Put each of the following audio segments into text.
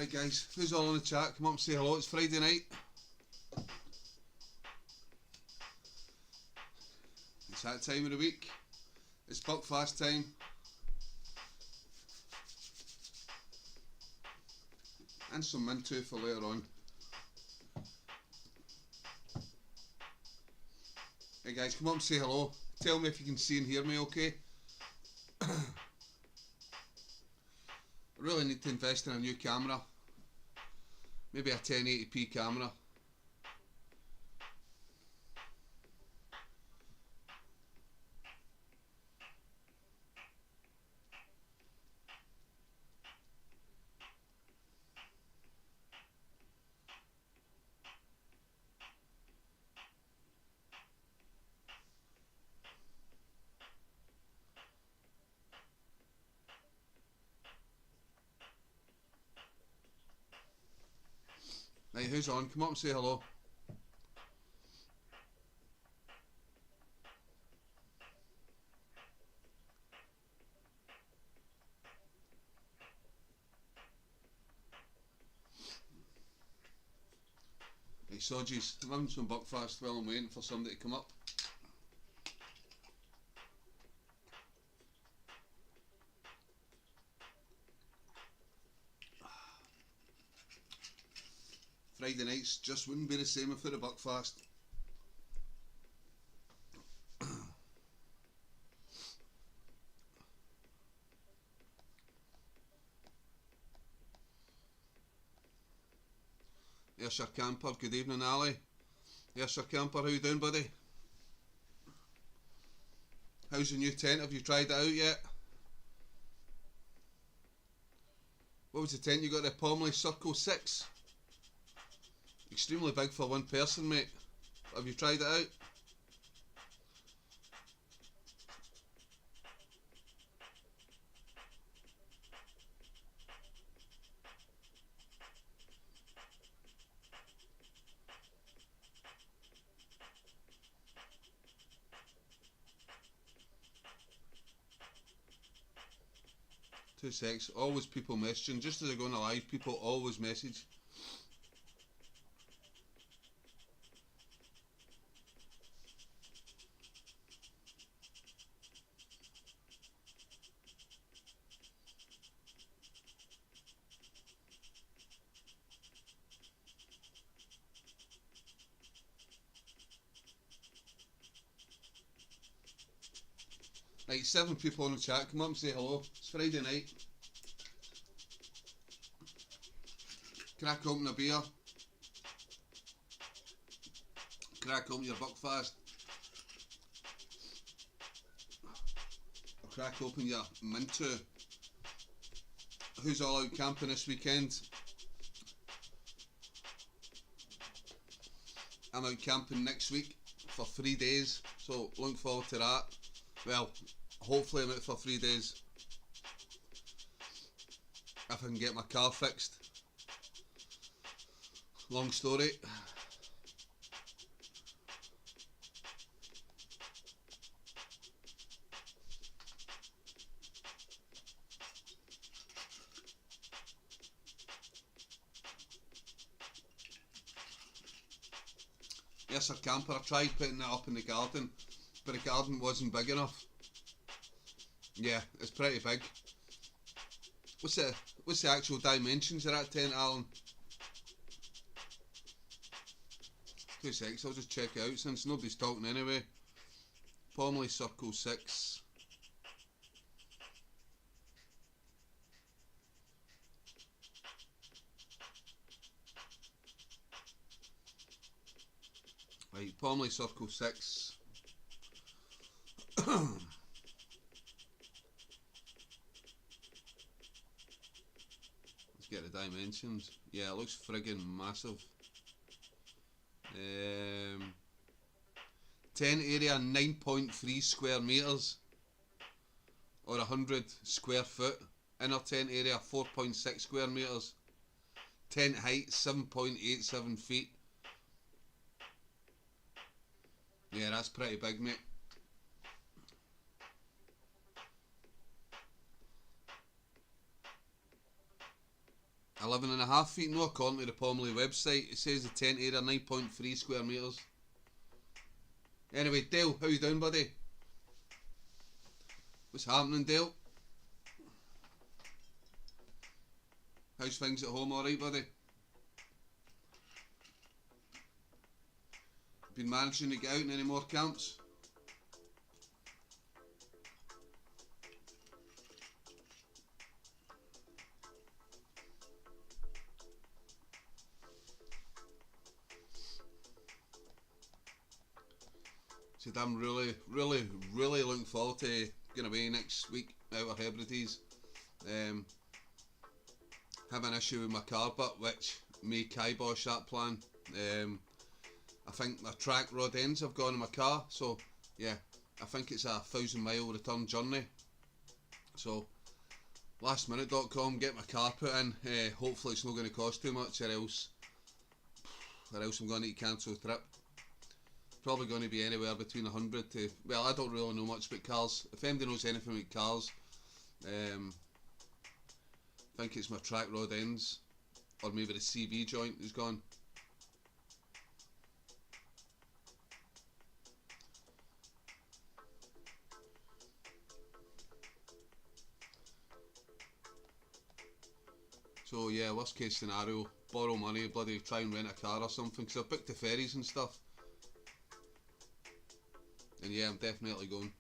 Right guys, who's all in the chat? Come up and say hello. It's Friday night. It's that time of the week. It's Buckfast time. And some Mintu for later on. Hey guys, come up and say hello. Tell me if you can see and hear me okay. I really need to invest in a new camera. Maybe a 1080p camera. Right, who's on? Come up and say hello. Right, Sodgies, I'm having some Buckfast while I'm waiting for somebody to come up. Friday nights just wouldn't be the same without a Buckfast. Yes, Sir Camper. Good evening, Ali. Yes, Sir Camper. How you doing, buddy? How's the new tent? Have you tried it out yet? What was the tent you got there? Pomley Circle 6. Extremely big for one person, mate. Have you tried it out? Two secs. Always people messaging. Just as I go on a live, people always message. Right, 7 people on the chat. Come up and say hello. It's Friday night. Crack open a beer. Crack open your Buckfast. Or crack open your Mintu. Who's all out camping this weekend? I'm out camping next week for 3 days, so looking forward to that. Well, hopefully I'm out for 3 days. If I can get my car fixed. Long story. Yes, Sir Camper, I tried putting that up in the garden, but the garden wasn't big enough. Yeah, it's pretty big. What's the actual dimensions of that tent, Alan? 2 secs, I'll just check it out since nobody's talking anyway. Pomley Circle 6. Right, Pomley Circle 6. Let's get the dimensions. Yeah, it looks friggin' massive. Tent area 9.3 square metres or 100 square foot. Inner tent area 4.6 square metres. Tent height 7.87 feet. Yeah, that's pretty big, mate. 11.5 feet, no, according to the Pomley website. It says the tent area 9.3 square metres. Anyway, Dale, how you doing, buddy? What's happening, Dale? How's things at home, alright, buddy? Been managing to get out in any more camps? Said I'm really looking forward to going away next week out of Hebrides. Have an issue with my carpet, which may kibosh that plan. I think my track rod ends have gone in my car, so yeah, I think it's a 1,000-mile return journey. So lastminute.com, get my car put in. Hopefully it's not going to cost too much, or else I'm going to need to cancel the trip. Probably going to be anywhere between 100 to, well, I don't really know much about cars. If anybody knows anything about cars, I think it's my track rod ends, or maybe the CV joint is gone. So yeah, worst case scenario, borrow money, bloody try and rent a car or something, because I've booked the ferries and stuff. And yeah, I'm definitely going.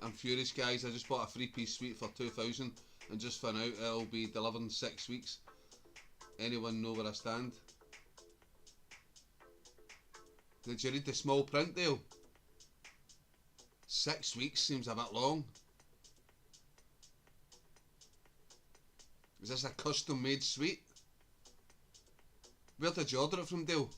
I'm furious, guys. I just bought a 3-piece suite for 2,000 and just found out it'll be delivered in 6 weeks. Anyone know where I stand? Did you read the small print, Dale? 6 weeks seems a bit long. Is this a custom made suite? Where did you order it from, Dale?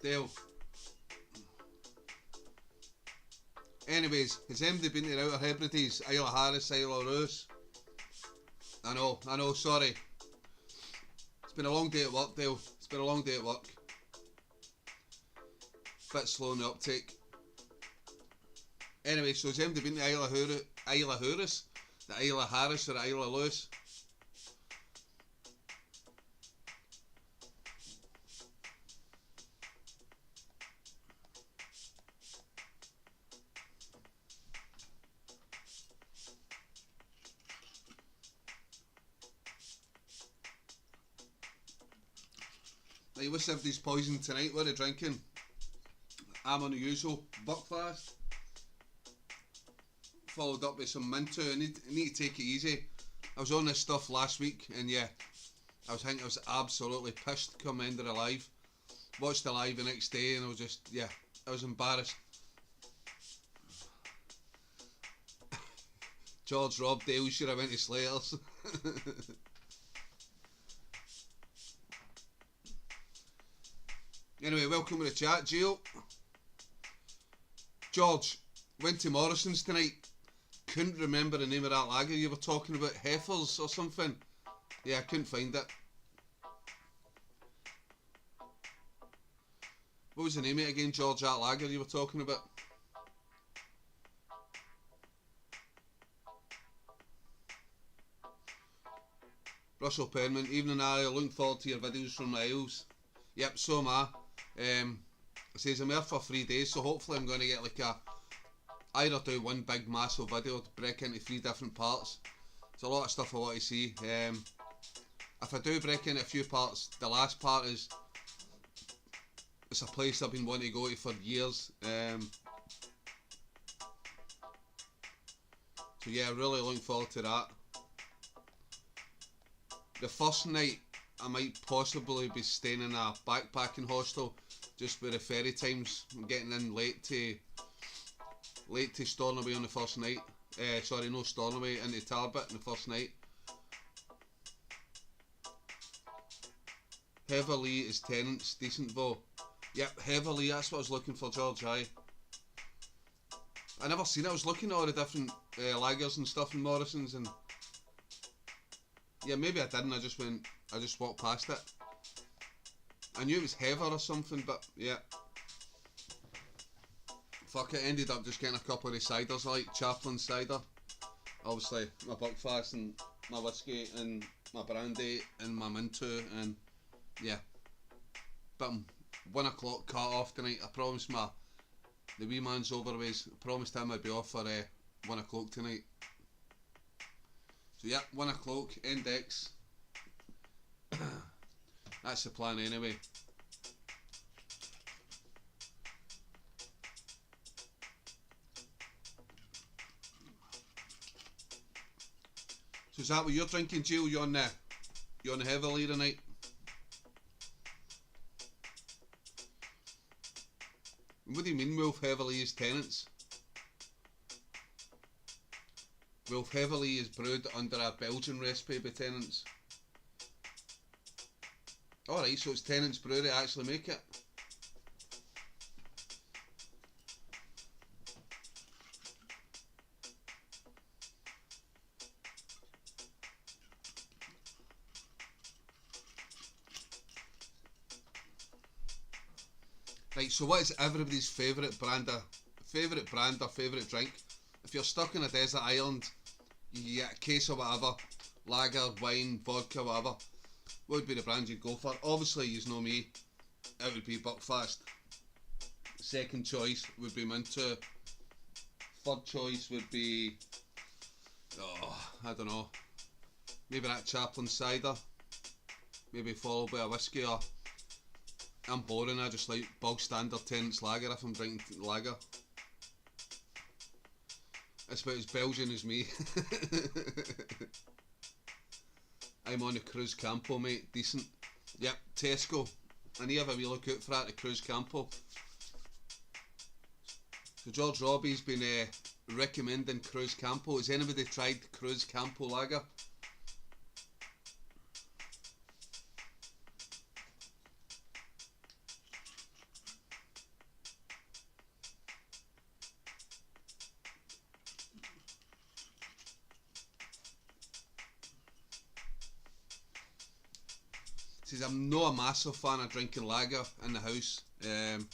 Dale. Anyways, has anybody been to the Outer Hebrides, Isle of Harris, Isle of Roos? I know, sorry. It's been a long day at work, Dale. It's been a long day at work. Bit slow in the uptake. Anyway, so has anybody been to Isle of Harris? The Isle of Harris or the Isle of Lewis? Right, what's everybody's poison tonight? What are they drinking? I'm on the usual Buckfast, followed up with some Minto. I need to take it easy. I was on this stuff last week, and yeah, I was absolutely pissed come end of the live. Watched the live the next day, and I was embarrassed. George Rob Dale should have went to Slayers. Anyway, welcome to the chat, Gio. George, went to Morrison's tonight. Couldn't remember the name of that lager you were talking about. Heifers or something. Yeah, I couldn't find it. What was the name of it again, George, that lager you were talking about? Russell Penman, evening Ari, looking forward to your videos from the Isles. Yep, so am I. It says I'm there for 3 days, so hopefully I'm going to get like either do one big massive video to break into 3 different parts. There's a lot of stuff I want to see. If I do break into a few parts, the last part is, it's a place I've been wanting to go to for years. So yeah, really looking forward to that. The first night I might possibly be staying in a backpacking hostel, just with the ferry times. I'm getting in late to storing away on the first night. sorry, no Stornoway into Tarbert in the first night. Heavily is Tennant's decent though. Yep, Heavily, that's what I was looking for, George. Aye. I never seen it. I was looking at all the different lagers and stuff in Morrison's, and yeah, maybe I didn't. I just walked past it. I knew it was Heather or something, but yeah. Fuck it, ended up just getting a couple of the ciders, like Chaplain cider. Obviously, my Buckfast and my whiskey and my brandy and my Mintu, and yeah. But 1 o'clock cut off tonight. I promised the wee man's overways. I promised him I'd be off for 1 o'clock tonight. So yeah, 1 o'clock, index. That's the plan anyway. So is that what you're drinking, Jill? You on the Heavily tonight? What do you mean Wolf Heavily is Tennants? Wolf Heavily is brewed under a Belgian recipe by Tennants. Alright, so it's Tennants Brewery that actually make it. Right, so what is everybody's favourite brand or favourite drink? If you're stuck in a desert island, you get a case of whatever, lager, wine, vodka, whatever. What would be the brand you'd go for? Obviously, you know me, it would be Buckfast. Second choice would be Mintu. Third choice would be, I don't know, maybe that Chaplain cider. Maybe followed by a whiskey, or I'm boring, I just like bog standard Tennant's lager if I'm drinking lager. It's about as Belgian as me. I'm on the Cruz Campo, mate, decent. Yep, Tesco. I need to have a wee look out for that, the Cruz Campo. So George Robbie's been recommending Cruz Campo. Has anybody tried Cruz Campo lager? I'm not a massive fan of drinking lager in the house. You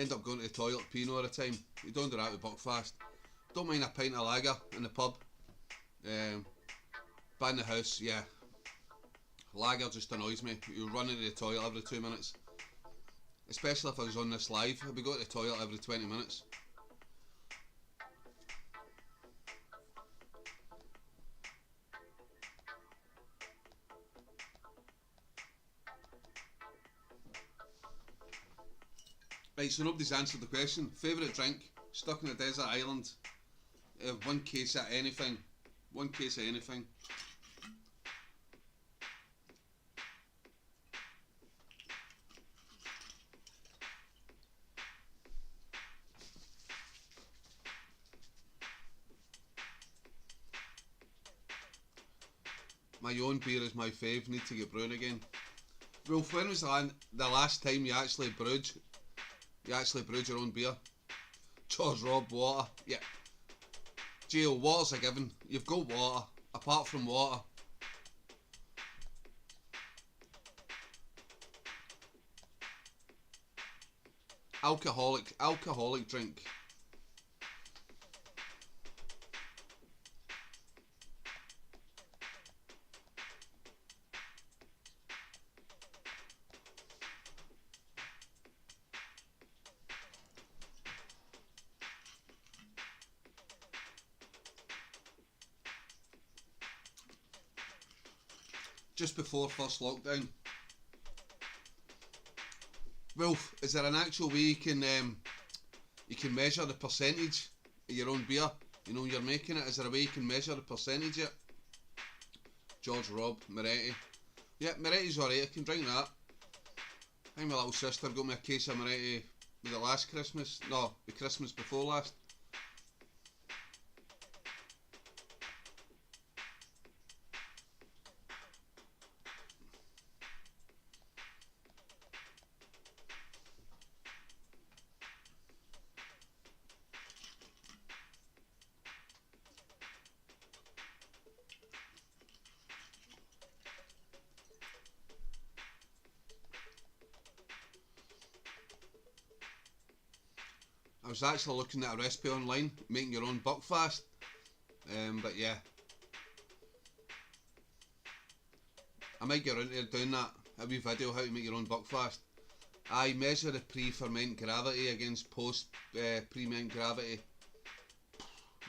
end up going to the toilet peeing all the time. You don't do that with Buckfast. Don't mind a pint of lager in the pub. But in the house, yeah. Lager just annoys me. You run into the toilet every 2 minutes. Especially if I was on this live. I'd be going to the toilet every 20 minutes. Right, so nobody's answered the question. Favourite drink, stuck in a desert island, one case of anything. One case of anything. My own beer is my fave, need to get brewing again. Wolf, when was the last time you actually brewed? You actually brewed your own beer? George Rob, water. Yeah. Gio, water's a given. You've got water. Apart from water. Alcoholic drink. Just before first lockdown. Wolf, is there an actual way you can measure the percentage of your own beer? You know, you're making it. Is there a way you can measure the percentage yet? George Rob, Moretti. Yeah, Moretti's alright, I can drink that. I think my little sister got me a case of Moretti, was it last Christmas? No, the Christmas before last. I was actually looking at a recipe online, making your own buckfast. But yeah, I might get around to doing that. A wee video how to make your own buckfast. I measure the pre-ferment gravity against post pre-ferment gravity.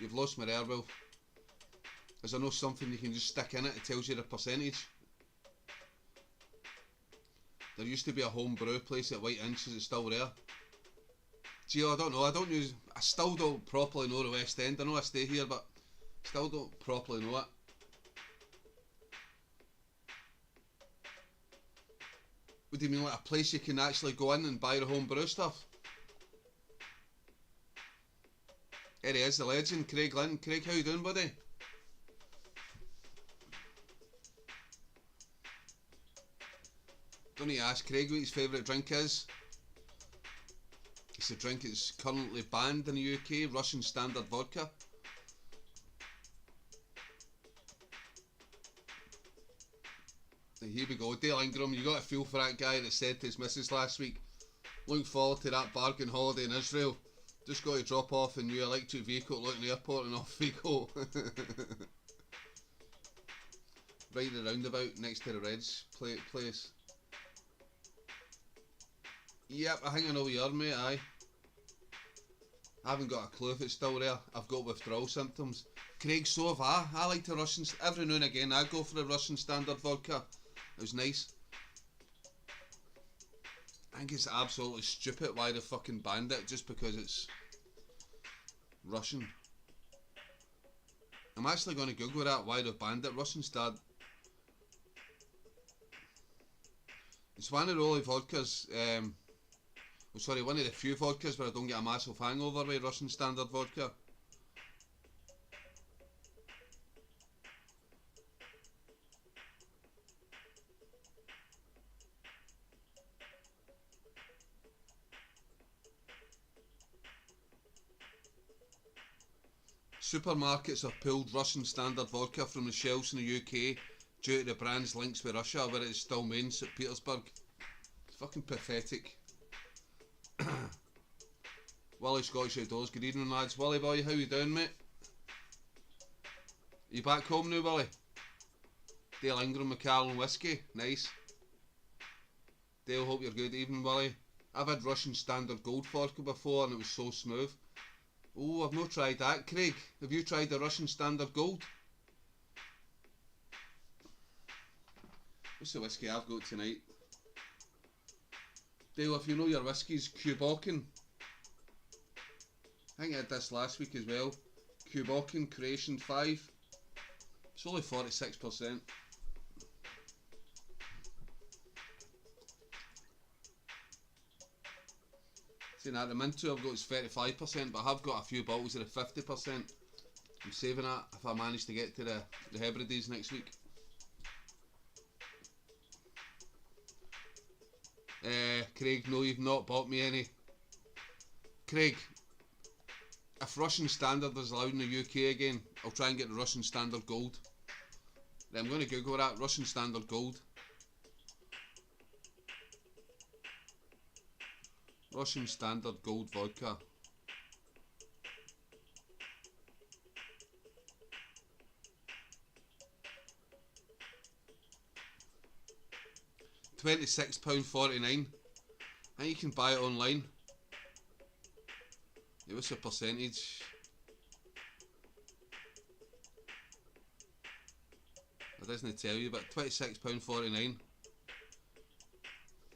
You've lost my air, Will. Is there no something you can just stick in it? It tells you the percentage. There used to be a home brew place at White Inch. Is it still there? Gee, I don't know. I still don't properly know the West End. I know I stay here, but still don't properly know it. What do you mean, like a place you can actually go in and buy the home brew stuff? Here he is, the legend, Craig Lynn. Craig, how you doing, buddy? Don't need to ask Craig what his favourite drink is. It's a drink that's currently banned in the UK, Russian Standard Vodka. Here we go, Dale Ingram, you got a feel for that guy that said to his missus last week, looking forward to that bargain holiday in Israel. Just got to drop off a new electric vehicle out in the airport and off we go. Right the roundabout next to the Reds place. Yep, I think I know where you are, mate, aye. I haven't got a clue if it's still there. I've got withdrawal symptoms. Craig, so have I. I like the Russian, every now and again I go for the Russian Standard Vodka. It was nice. I think it's absolutely stupid why they fucking banned it just because it's Russian. I'm actually going to Google that, why they've banned it. Russian Standard. It's one of the only vodkas, sorry, one of the few vodkas where I don't get a massive hangover with Russian Standard Vodka. Supermarkets have pulled Russian Standard Vodka from the shelves in the UK due to the brand's links with Russia, where it is still made in St. Petersburg. It's fucking pathetic. Willie Scottish Outdoors, good evening lads. Willie boy, how you doing, mate? You back home now, Willie? Dale Ingram, Macallan Whiskey, nice. Dale, hope you're good. Evening, Willie. I've had Russian Standard Gold vodka before and it was so smooth. Oh, I've not tried that. Craig, have you tried the Russian Standard Gold? What's the whiskey I've got tonight? Dale, if you know your whiskies, Cubokin. I think I had this last week as well. Cubokin Creation 5. It's only 46%. See now, the Minto I've got is 35%, but I have got a few bottles of the 50%. I'm saving that if I manage to get to the Hebrides next week. Craig, no, you've not bought me any. Craig, if Russian Standard is allowed in the UK again, I'll try and get the Russian Standard Gold. Then I'm going to Google that, Russian Standard Gold. Russian Standard Gold Vodka. £26.49. I think you can buy it online. Yeah, what's the percentage? It doesn't tell you, but £26.49.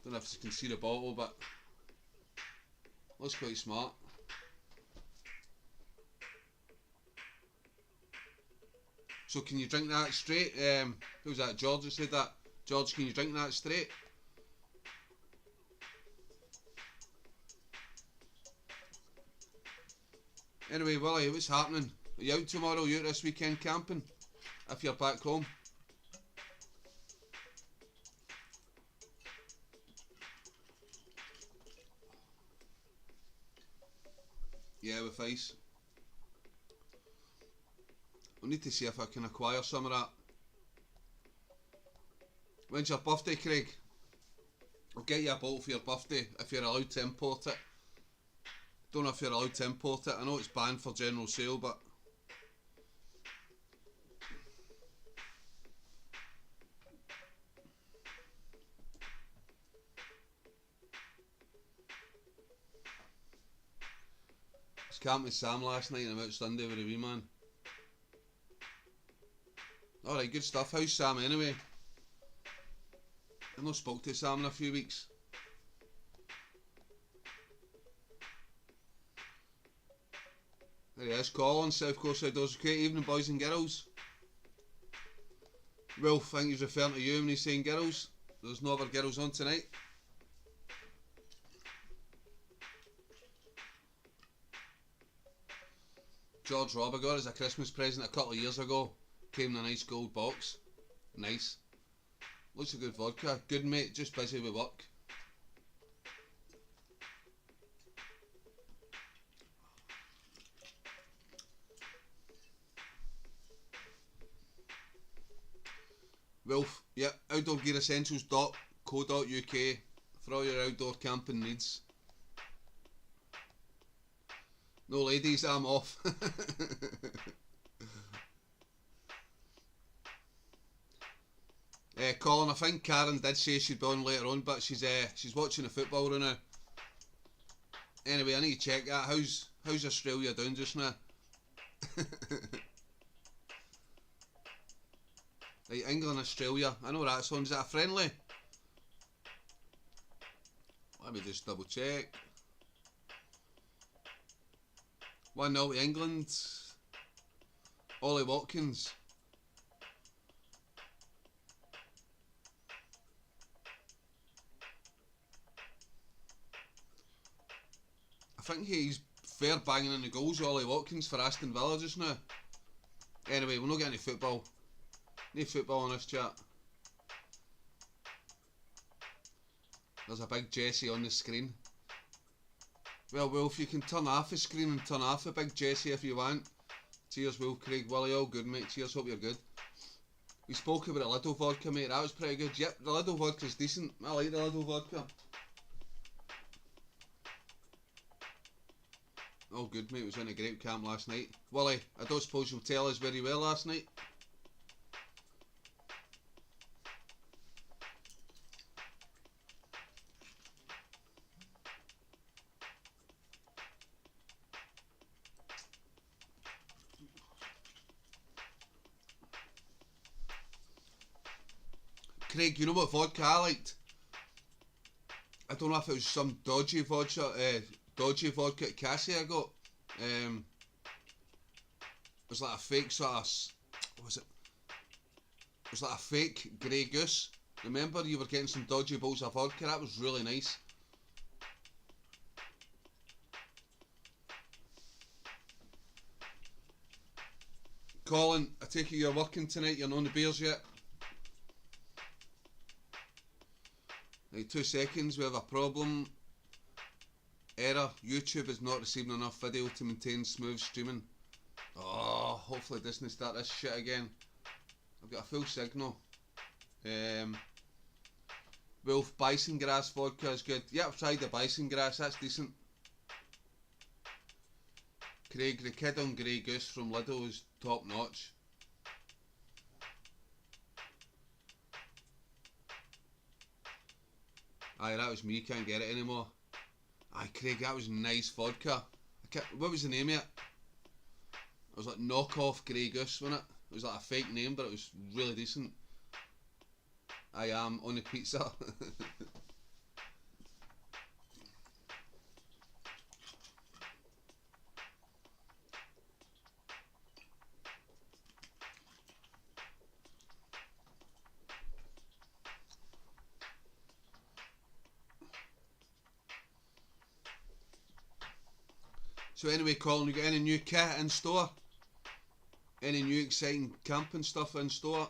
Don't know if you can see the bottle, but looks quite smart. So can you drink that straight? Who's that? George who said that. George, can you drink that straight? Anyway, Willie, what's happening? Are you out tomorrow? Are you out this weekend camping? If you're back home? Yeah, with ice. I need to see if I can acquire some of that. When's your birthday, Craig? I'll get you a bottle for your birthday if you're allowed to import it. Don't know if you're allowed to import it. I know it's banned for general sale, but I was camping with Sam last night and I'm out Sunday with a wee man. Alright, good stuff. How's Sam anyway? I've not spoke to Sam in a few weeks. There he is, Colin, South Coast Outdoors. Okay, evening boys and girls. Wilf, I think he's referring to you when he's saying girls. There's no other girls on tonight. George Robb I got as a Christmas present a couple of years ago. Came in a nice gold box. Nice. Looks a good vodka. Good mate, just busy with work. Wilf, yep, outdoorgearessentials.co.uk for all your outdoor camping needs. No ladies, I'm off. Colin, I think Karen did say she'd be on later on, but she's watching the football right now. Anyway, I need to check that. How's Australia doing just now? Right, England, Australia. I know that's on. Is that a friendly? Let me just double check. 1-0 to England. Ollie Watkins. I think he's fair banging in the goals, Ollie Watkins, for Aston Villa just now. Anyway, we'll not get any football. No football on this chat. There's a big Jesse on the screen. Well, Wolf, you can turn off the screen and turn off the big Jesse if you want. Cheers, Wolf, Craig, Willie, all good, mate. Cheers, hope you're good. We spoke about the Lidl vodka, mate. That was pretty good. Yep, the Lidl vodka's decent. I like the Lidl vodka. All good, mate. Was in a great camp last night. Willie, I don't suppose you'll tell us where you were last night? Craig, you know what vodka I liked? I don't know if it was some dodgy vodka at Cassie I got. It was like a fake sort of, what was it? It was like a fake Grey Goose. Remember you were getting some dodgy bottles of vodka? That was really nice. Colin, I take it you're working tonight, you're not on the beers yet? Right, 2 seconds, we have a problem. Error, YouTube is not receiving enough video to maintain smooth streaming. Oh, hopefully it doesn't start this shit again. I've got a full signal. Wolf, bison grass vodka is good. Yeah, I've tried the bison grass, that's decent. Craig, the kid on Grey Goose from Lidl is top notch. Aye, that was me, can't get it anymore. Aye, Craig, that was nice vodka. What was the name of it? It was like knockoff Grey Goose, wasn't it? It was like a fake name, but it was really decent. I am on the pizza. So anyway, Colin, you got any new kit in store? Any new exciting camping stuff in store?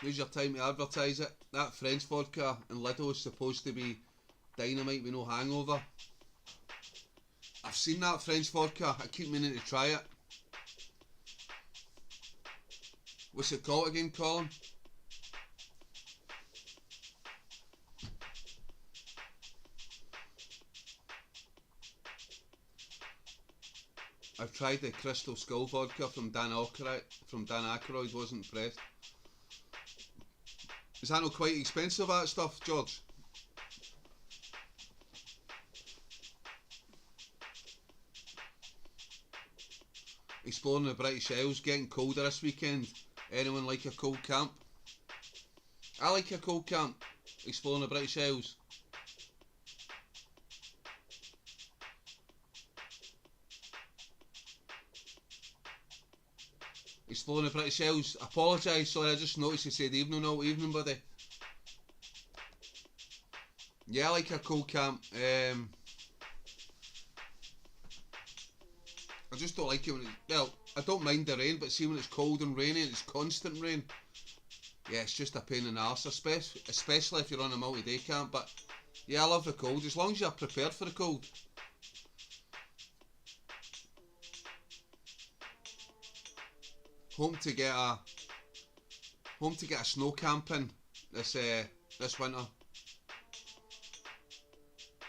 Use your time to advertise it. That French vodka in Lidl is supposed to be dynamite with no hangover. I've seen that French vodka. I keep meaning to try it. What's it called again, Colin? I've tried the Crystal Skull vodka from Dan Aykroyd, wasn't impressed. Is that not quite expensive, that stuff, George? Exploring the British Isles, getting colder this weekend. Anyone like a cold camp? I like a cold camp. Exploring the British Isles. Exploring the British Isles. Apologise, sorry, I just noticed you said evening. All evening, buddy. Yeah, I like a cold camp. I just don't like it when well, I don't mind the rain, but see when it's cold and rainy and it's constant rain, yeah, it's just a pain in the arse, especially if you're on a multi-day camp. But yeah, I love the cold, as long as you're prepared for the cold. Home to get a snow camp in this winter.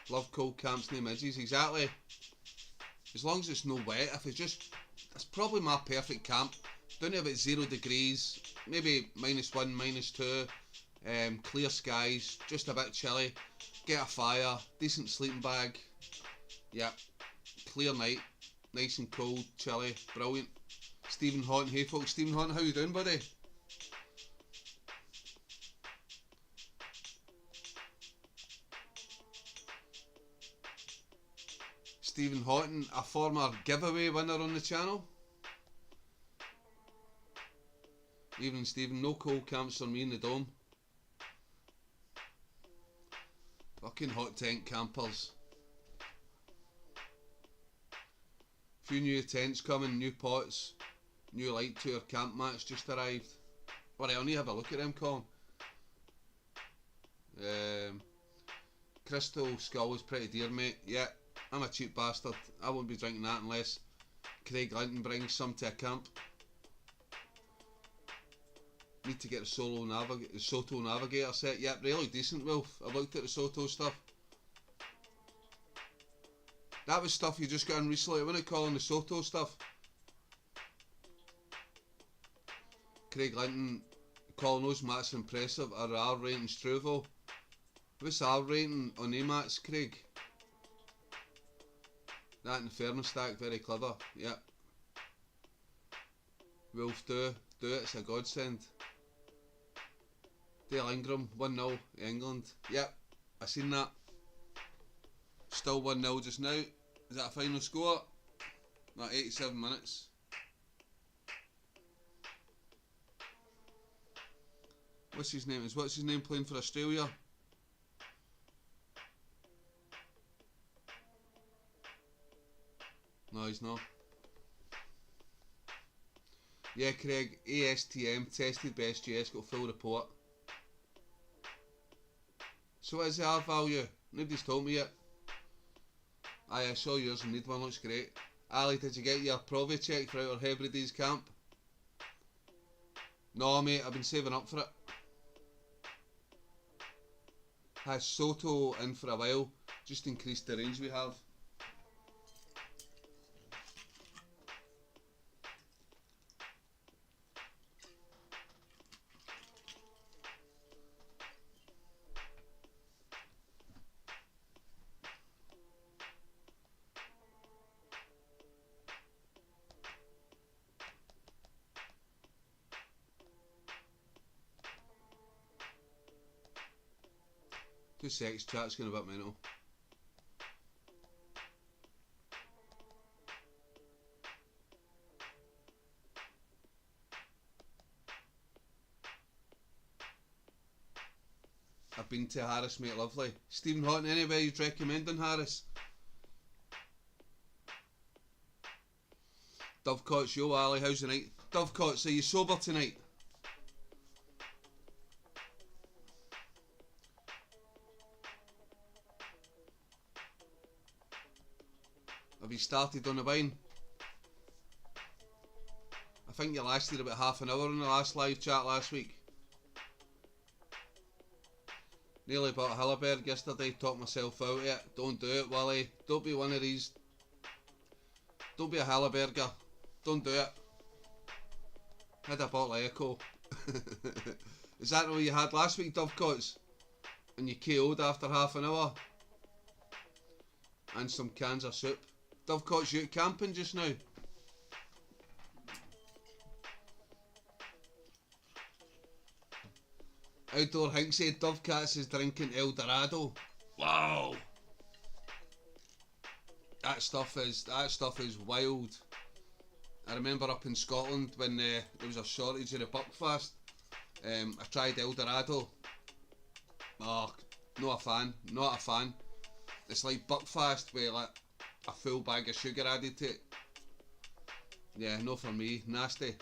Love cold camps, no midges, exactly. As long as it's no wet, it's probably my perfect camp. Down to about 0 degrees, maybe -1, -2, clear skies, just a bit chilly. Get a fire, decent sleeping bag. Yep, clear night, nice and cold, chilly, brilliant. Stephen Horton, hey folks, Stephen Horton, how you doing, buddy? Stephen Horton, a former giveaway winner on the channel. Evening Stephen, no cold camps for me in the dome. Fucking hot tent campers. Few new tents coming, new pots, new light tour camp mats just arrived. Alright, I'll need to have a look at them, Colin. Crystal Skull is pretty dear, mate. Yeah, I'm a cheap bastard. I won't be drinking that unless Craig Linton brings some to a camp. Need to get the Soto Navigator set. Yep, really decent, Wolf. I've looked at the Soto stuff. That was stuff you just got in recently, wasn't it, Colin? The Soto stuff. Craig Linton, Colin, those mats are impressive. Our R rating's true though. What's the R rating on A mats, Craig? That Inferno stack, very clever. Yep. Wolf, do it, it's a godsend. Dale Ingram, 1-0 England. Yep, I seen that. Still 1-0 just now. Is that a final score? Not 87 minutes. What's his name playing for Australia? No, he's not. Yeah, Craig, ASTM, tested by SGS, got a full report. So what is the R value? Nobody's told me yet. Aye, I saw yours and need one, looks great. Ali, did you get your Provi check for our Hebrides camp? No mate, I've been saving up for it. Has Soto in for a while, just increased the range we have. Two secs, chat's going a bit mental. I've been to Harris, mate, lovely. Stephen Horton, anybody you'd recommend on Harris? Dovecott's, yo Ali, how's the night? Dovecott's, are you sober tonight? Have you started on the wine? I think you lasted about half an hour in the last live chat last week. Nearly bought a Hilleberg yesterday, talked myself out of it. Don't do it, Wally. Don't be one of these Don't be a Halliburger. Don't do it. Had a bottle of Echo. Is that what you had last week, Dovecots? And you KO'd after half an hour? And some cans of soup. Dovecots, you out camping just now? Outdoor Hink said Dovecats is drinking El Dorado. Wow. That stuff is wild. I remember up in Scotland when there was a shortage of the Buckfast. I tried El Dorado. Oh, not a fan. It's like Buckfast with like a full bag of sugar added to it. Yeah, no for me. Nasty.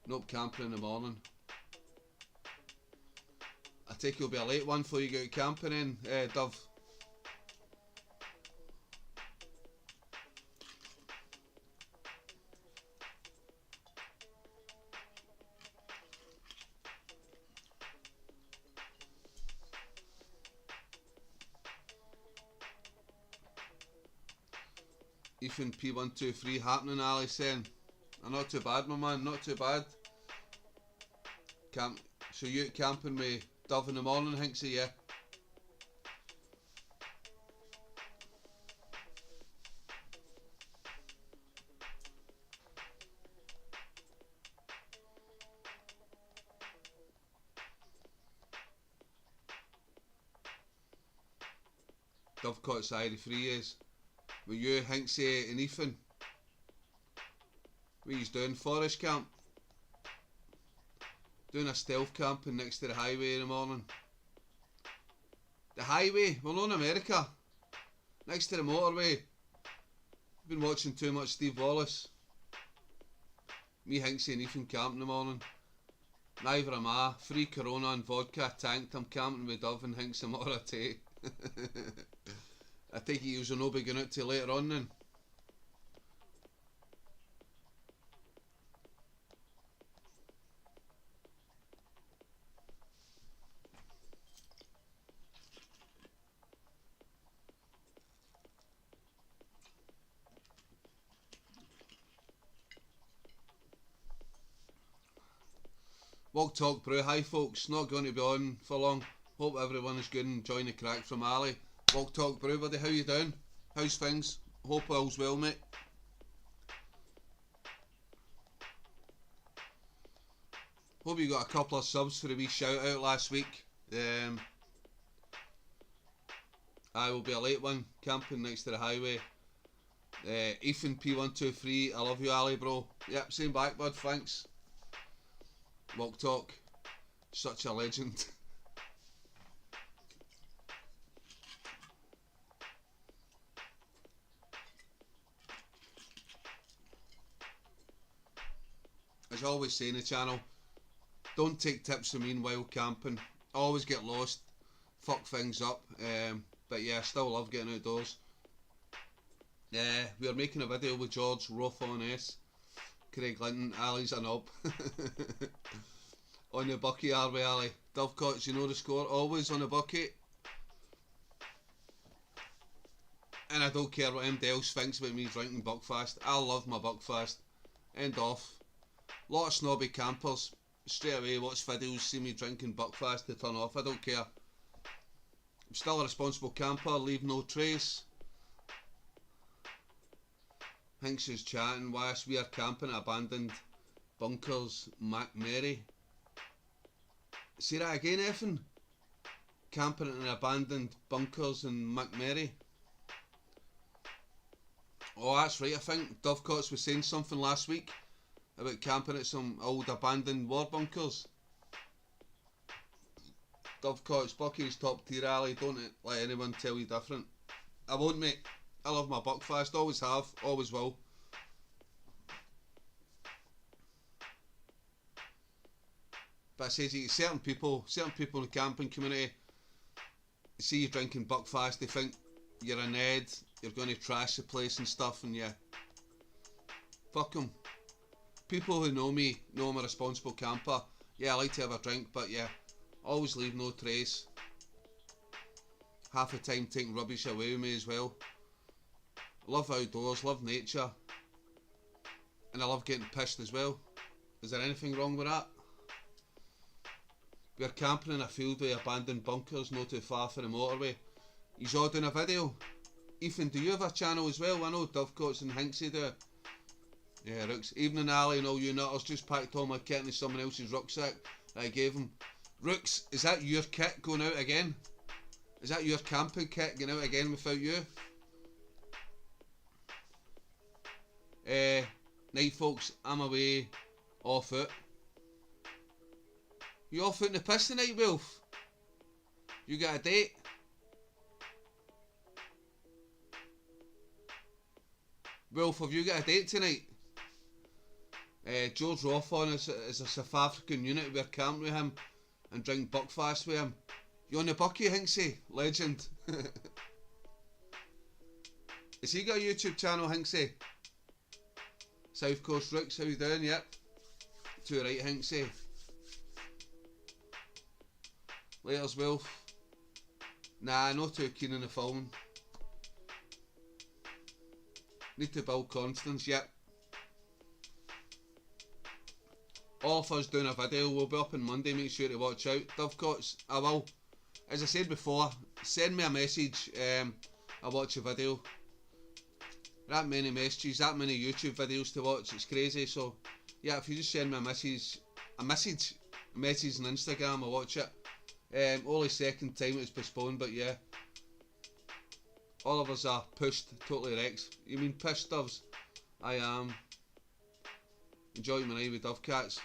Nope, camping in the morning. I take it'll be a late one before you go out camping in, Dove. Ethan P123 happening, Ali saying. Not too bad, my man, not too bad. So you out camping with Dove in the morning, Hinksy, yeah? Dovecots Irie 3 years. With you, Hinksy and Ethan. What are you doing? Forest camp? Doing a stealth camping next to the highway in the morning. The highway? We're not in America. Next to the motorway. I've been watching too much Steve Wallace. Me, Hinksy and Ethan camp in the morning. Neither am I. Free Corona and vodka tanked. I'm camping with Dove and Hinksy more tea. I take it you'll no be going out till later on then. Walk Talk Brew, hi folks, not going to be on for long. Hope everyone is good and enjoying the crack from Ali. Walk Talk Brew, buddy, how you doing? How's things? Hope all's well, mate. Hope you got a couple of subs for a wee shout out last week. I will be a late one, camping next to the highway. Ethan P123, I love you, Ali, bro. Yep, same back, bud, thanks. Walk Talk, such a legend. As I always say in the channel, don't take tips from me while camping. Always get lost, fuck things up. But yeah, still love getting outdoors. We are making a video with George, Roth on S, Craig Linton, Ali's a knob. On the bucket, are we, Ali? Dovecots, you know the score, always on the bucket. And I don't care what anybody else thinks about me drinking Buckfast. I love my Buckfast. End off. Lot of snobby campers straight away watch videos, see me drinking Buckfast, to turn off. I don't care. I'm still a responsible camper, leave no trace. Hinks is chatting whilst we are camping at abandoned bunkers, McMary. Say that again, Effin. Camping in abandoned bunkers in McMary. Oh, that's right, I think Dovecots was saying something last week about camping at some old abandoned war bunkers. Dovecots, Bucky's top tier, Ali, don't let anyone tell you different. I won't, mate. I love my Buckfast, always have, always will. But I say to you, certain people in the camping community, see you drinking Buckfast, they think you're a Ned, you're going to trash the place and stuff, and yeah, fuck them. People who know me know I'm a responsible camper. Yeah, I like to have a drink, but yeah, always leave no trace. Half the time taking rubbish away with me as well. I love outdoors, love nature, and I love getting pissed as well. Is there anything wrong with that? We're camping in a field with abandoned bunkers not too far from the motorway. He's all doing a video. Ethan, do you have a channel as well? I know Dovecoats and Hinksy do. Yeah, Rooks. Evening Ali and all you nutters, just packed all my kit into someone else's rucksack that I gave him. Rooks, is that your kit going out again? Is that your camping kit going out again without you? Night folks, I'm away, off it. You off out in the piss tonight, Wolf? You got a date? Wolf, have you got a date tonight? George Rothon is a South African unit. We're camping with him and drink Buckfast with him. You on the bucky, Hinksy? Legend. Has he got a YouTube channel, Hinksy? South Coast Rooks, how you doing? Yep. Too right, Hinksy. Laters, Wolf. Nah, not too keen on the phone. Need to build confidence, yep. All of us doing a video, we'll be up on Monday, make sure to watch out. Dovecoats, I will. As I said before, send me a message, I'll watch a video. That many messages, that many YouTube videos to watch, it's crazy. So yeah, if you just send me a message on Instagram, I'll watch it. Only second time it's postponed, but yeah. All of us are pushed, totally Rex. You mean pissed, Doves? I am. Enjoying my night with Dovecats.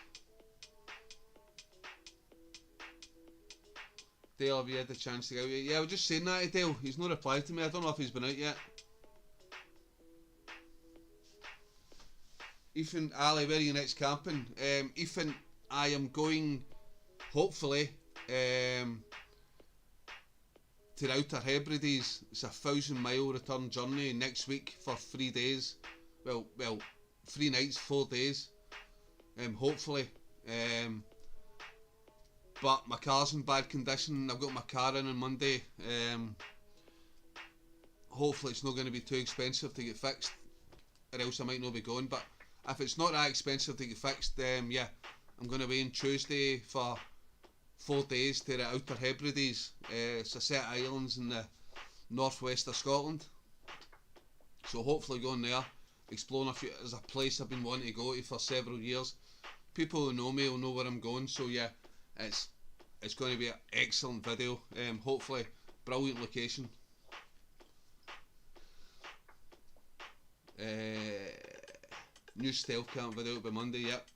Dale, have you had the chance to go out yet? Yeah, I was just saying that to Dale. He's not replied to me. I don't know if he's been out yet. Ethan, Ali, where are you next camping? Ethan, I am going, hopefully, to the Outer Hebrides. It's a 1,000-mile return journey next week for 3 days. Well, 3 nights, 4 days. Hopefully. But my car's in bad condition. I've got my car in on Monday. Hopefully it's not going to be too expensive to get fixed, or else I might not be going. But if it's not that expensive to get fixed, yeah, I'm going away on Tuesday for 4 days to the Outer Hebrides. It's a set of islands in the northwest of Scotland. So hopefully going there, exploring a few. There's a place I've been wanting to go to for several years. People who know me will know where I'm going. So yeah, it's going to be an excellent video. Hopefully, brilliant location. New stealth camp video by Monday. Yep.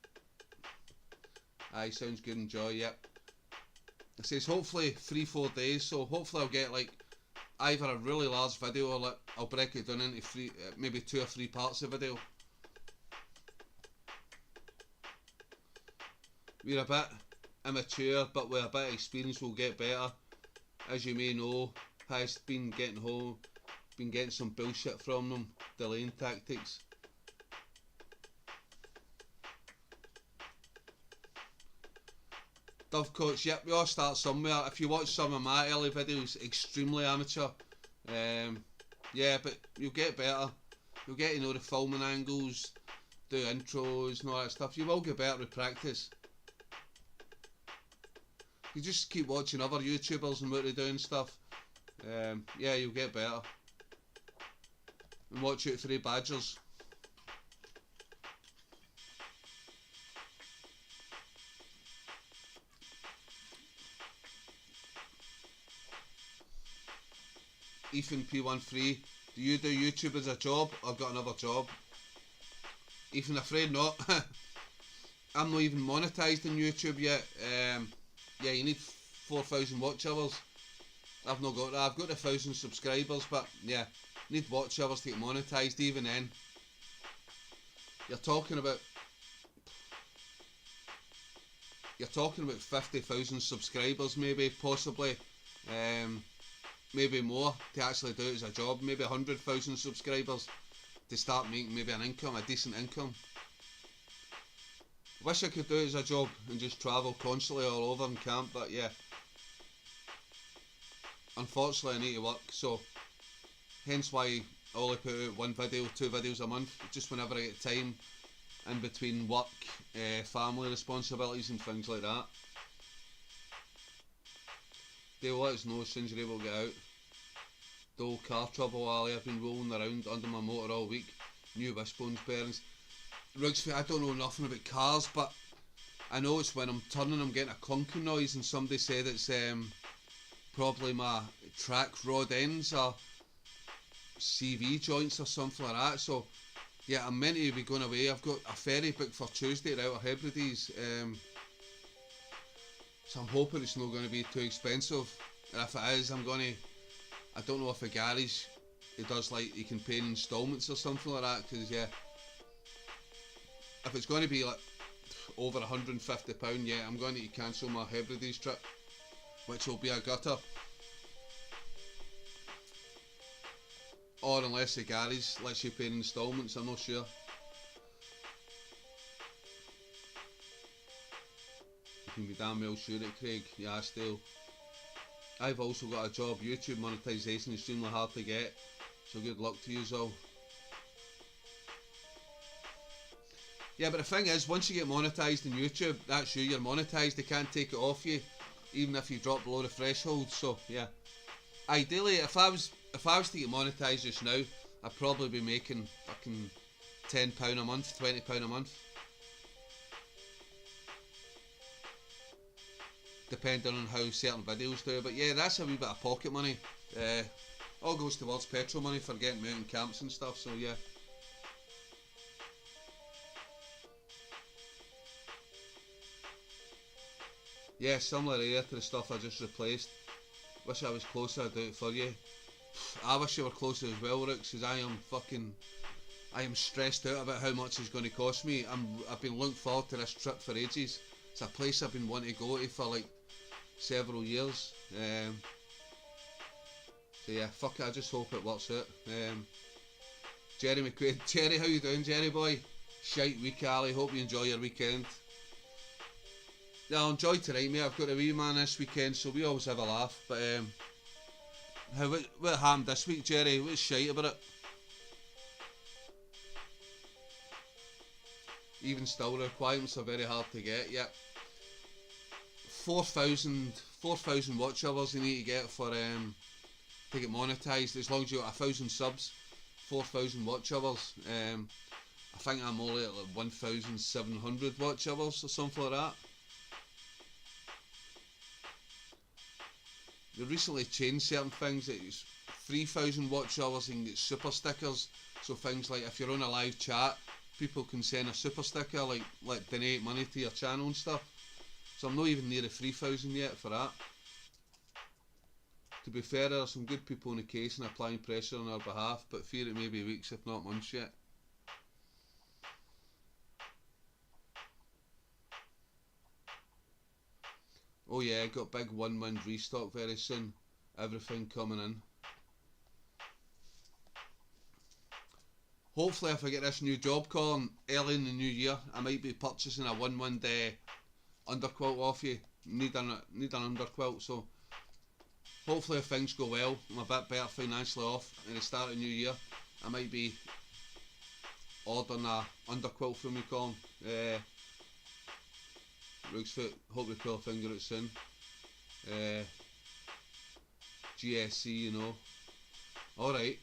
Aye, sounds good. Enjoy. Yep. It says hopefully 3-4 days. So hopefully I'll get like either a really large video or like I'll break it down into maybe 2 or 3 parts of video. We're a bit immature, but with a bit of experience we'll get better. As you may know, has been getting some bullshit from them, delaying tactics. Dovecoats, yep, we all start somewhere. If you watch some of my early videos, extremely amateur. Yeah, but you'll get better. You'll get to know the filming angles, do intros and all that stuff. You will get better with practice. You just keep watching other YouTubers and what they do and stuff. Yeah, you'll get better. And watch out for the badgers. Ethan P13, do you do YouTube as a job? I've got another job. Ethan, afraid not. I'm not even monetized on YouTube yet. Yeah, you need 4,000 watch hours. I've not got that. I've got 1,000 subscribers, but yeah, need watch hours to get monetized. Even then, you're talking about 50,000 subscribers, maybe, possibly, maybe more to actually do it as a job. Maybe 100,000 subscribers to start making maybe an income, a decent income. Wish I could do it as a job and just travel constantly all over and camp, but yeah, unfortunately I need to work, so hence why I only put out 1 video, 2 videos a month, just whenever I get time in between work, family responsibilities and things like that. They'll let us know as soon as you're able to get out. The old car trouble alley, I've been rolling around under my motor all week. New wishbones bearings. Rugsford, I don't know nothing about cars, but I know it's when I'm turning I'm getting a clunking noise, and somebody said it's probably my track rod ends or CV joints or something like that. So yeah, I'm meant to be going away. I've got a ferry booked for Tuesday to Outer Hebrides, so I'm hoping it's not going to be too expensive, and if it is, I don't know if a garage, it does like you can pay in instalments or something like that, because yeah, if it's going to be like over £150, yeah, I'm going to cancel my Hebrides trip, which will be a gutter. Or unless the garage lets you pay in instalments, I'm not sure. You can be damn well sure it, Craig. Yeah, still. I've also got a job. YouTube monetization is extremely hard to get, so good luck to you all. Yeah, but the thing is, once you get monetized in YouTube, that's you're monetized. They can't take it off you, even if you drop below the threshold. So yeah, ideally, if I was to get monetized just now, I'd probably be making fucking £10 a month, £20 a month, depending on how certain videos do. But yeah, that's a wee bit of pocket money. All goes towards petrol money for getting me out in camps and stuff. So yeah. Yeah, similar area to the stuff I just replaced. Wish I was closer, I'd do it for you. I wish you were closer as well, Rooks, because I am stressed out about how much it's going to cost me. I've been looking forward to this trip for ages. It's a place I've been wanting to go to for like several years. So yeah, fuck it, I just hope it works out. Jerry McQuaid, Jerry, how you doing, Jerry boy? Shite week, Ali, hope you enjoy your weekend. Yeah, I'll enjoy tonight, mate. I've got a wee man this weekend, so we always have a laugh. But what happened this week, Jerry? What's shite about it? Even still, the requirements are very hard to get. Yep. 4,000 watch hours you need to get for to get monetized. As long as you got 1,000 subs, 4,000 watch hours. I think I'm only at like 1,700 watch hours or something like that. They recently changed certain things. It's 3,000 watch hours and get super stickers. So things like if you're on a live chat, people can send a super sticker, like donate money to your channel and stuff. So I'm not even near the 3,000 yet for that. To be fair, there are some good people in the case and applying pressure on our behalf, but fear it may be weeks if not months yet. Oh yeah, got big 1 wind restock very soon. Everything coming in. Hopefully if I get this new job call early in the new year, I might be purchasing a 1 wind underquilt off you. Need an underquilt, so hopefully if things go well, I'm a bit better financially off in the start of the new year, I might be ordering a underquilt from you, Colin. Rooksfoot, hope we pull a finger out soon. GSC, you know. Alright.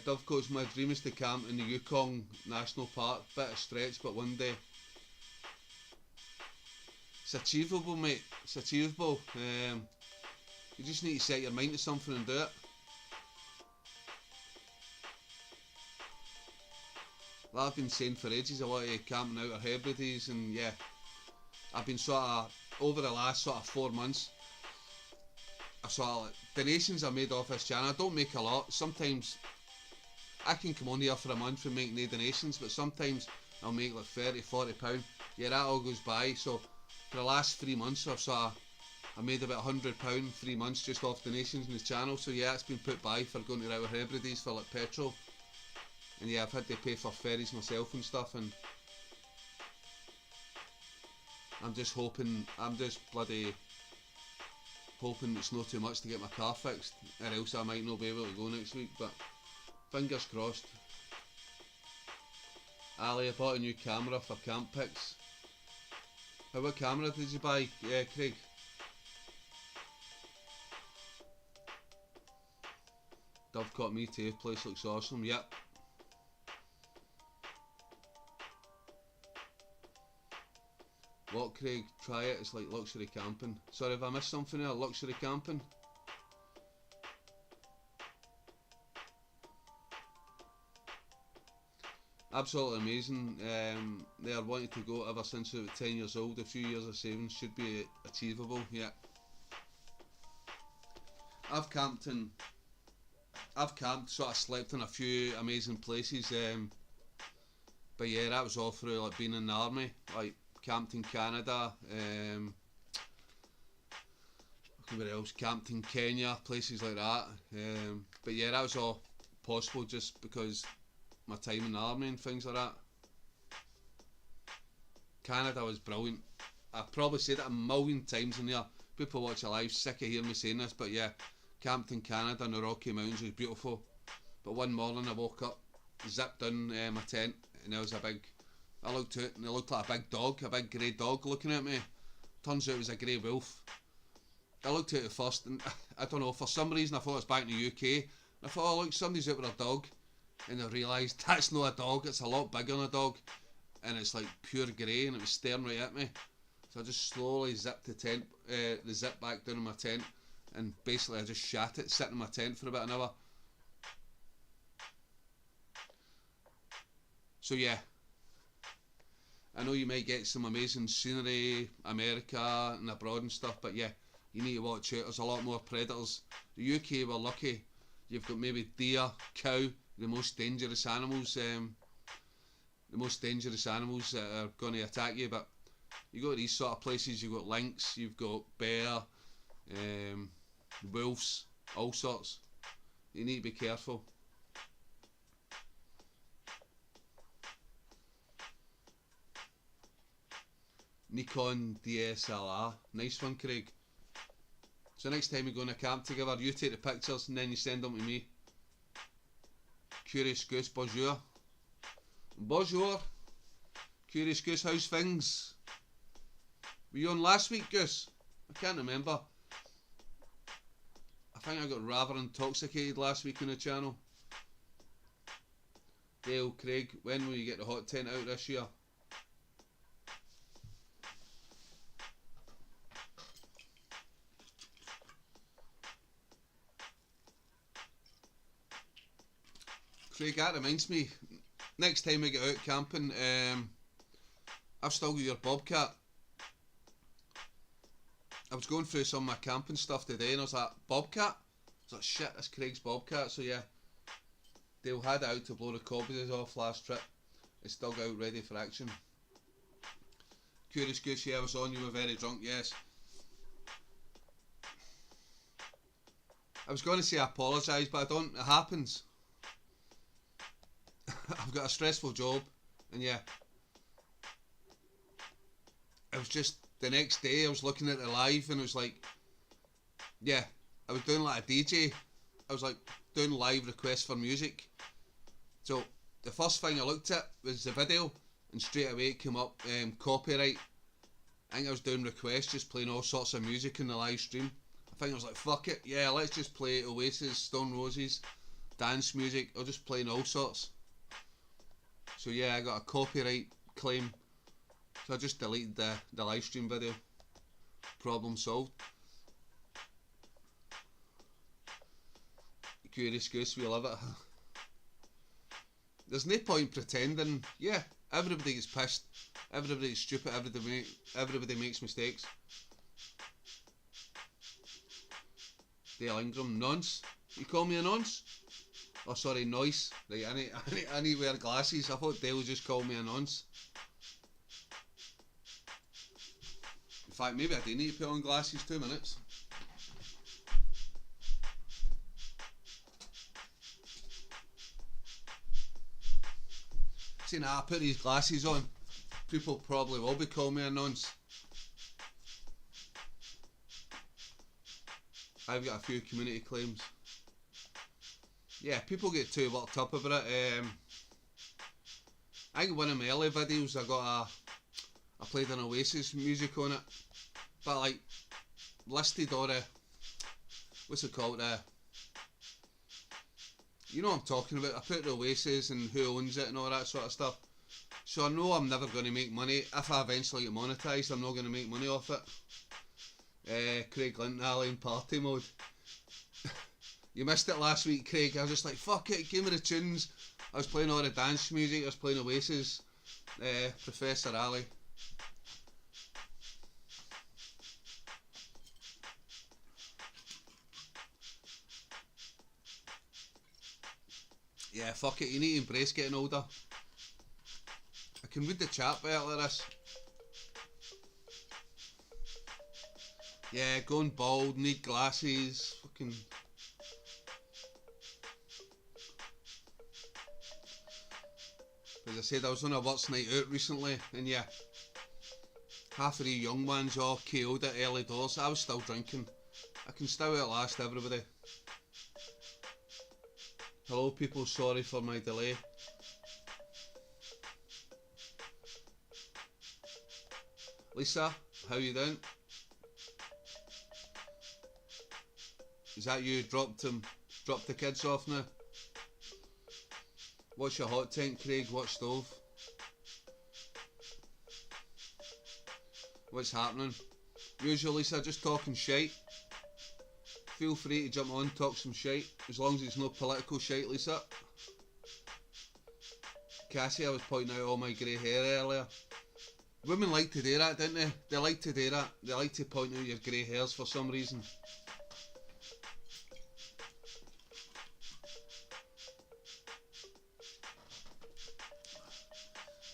Dovecote's my dream is to camp in the Yukon National Park. Bit of stretch, but one day. It's achievable, mate. It's achievable. You just need to set your mind to something and do it. Well, I've been saying for ages I want to camp in Outer Hebrides, and yeah, I've been sort of, over the last sort of 4 months, I sort of, donations I made off this channel. I don't make a lot. Sometimes I can come on here for a month and make no donations, but sometimes I'll make like £30–40. Yeah, that all goes by. So for the last 3 months I made about £100 3 months just off donations in the channel. So yeah, it's been put by for going to Outer Hebrides for like petrol. And yeah, I've had to pay for ferries myself and stuff, and I'm just hoping, I'm just bloody hoping it's not too much to get my car fixed, or else I might not be able to go next week, but fingers crossed. Ali, I bought a new camera for camp pics. What camera did you buy, Craig? Dove caught me too, place looks awesome, yep. What, Craig? Try it, it's like luxury camping. Sorry if I missed something there, luxury camping? Absolutely amazing. They are wanting to go ever since they were 10 years old. A few years of savings should be achievable, yeah. I've camped, sort of slept in a few amazing places, but yeah, that was all through like being in the army, like camped in Canada, where else, camped in Kenya, places like that, but yeah, that was all possible just because my time in the army and things like that. Canada was brilliant. I've probably said it a million times in there. People watch a live sick of hearing me saying this, but yeah, camped in Canada in the Rocky Mountains was beautiful. But one morning I woke up, zipped in my tent, and there was I looked out and it looked like a big dog, a big grey dog looking at me. Turns out it was a grey wolf. I looked at it first and I don't know, for some reason I thought it was back in the UK. I thought, oh look, somebody's out with a dog. And I realised that's not a dog, it's a lot bigger than a dog. And it's like pure grey and it was staring right at me. So I just slowly zipped the zip back down in my tent. And basically I just shat it, sitting in my tent for about an hour. So yeah, I know you might get some amazing scenery, America and abroad and stuff, but yeah, you need to watch out, there's a lot more predators. The UK, we're lucky, you've got maybe deer, cow, the most dangerous animals that are going to attack you, but you go to these sort of places, you've got lynx, you've got bear, wolves, all sorts. You need to be careful. Nikon DSLR, nice one, Craig. So next time we go on a camp together, you take the pictures and then you send them to me. Curious Goose, bonjour. Bonjour. Curious Goose, how's things? Were you on last week, Goose? I can't remember. I think I got rather intoxicated last week on the channel. Dale, Craig, when will you get the hot tent out this year? Craig, that reminds me, next time we get out camping, I've still got your bobcat. I was going through some of my camping stuff today and I was like, bobcat? I was like, shit, that's Craig's bobcat. So yeah, Dale had it out to blow the cobwebs off last trip. It's still out ready for action. Curious Goose, yeah, I was on, you were very drunk, yes. I was going to say I apologise, but I don't, it happens. I've got a stressful job, and yeah, it was just the next day I was looking at the live and it was like, yeah, I was doing like a DJ. I was like doing live requests for music. So the first thing I looked at was the video, and straight away it came up copyright. I think I was doing requests, just playing all sorts of music in the live stream. I think I was like, fuck it, yeah, let's just play Oasis, Stone Roses, dance music, or just playing all sorts. So yeah, I got a copyright claim, so I just deleted the live stream video. Problem solved. Curious Goose, we love it. There's no point pretending. Yeah, everybody gets pissed, everybody's stupid, everybody makes mistakes. Dale Ingram, nonce? You call me a nonce? Oh sorry, noise. Right, I need to wear glasses. I thought Dale just called me a nonce. In fact, maybe I do need to put on glasses. 2 minutes. See now, I put these glasses on, people probably will be calling me a nonce. I've got a few community claims. Yeah, people get too worked up about it. I think one of my early videos I played an Oasis music on it, but like listed all the, what's it called, you know what I'm talking about. I put the Oasis and who owns it and all that sort of stuff. So I know I'm never going to make money. If I eventually get monetised, I'm not going to make money off it. Craig Linton Alley in party mode. You missed it last week, Craig. I was just like, fuck it, give me the tunes. I was playing all the dance music, I was playing Oasis, Professor Ali. Yeah, fuck it, you need to embrace getting older. I can read the chat better like this. Yeah, going bald, need glasses, fucking... As I said, I was on a works night out recently, and yeah, half of the young ones all KO'd at early doors. I was still drinking. I can still outlast everybody. Hello people, sorry for my delay. Lisa, how you doing? Is that you dropped the kids off now? What's your hot tent, Craig? What stove? What's happening? Usually, Lisa, just talking shite. Feel free to jump on, talk some shite, as long as it's no political shite, Lisa. Cassie, I was pointing out all my grey hair earlier. Women like to do that, don't they? They like to do that. They like to point out your grey hairs for some reason.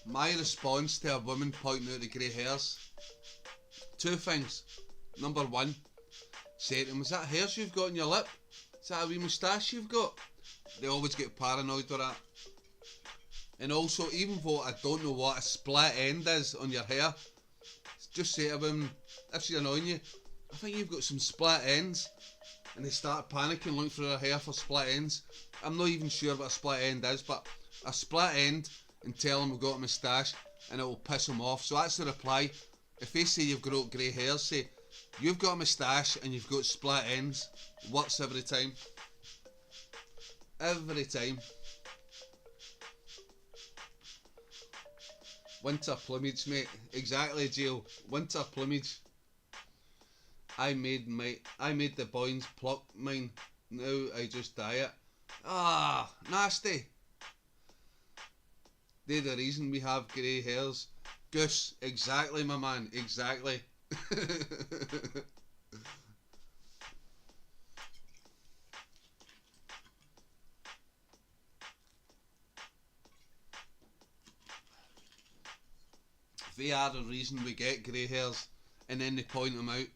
My response to a woman pointing out the grey hairs, two things. Number one, say to them, is that hairs you've got on your lip? Is that a wee moustache you've got? They always get paranoid with that. And also, even though I don't know what a split end is on your hair, just say to them, if she's annoying you, I think you've got some split ends. And they start panicking, looking through their hair for split ends. I'm not even sure what a split end is, but a split end, and tell them we've got a moustache, and it will piss them off. So that's the reply. If they say you've got grey hairs, say, you've got a moustache and you've got split ends. Works every time. Every time. Winter plumage, mate. Exactly, Jill. Winter plumage. I made the boys pluck mine. Now I just dye it. Ah, nasty. They're the reason we have grey hairs. Goose, exactly, my man, exactly. They are the reason we get grey hairs, and then they point them out.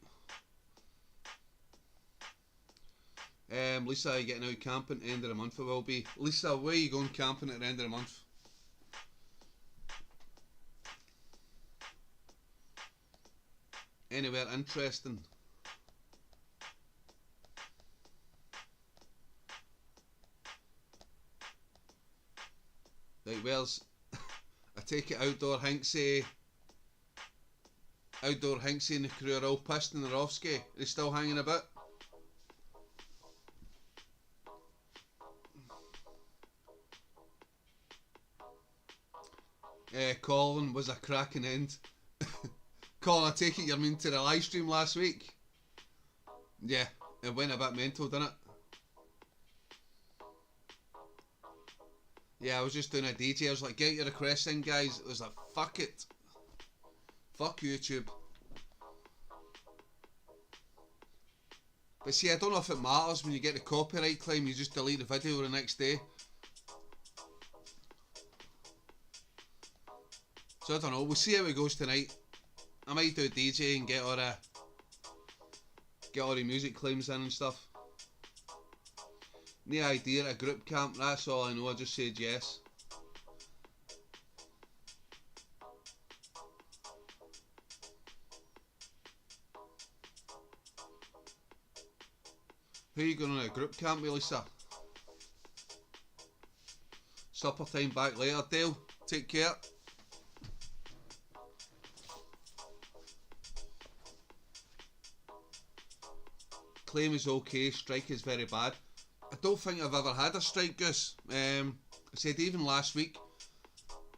Lisa, are you getting out camping at the end of the month? I will be. Lisa, where are you going camping at the end of the month? Anywhere interesting? Right, where's... I take it Outdoor Hinksy and the crew are all pissed and they're off ski. Are they still hanging about? Colin was a cracking end. Colin, I take it you're mean to the live stream last week? Yeah, it went a bit mental, didn't it? Yeah, I was just doing a DJ. I was like, get your requests in, guys. It was like, fuck it. Fuck YouTube. But see, I don't know if it matters when you get the copyright claim, you just delete the video the next day. So I don't know, we'll see how it goes tonight. I might do a DJ and get all the music claims in and stuff. No idea at a group camp, that's all I know, I just said yes. Who are you going on a group camp with, Lisa? Supper time back later, Dale. Take care. Claim is okay, strike is very bad. I don't think I've ever had a strike, Goose. I said even last week,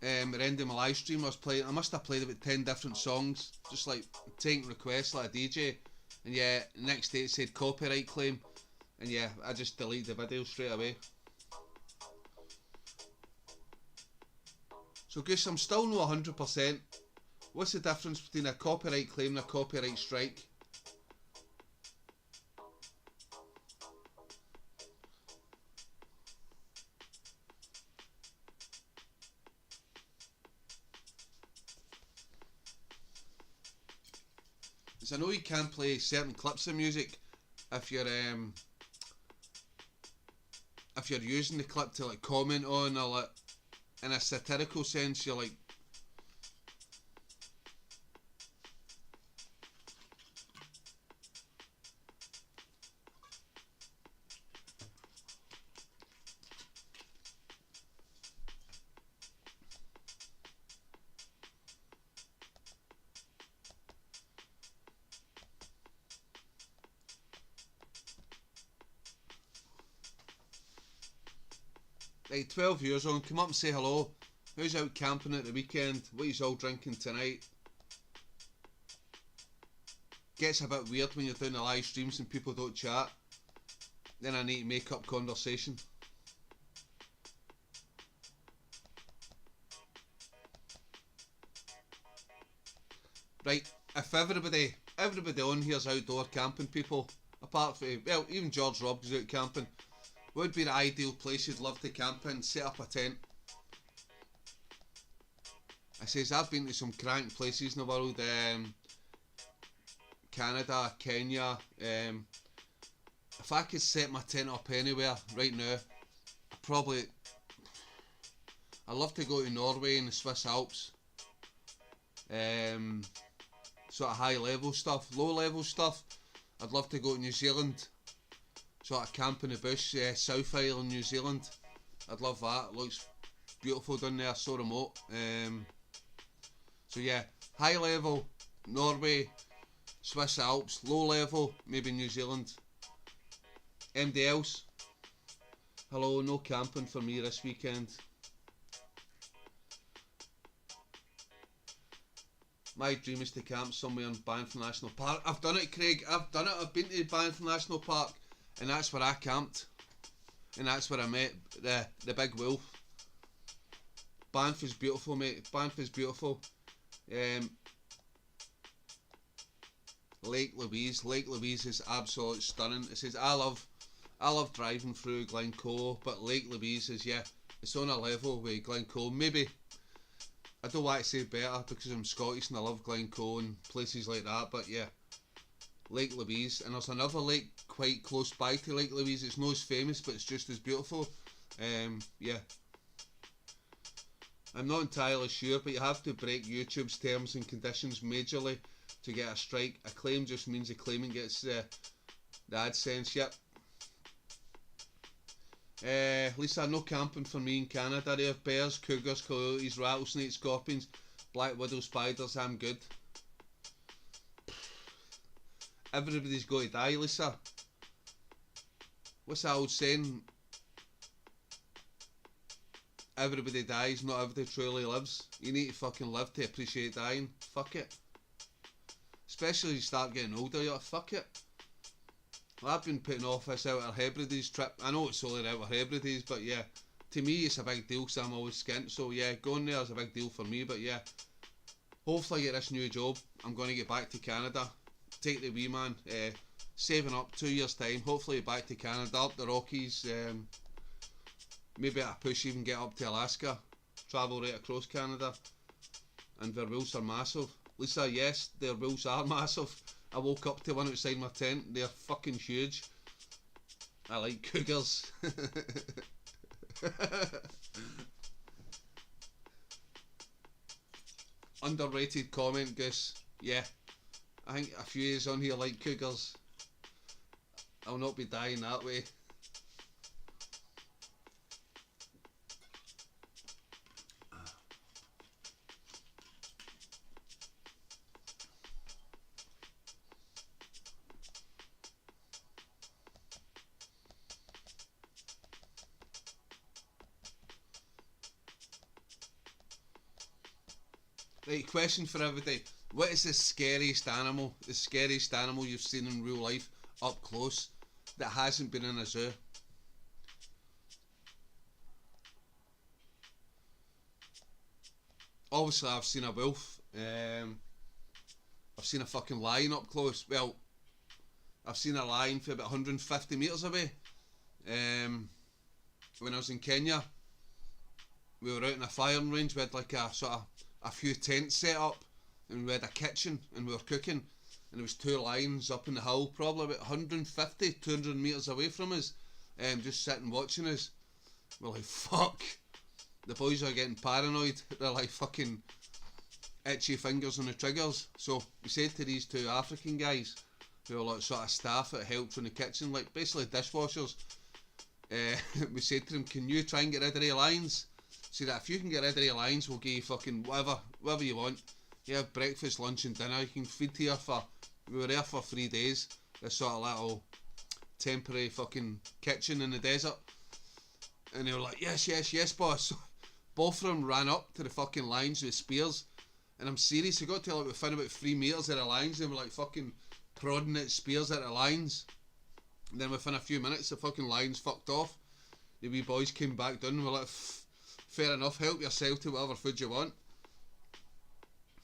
at the end of my live stream, I must have played about 10 different songs, just like taking requests like a DJ. And yeah, the next day it said copyright claim. And yeah, I just deleted the video straight away. So Goose, I'm still not 100%. What's the difference between a copyright claim and a copyright strike? I know you can play certain clips of music if you're using the clip to like comment on, or like in a satirical sense, you're like, right, 12 years on, come up and say hello. Who's out camping at the weekend? What are you all drinking tonight? Gets a bit weird when you're doing the live streams and people don't chat. Then I need to make up conversation. Right, if everybody on here's outdoor camping people, apart from, well, even George Robb's out camping, what would be the ideal place you'd love to camp in? Set up a tent. I says I've been to some crank places in the world, Canada, Kenya. If I could set my tent up anywhere right now, I'd love to go to Norway and the Swiss Alps. Sort of high level stuff. Low level stuff, I'd love to go to New Zealand. Sort of camp in the bush, South Island, New Zealand. I'd love that. It looks beautiful down there, so remote. So yeah, high level, Norway, Swiss Alps. Low level, maybe New Zealand. MD else? Hello, no camping for me this weekend. My dream is to camp somewhere in Banff National Park. I've done it, Craig. I've done it. I've been to Banff National Park. And that's where I camped, and that's where I met the big wolf. Banff is beautiful, mate. Banff is beautiful. Lake Louise is absolutely stunning. It says I love driving through Glencoe, but Lake Louise is, yeah, it's on a level with Glencoe. Maybe I don't want to say better because I'm Scottish and I love Glencoe and places like that, but yeah. Lake Louise, and there's another lake quite close by to Lake Louise. It's not as famous, but it's just as beautiful. Yeah, I'm not entirely sure, but you have to break YouTube's terms and conditions majorly to get a strike. A claim just means the claimant gets the AdSense. Yep. Lisa, no camping for me in Canada. They have bears, cougars, coyotes, rattlesnakes, scorpions, black widow, spiders. I'm good. Everybody's got to die, Lisa. What's that old saying? Everybody dies, not everybody truly lives. You need to fucking live to appreciate dying. Fuck it. Especially as you start getting older, you're like, fuck it. Well, I've been putting off this Outer Hebrides trip. I know it's only Outer Hebrides, but yeah, to me it's a big deal because I'm always skint. So yeah, going there is a big deal for me, but yeah. Hopefully I get this new job. I'm going to get back to Canada. Take the wee man, saving up 2 years time, hopefully back to Canada, up the Rockies, maybe at a push even get up to Alaska, travel right across Canada, and their wolves are massive. Lisa, yes, their wolves are massive. I woke up to one outside my tent, they're fucking huge. I like cougars. Underrated comment, Gus. Yeah. I think a few years on here like cougars. I'll not be dying that way. Right, question for everybody. What is the scariest animal you've seen in real life, up close, that hasn't been in a zoo? Obviously I've seen a wolf, I've seen a fucking lion up close. Well, I've seen a lion from about 150 metres away. When I was in Kenya, we were out in a firing range. We had like a sort of a few tents set up, and we had a kitchen, and we were cooking, and there was two lions up in the hill, probably about 150, 200 metres away from us, just sitting watching us. We're like, fuck. The boys are getting paranoid. They're like fucking itchy fingers on the triggers. So we said to these two African guys, who were like sort of staff that helped from the kitchen, like basically dishwashers, we said to them, can you try and get rid of the lions? See that if you can get rid of the lions, we'll give you fucking whatever you want. You have breakfast, lunch and dinner. You can feed here for, we were there for 3 days. This sort of little temporary fucking kitchen in the desert. And they were like, yes boss. Both of them ran up to the fucking lions with spears. And I'm serious, I got to like within about 3 metres of the lions, and were like fucking prodding at spears at the lions. And then within a few minutes the fucking lions fucked off. The wee boys came back down and were like, fair enough, help yourself to whatever food you want.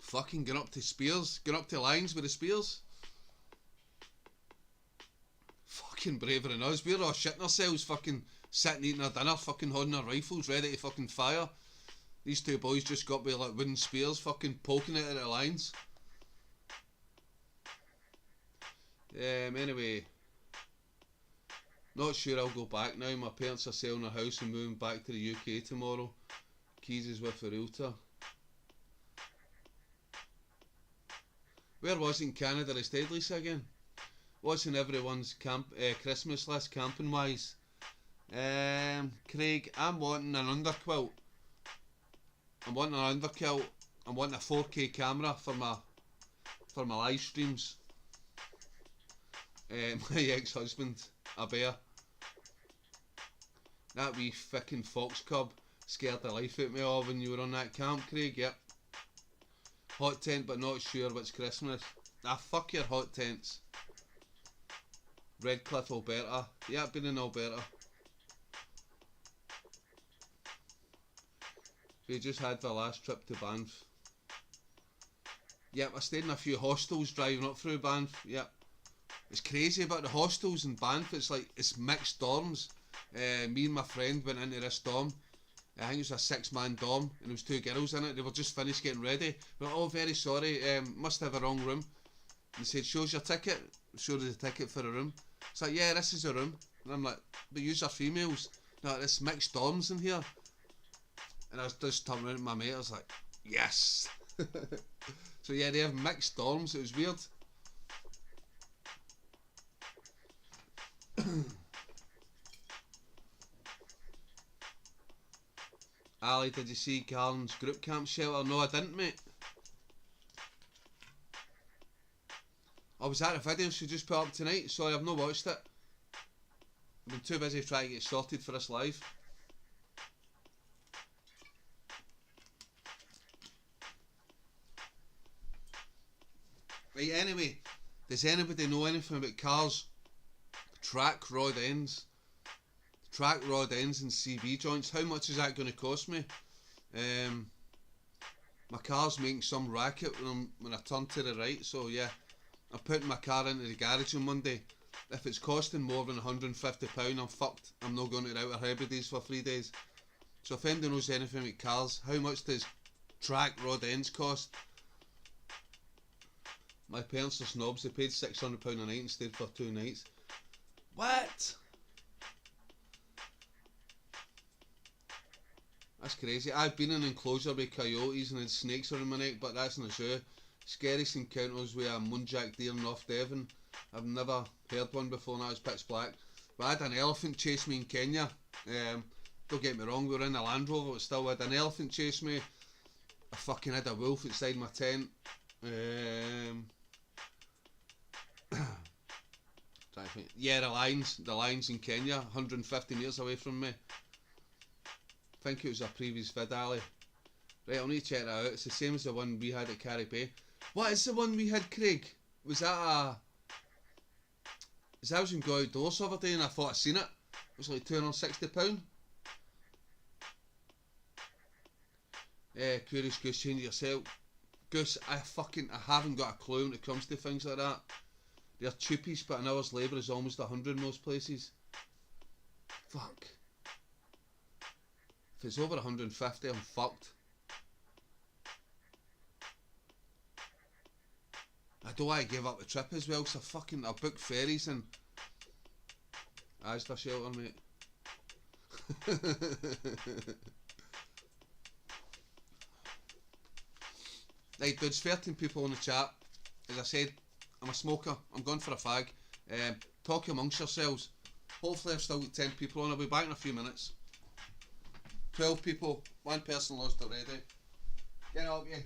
Fucking going up to spears, going up to lions with the spears. Fucking braver than us. We're all shitting ourselves, fucking sitting eating our dinner, fucking holding our rifles ready to fucking fire. These two boys just got with like wooden spears, fucking poking it at the lions. Anyway, not sure I'll go back now. My parents are selling a house and moving back to the UK tomorrow. Keys is with a realtor. Where was it in Canada I stayed, Lisa, again? What's in everyone's Christmas list camping wise? Craig, I'm wanting an underquilt. I'm wanting a 4K camera for my live streams. My ex-husband, a bear. That wee fucking fox cub scared the life out of me all when you were on that camp, Craig. Yep. Hot tent, but not sure what's Christmas. Ah, fuck your hot tents. Redcliffe, Alberta. Yeah, I've been in Alberta. We just had the last trip to Banff. Yep, I stayed in a few hostels driving up through Banff. Yep. It's crazy about the hostels in Banff. It's like, it's mixed dorms. Me and my friend went into this dorm. I think it was a 6-man dorm, and there was 2 girls in it. They were just finished getting ready. We were like, oh, very sorry, must have a wrong room. And they said, show us your ticket. Showed us the ticket for a room. It's like, yeah, this is a room. And I'm like, but yous are females. No, it's mixed dorms in here. And I was just turning around to my mate, I was like, yes. So yeah, they have mixed dorms. It was weird. Ali, did you see Garden's group camp shelter? No, I didn't, mate. I was at a video she just put up tonight. Sorry, I've not watched it. I've been too busy trying to get sorted for this live. Right, anyway, does anybody know anything about cars? Track rod ends. Track rod ends and CV joints. How much is that going to cost me? My car's making some racket when I turn to the right, so yeah, I'm putting my car into the garage on Monday. If it's costing more than £150, I'm fucked. I'm not going to the Outer Hebrides for 3 days. So if anybody knows anything about cars, how much does track rod ends cost? My parents are snobs. They paid £600 a night and stayed for 2 nights. What? That's crazy. I've been in an enclosure with coyotes and had snakes around my neck, but that's in a zoo. Scariest encounters with a muntjac deer in North Devon. I've never heard one before, and that was pitch black. But I had an elephant chase me in Kenya. Don't get me wrong, we were in a Land Rover, but still had an elephant chase me. I fucking had a wolf inside my tent. Yeah, the lions in Kenya, 150 metres away from me. I think it was a previous vid, Ali. Right, I'll need to check that out. It's the same as the one we had at Carry Bay. What is the one we had, Craig? Was that a... I was in Go Outdoors the other day and I thought I'd seen it. It was like £260. Curious Goose, change yourself. Goose, I haven't got a clue when it comes to things like that. They're cheapies, but an hour's labour is almost 100 in most places. Fuck. If it's over 150, I'm fucked. I don't want to give up the trip as well, so I booked ferries and Asda shelter, mate. Right, dudes, 13 people in the chat. As I said, I'm a smoker. I'm going for a fag. Talk amongst yourselves. Hopefully I've still got 10 people on. I'll be back in a few minutes. 12 people. One person lost already. Get up, you.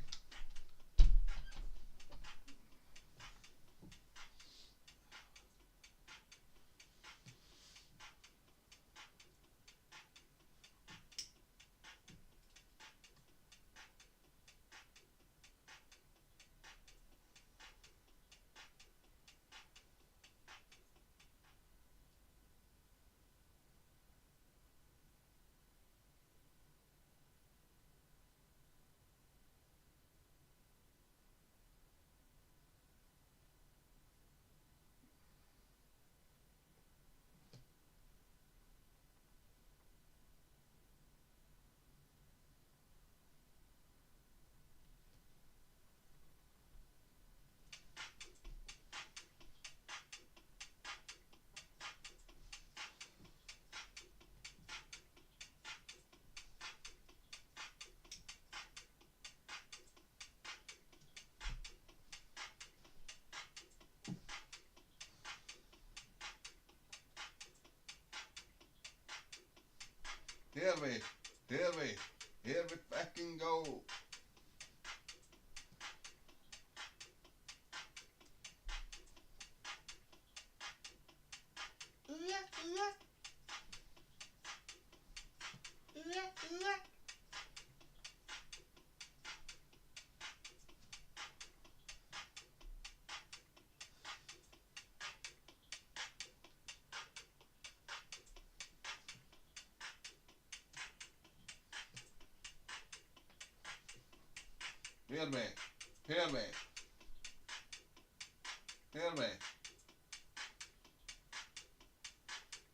Here we fucking go.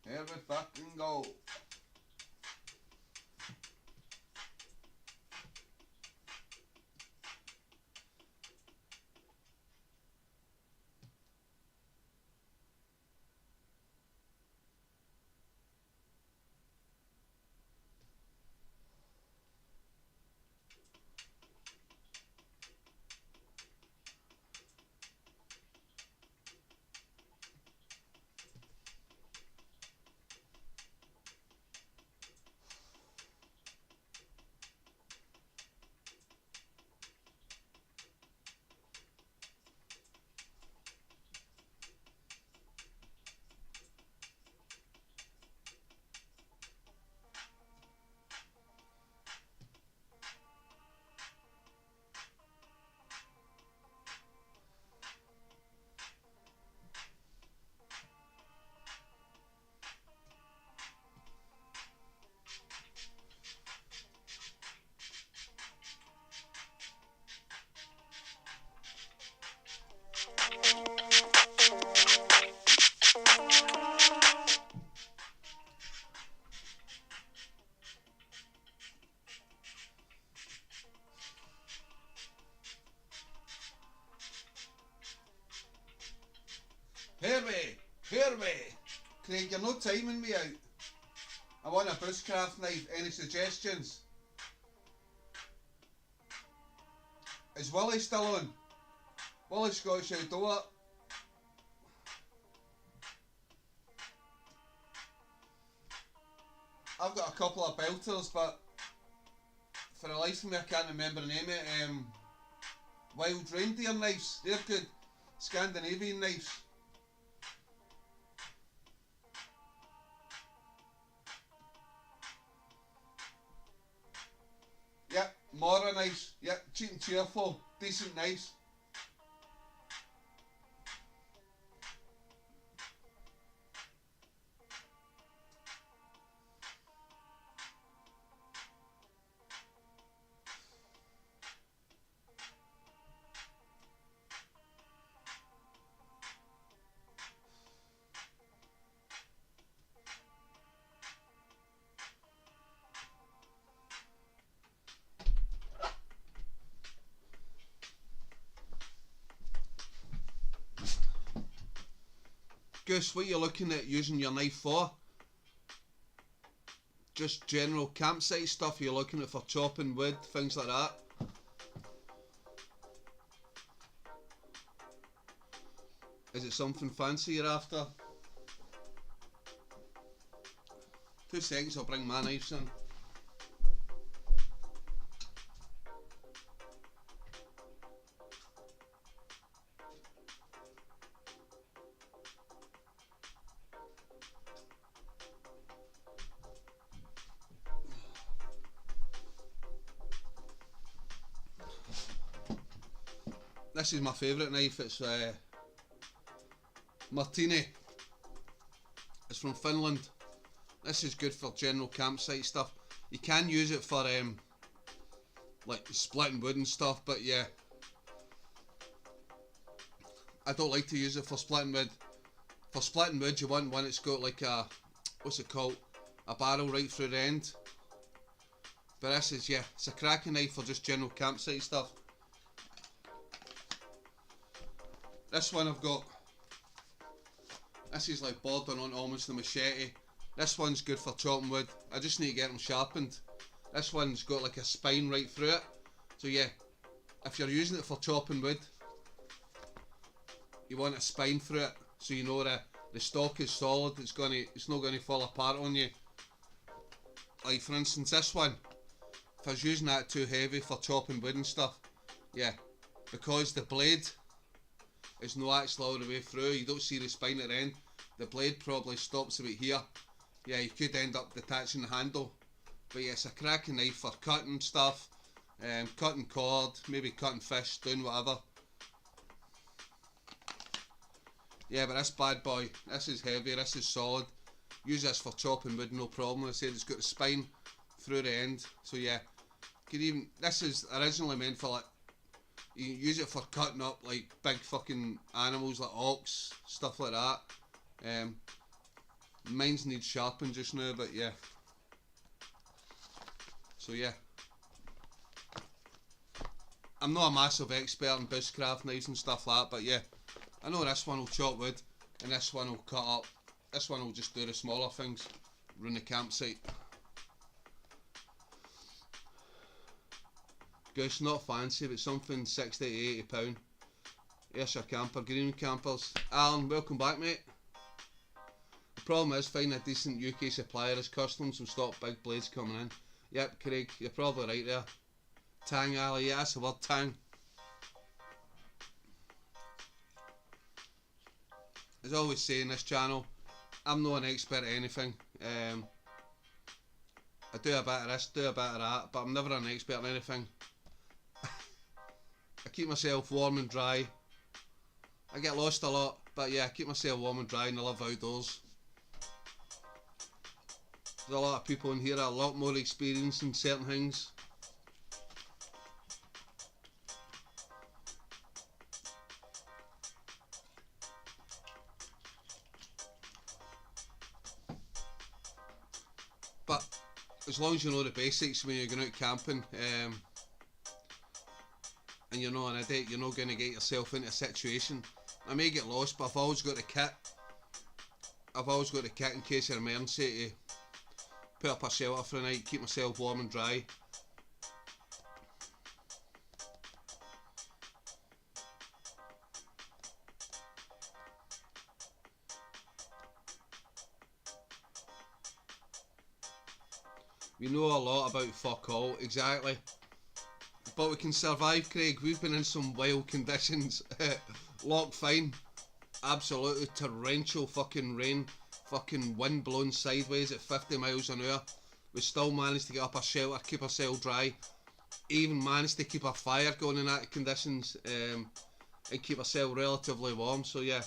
Here we fucking go. Hear me. Craig, you're not timing me out. I want a bushcraft knife. Any suggestions? Is Willie still on? Willie Scottish Outdoor. I've got a couple of belters, but for the life of me I can't remember the name of it. Wild reindeer knives, they're good. Scandinavian knives. Yep, Mora knives. Yep, cheap and cheerful, decent knives. Goose, what you're looking at using your knife for? Just general campsite stuff you're looking at for chopping wood, things like that? Is it something fancy you're after? 2 seconds, I'll bring my knives in. This is my favourite knife, it's Martini. It's from Finland. This is good for general campsite stuff. You can use it for like splitting wood and stuff, but yeah, I don't like to use it for splitting wood. For splitting wood you want one that's got like a, what's it called, a barrel right through the end. But this is, yeah, it's a cracking knife for just general campsite stuff. This one I've got, this is like bordering on almost the machete. This one's good for chopping wood. I just need to get them sharpened. This one's got like a spine right through it. So yeah, if you're using it for chopping wood, you want a spine through it, so you know the stock is solid. It's not gonna fall apart on you. Like for instance, this one, if I was using that too heavy for chopping wood and stuff, yeah, because the blade is not actually all the way through, you don't see the spine at the end, the blade probably stops about here. Yeah, you could end up detaching the handle. But yeah, it's a cracking knife for cutting stuff, cutting cord, maybe cutting fish, doing whatever. Yeah, but this bad boy, this is heavy, this is solid. Use this for chopping wood, no problem. I said it's got the spine through the end, so yeah. Could even, this is originally meant for like, you use it for cutting up like big fucking animals like ox, stuff like that. Mine's need sharpened just now, but yeah. So yeah, I'm not a massive expert in bushcraft knives and stuff like that, but yeah, I know this one will chop wood and this one will cut up. This one will just do the smaller things around the campsite. Goose, not fancy, but something 60 to £80. Yes, your camper, green campers. Alan, welcome back, mate. The problem is finding a decent UK supplier as customs will stop big blades coming in. Yep, Craig, you're probably right there. Tang alley, yeah, that's the word, tang. As I always say in this channel, I'm not an expert at anything. I do a bit of this, do a bit of that, but I'm never an expert in anything. I keep myself warm and dry. I get lost a lot, but yeah, I keep myself warm and dry and I love outdoors. There's a lot of people in here that are a lot more experienced in certain things. But as long as you know the basics when you're going out camping, and you're not an idiot, you're not going to get yourself into a situation. I may get lost, but I've always got the kit. I've always got the kit in case of emergency to put up a shelter for the night, keep myself warm and dry. We know a lot about fuck all, exactly. But we can survive, Craig. We've been in some wild conditions. Lock fine. Absolutely torrential fucking rain. Fucking wind blowing sideways at 50 miles an hour. We still managed to get up a shelter, keep ourselves dry. Even managed to keep a fire going in that conditions. And keep ourselves relatively warm. So yeah.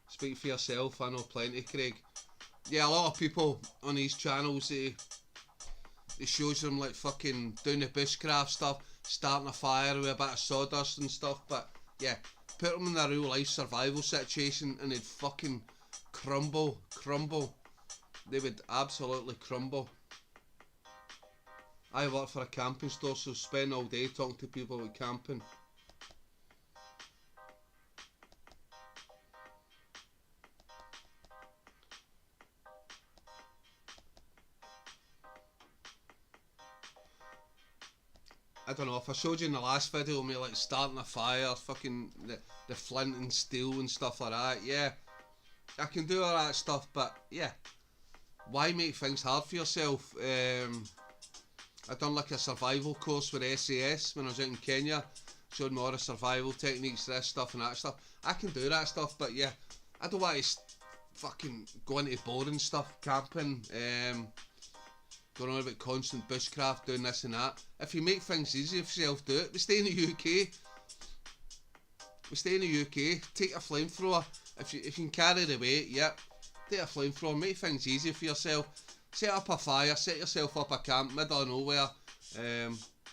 Speak for yourself, I know plenty, Craig. Yeah, a lot of people on these channels, it shows them like fucking doing the bushcraft stuff, starting a fire with a bit of sawdust and stuff, but yeah, put them in a real life survival situation and they'd fucking crumble. They would absolutely crumble. I work for a camping store, so spend all day talking to people about camping. I don't know, if I showed you in the last video me like starting a fire, fucking the flint and steel and stuff like that, yeah, I can do all that stuff, but yeah, why make things hard for yourself? I done like a survival course with SAS when I was out in Kenya, showed me all the survival techniques, this stuff and that stuff. I can do that stuff, but yeah, I don't want to fucking go into boring stuff, camping, going on about constant bushcraft, doing this and that. If you make things easy for yourself, do it. We stay in the UK. Take a flamethrower. If you can carry the weight, yep. Take a flamethrower. Make things easy for yourself. Set up a fire. Set yourself up a camp, middle of nowhere.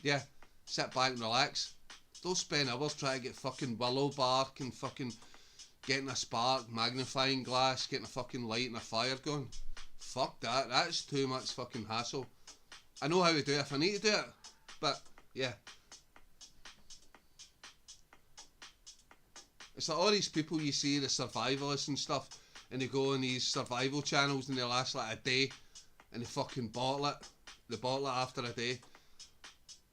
Yeah. Sit back and relax. Don't spend hours trying to get fucking willow bark and fucking getting a spark, magnifying glass, getting a fucking light and a fire going. Fuck that, that's too much fucking hassle. I know how to do it if I need to do it, but yeah. It's like all these people you see, the survivalists and stuff, and they go on these survival channels and they last like a day, and they fucking bottle it. They bottle it after a day.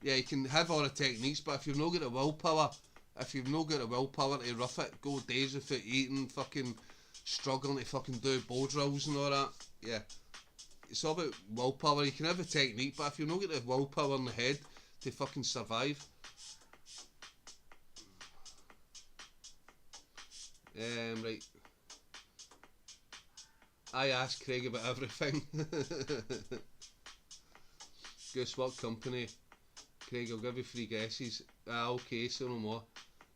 Yeah, you can have all the techniques, but if you've not got the willpower, to rough it, go days without eating, fucking struggling to fucking do bow drills and all that, yeah. It's all about willpower. You can have a technique, but if you've not got the willpower in the head to fucking survive. Right. I asked Craig about everything. Guess what company? Craig, I'll give you 3 guesses. Okay, so no more.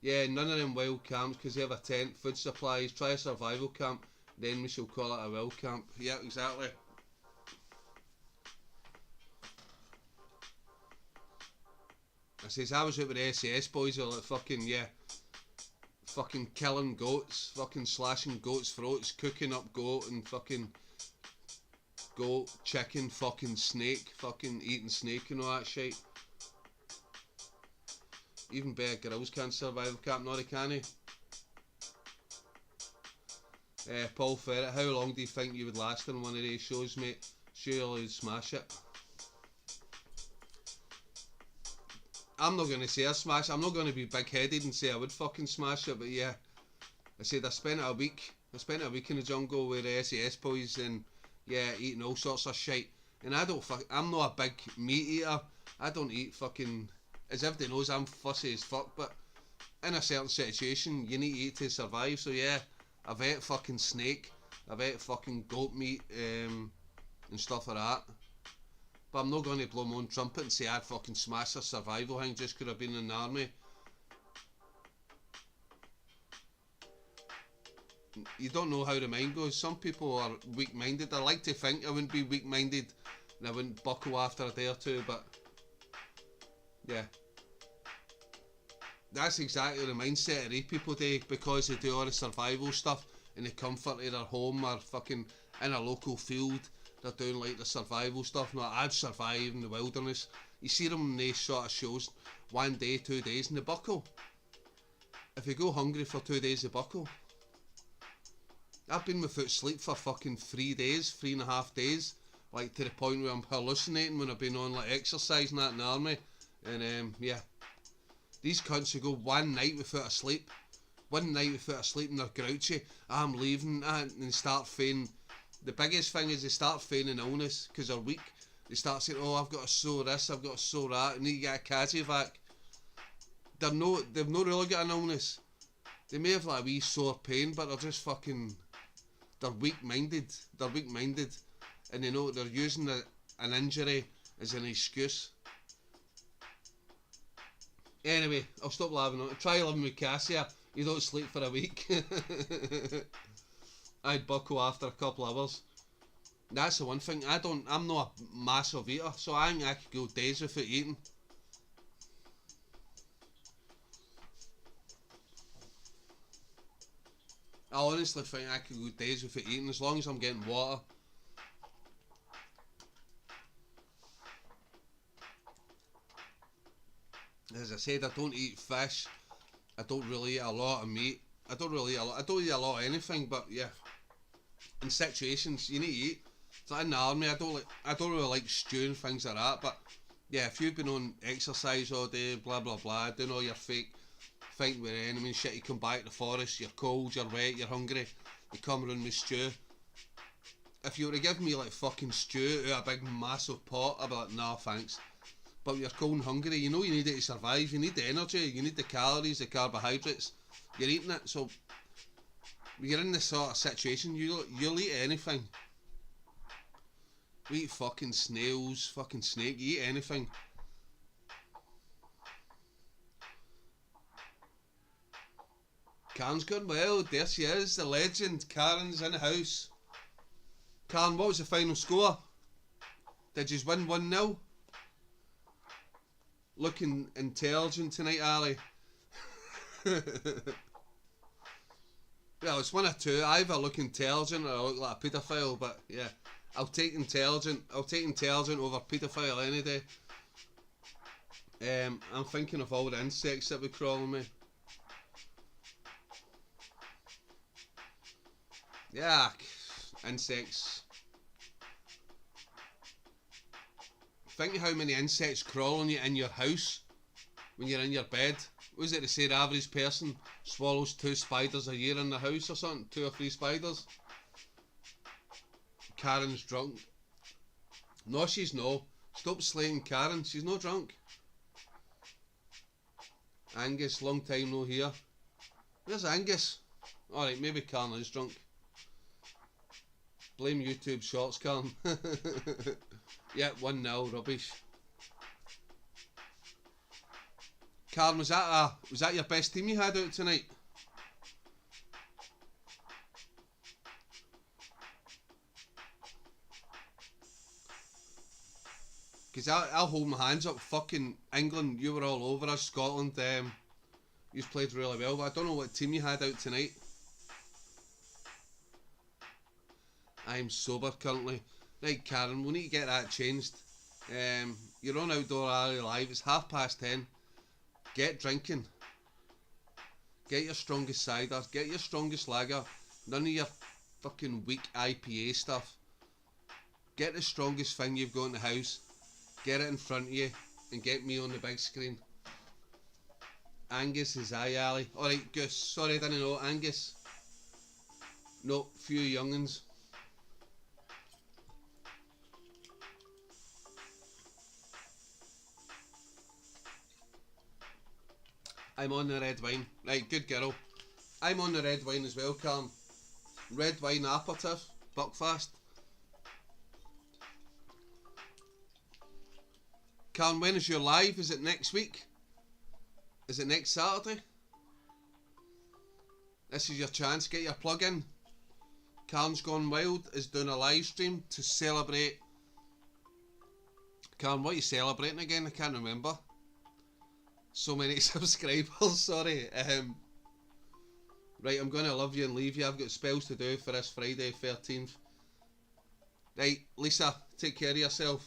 Yeah, none of them wild camps, because they have a tent, food supplies. Try a survival camp, then we shall call it a wild camp. Yeah, exactly. I says, I was out with the SAS boys, they were like fucking, yeah, fucking killing goats, fucking slashing goats' throats, cooking up goat and fucking goat, chicken, fucking snake, fucking eating snake and all that shit. Even Bear Grylls can't survive a camp, nor they can he? Paul Ferret, how long do you think you would last in one of these shows, mate? Surely you'd smash it. I'm not going to say I smash. I'm not going to be big-headed and say I would fucking smash it, but yeah. I said I spent a week in the jungle with the SAS boys and yeah, eating all sorts of shit. And I'm not a big meat eater. I don't eat fucking, as everybody knows, I'm fussy as fuck, but in a certain situation, you need to eat to survive. So yeah, I've ate fucking snake, I've ate fucking goat meat, and stuff like that. But I'm not going to blow my own trumpet and say I'd fucking smash a survival thing just because I've been in the army. You don't know how the mind goes. Some people are weak-minded. I like to think I wouldn't be weak-minded and I wouldn't buckle after a day or two, but yeah. That's exactly the mindset of these people do, because they do all the survival stuff in the comfort of their home or fucking in a local field. They're doing like the survival stuff. Like, I'd survive in the wilderness. You see them in these sort of shows, 1 day, 2 days, and they buckle. If you go hungry for 2 days, they buckle. I've been without sleep for fucking 3 days, 3.5 days, like to the point where I'm hallucinating when I've been on like exercise and that in the army. And yeah, these cunts who go 1 night without a sleep, 1 night without a sleep, and they're grouchy. I'm leaving, and start feigning The biggest thing is they start feigning illness because they're weak. They start saying, oh, I've got a sore this, I've got a sore that, I need to get a Casevac. They've not really got an illness. They may have like a wee sore pain, but they're just fucking, they're weak-minded. They're weak-minded. And they know they're using an injury as an excuse. Anyway, I'll stop laughing on it. Try living with Cassia. You don't sleep for a week. I'd buckle after a couple of hours. That's the one thing. I'm not a massive eater, so I think I could go days without eating. I honestly think I could go days without eating as long as I'm getting water. As I said, I don't eat fish. I don't really eat a lot of meat. I don't eat a lot of anything, but yeah. In situations, you need to eat. It's like in the army, I don't really like stew and things like that, but yeah, if you've been on exercise all day, blah blah blah, doing all your fake fighting with the enemy and shit, you come back to the forest, you're cold, you're wet, you're hungry, you come around with stew. If you were to give me like fucking stew out of a big massive pot, I'd be like, nah thanks. But you're cold and hungry, you know you need it to survive, you need the energy, you need the calories, the carbohydrates, you're eating it, so when you're in this sort of situation, you'll eat anything. You eat fucking snails, fucking snake, you eat anything. Karen's gone well, there she is, the legend, Karen's in the house. Karen, what was the final score? Did you win 1-0? Looking intelligent tonight, Ali. Well, it's one or two. I either look intelligent or I look like a paedophile, but yeah. I'll take intelligent over paedophile any day. I'm thinking of all the insects that would crawl on me. Yeah, insects. Think how many insects crawl on you in your house when you're in your bed. What was it to say the average person swallows 2 spiders a year in the house or something? 2 or 3 spiders? Karen's drunk. No, she's no. Stop slating Karen. She's no drunk. Angus, long time no here. Where's Angus? Alright, maybe Karen is drunk. Blame YouTube Shorts, Karen. Yeah, 1-0, rubbish. Karen, was that your best team you had out tonight? Because I'll hold my hands up. Fucking England, you were all over us. Scotland, you played really well, but I don't know what team you had out tonight. I'm sober currently. Right, Karen, we need to get that changed. You're on Outdoorally Live. It's 10:30. Get drinking. Get your strongest cider. Get your strongest lager. None of your fucking weak IPA stuff. Get the strongest thing you've got in the house. Get it in front of you and get me on the big screen. Angus is Ali. Alright, Goose. Sorry, I didn't know. Angus. No, few young'uns. I'm on the red wine. Right, good girl. I'm on the red wine as well, Karen. Red wine aperitif, Buckfast. Karen, when is your live? Is it next week? Is it next Saturday? This is your chance, get your plug in. Karen's Gone Wild is doing a live stream to celebrate. Karen, what are you celebrating again? I can't remember. So many subscribers, sorry. Right, I'm going to love you and leave you. I've got spells to do for this Friday 13th. Right, Lisa, take care of yourself.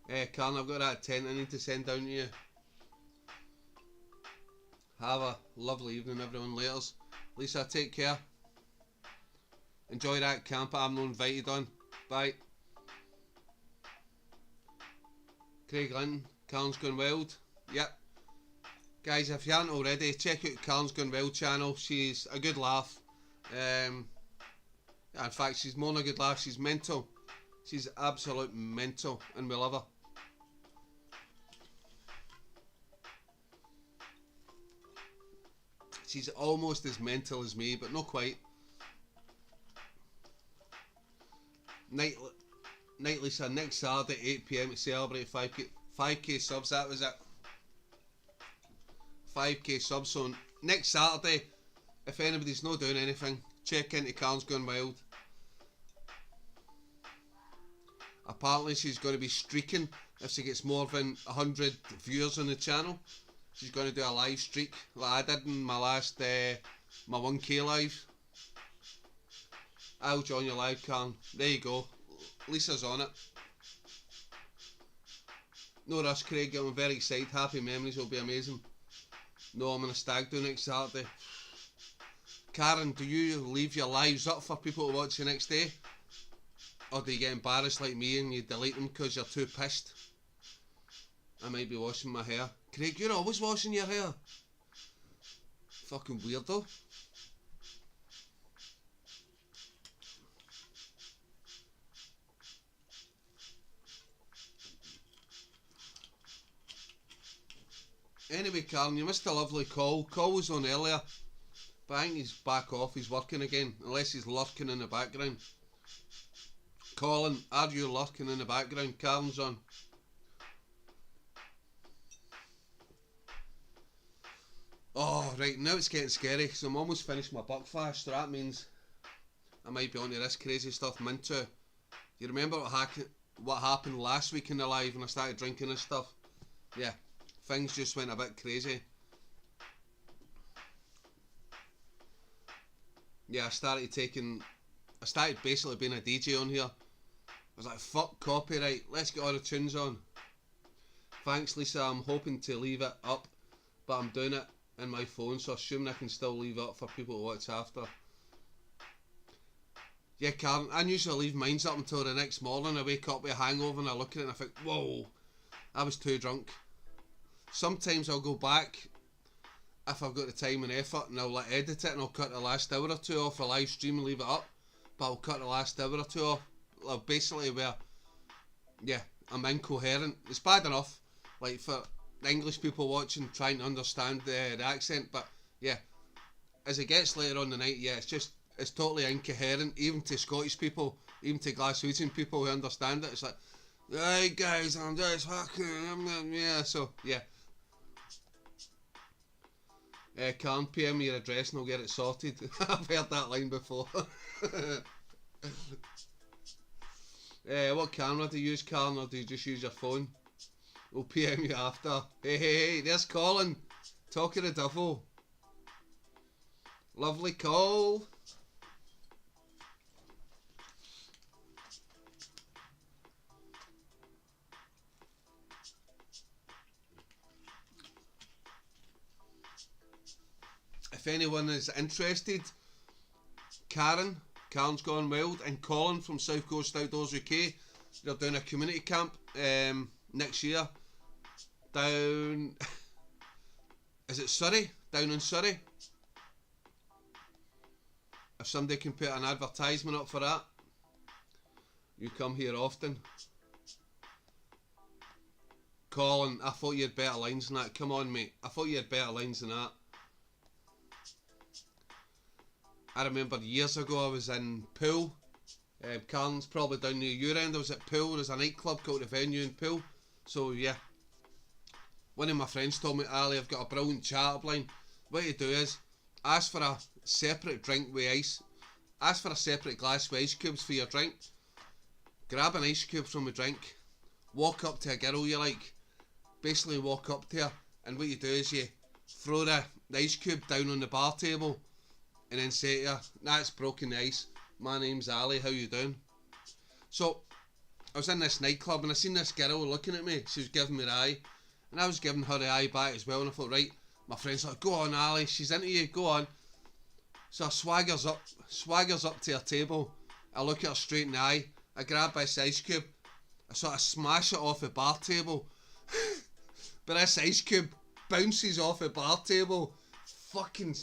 Karen, I've got that tent I need to send down to you. Have a lovely evening, everyone. Laters. Lisa, take care. Enjoy that camp I'm not invited on. Bye. Craig Linton, Karen's Gone Wild. Yep. Guys, if you aren't already, check out Karen's Gone Wild channel. She's a good laugh. Yeah, in fact, she's more than a good laugh. She's mental. She's absolute mental, and we love her. She's almost as mental as me, but not quite. Night, Lisa, next Saturday, 8 PM to celebrate 5k subs. That was it. 5k subs. So next Saturday, if anybody's not doing anything, check into Karen's Gone Wild. Apparently she's going to be streaking if she gets more than 100 viewers on the channel. She's going to do a live streak like I did in my last, my 1k live. I'll join your live, Karen. There you go. Lisa's on it. No rush, Craig. I'm very excited. Happy memories will be amazing. No, I'm in a stag do next Saturday. Karen, do you leave your lives up for people to watch the next day? Or do you get embarrassed like me and you delete them because you're too pissed? I might be washing my hair. Craig, you're always washing your hair. Fucking weirdo. Anyway, Karen, you missed a lovely call. Call was on earlier, but I think he's back off. He's working again, unless he's lurking in the background. Colin, are you lurking in the background? Karen's on. Oh, right, now it's getting scary because I'm almost finished my buckfast, so that means I might be onto this crazy stuff I'm into. You remember what happened last week in the live when I started drinking and stuff? Yeah, things just went a bit crazy. Yeah, I started basically being a DJ on here. I was like, fuck copyright, let's get all the tunes on. Thanks, Lisa. I'm hoping to leave it up, but I'm doing it in my phone, so assuming I can still leave it up for people to watch after. Yeah, Karen, I usually leave mine up until the next morning. I wake up with a hangover and I look at it and I think, whoa, I was too drunk. Sometimes I'll go back if I've got the time and effort, and I'll like edit it and I'll cut the last hour or two off a live stream and leave it up, but I'll cut the last hour or two off, like basically where, yeah, I'm incoherent. It's bad enough, like for English people watching trying to understand the accent, but yeah, as it gets later on the night, yeah, it's totally incoherent, even to Scottish people, even to Glaswegian people who understand it. It's like, hey guys, I'm just fucking, yeah, so yeah. Karen, PM me your address and I'll get it sorted. I've heard that line before. What camera do you use, Karen, or do you just use your phone? We'll PM you after. Hey, there's Colin. Talk of the devil. Lovely call. If anyone is interested, Karen's Gone Wild and Colin from South Coast Outdoors UK, they're doing a community camp next year down, is it Surrey? Down in Surrey. If somebody can put an advertisement up for that, you come here often. Colin, I thought you had better lines than that. Come on, mate. I thought you had better lines than that. I remember years ago I was in Poole. Karen's probably down near your end. I was at Poole. There's a nightclub called The Venue in Poole. So yeah. One of my friends told me, Ali, I've got a brilliant chat-up line. What you do is, ask for a separate drink with ice. Ask for a separate glass with ice cubes for your drink. Grab an ice cube from a drink. Walk up to a girl you like. Basically walk up to her. And what you do is you throw the ice cube down on the bar table. And then say to her, nah, it's broken the ice. My name's Ali, how you doing? So, I was in this nightclub and I seen this girl looking at me. She was giving me the eye. And I was giving her the eye back as well. And I thought, right, my friend's like, go on, Ali, she's into you, go on. So I swaggers up to her table. I look at her straight in the eye. I grab this ice cube. I sort of smash it off the bar table. But this ice cube bounces off the bar table. Fucking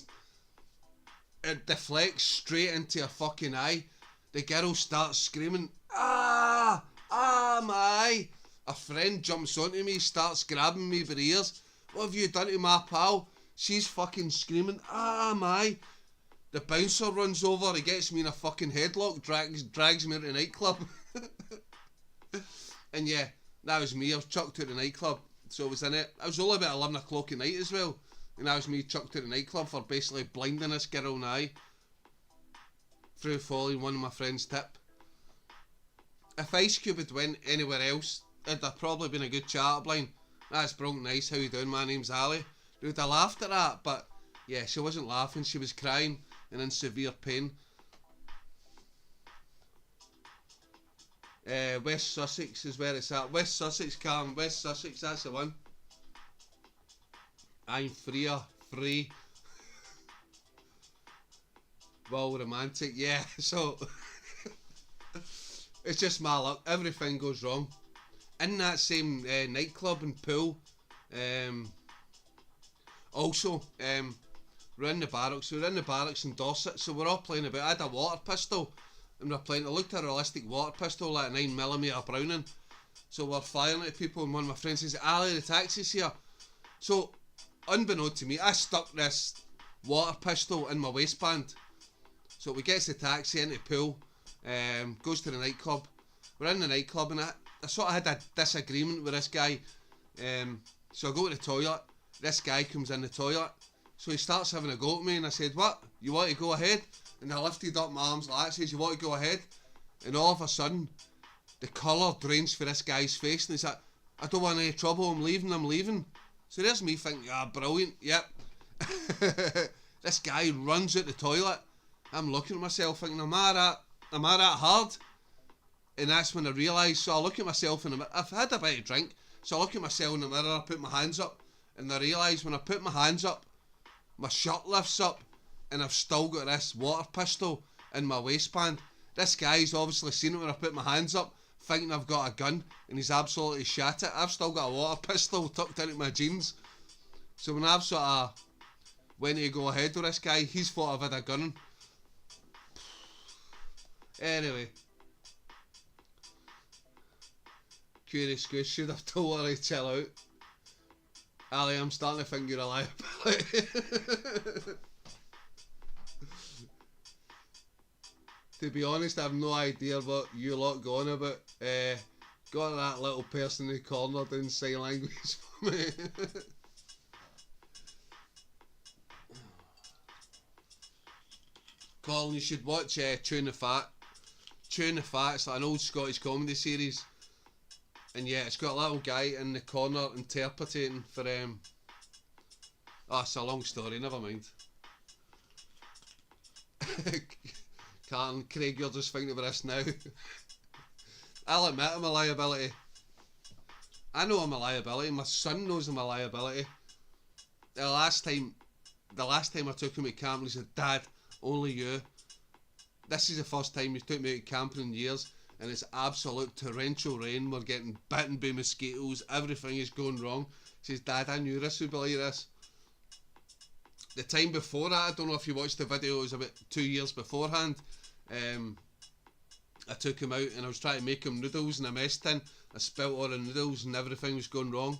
it deflects straight into her fucking eye. The girl starts screaming, ah, my eye. A friend jumps onto me, starts grabbing me by the ears. What have you done to my pal? She's fucking screaming, ah, my eye. The bouncer runs over, he gets me in a fucking headlock, drags me to the nightclub. And yeah, that was me. I was chucked to the nightclub, so I was in it. I was only about 11 o'clock at night as well, and that was me chucked to the nightclub for basically blinding this girl in the eye through following one of my friend's tip. If Ice Cube had went anywhere else, it'd have probably been a good chat line. That's brilliant, nice, how you doing, my name's Ali. They would have laughed at that, but yeah, she wasn't laughing, she was crying and in severe pain. West Sussex is where it's at. West Sussex, Cam. West Sussex, that's the one. I'm free. Well, romantic, yeah. So it's just my luck. Everything goes wrong. In that same nightclub and pool, also, we're in the barracks. We're in the barracks in Dorset, so we're all playing about. I had a water pistol. And we're playing, it looked a realistic water pistol, like a 9mm Browning. So we're firing at people, and one of my friends says, Ali, the taxi's here. So, unbeknown to me, I stuck this water pistol in my waistband. So we gets the taxi into the pool, goes to the nightclub. We're in the nightclub, and I sort of had a disagreement with this guy. So I go to the toilet, this guy comes in the toilet. So he starts having a go at me, and I said, what, you want to go ahead? And I lifted up my arms like that, says, you want to go ahead? And all of a sudden, the colour drains for this guy's face, and he's like, I don't want any trouble, I'm leaving. So there's me thinking, brilliant, yep. This guy runs out the toilet. I'm looking at myself thinking, am I that hard? And that's when I realised, so I look at myself in the mirror, I've had a bit of drink, so I look at myself in the mirror, I put my hands up, and I realise when I put my hands up, my shirt lifts up, and I've still got this water pistol in my waistband. This guy's obviously seen it when I put my hands up, thinking I've got a gun, and he's absolutely shat it. I've still got a water pistol tucked into my jeans. So when I've sort of went to go ahead with this guy, he's thought I've had a gun. Anyway. Curious Goose should have told her to chill out. Ali, I'm starting to think you're a liability. To be honest, I have no idea what you lot go on about. Got that little person in the corner doing sign language for me. Colin, you should watch Tune the Fat. Tune the Fat, it's like an old Scottish comedy series. And yeah, it's got a little guy in the corner interpreting for it's a long story, never mind. Craig, you're just thinking about this now. I'll admit I'm a liability. I know I'm a liability. My son knows I'm a liability. The last time I took him to camping, he said, Dad, only you. This is the first time he took me out camping in years, and it's absolute torrential rain. We're getting bitten by mosquitoes. Everything is going wrong. He says, Dad, I knew this would be like this. The time before that, I don't know if you watched the video, it was about 2 years beforehand. I took him out and I was trying to make him noodles in a mess tin. I spilt all the noodles and everything was going wrong.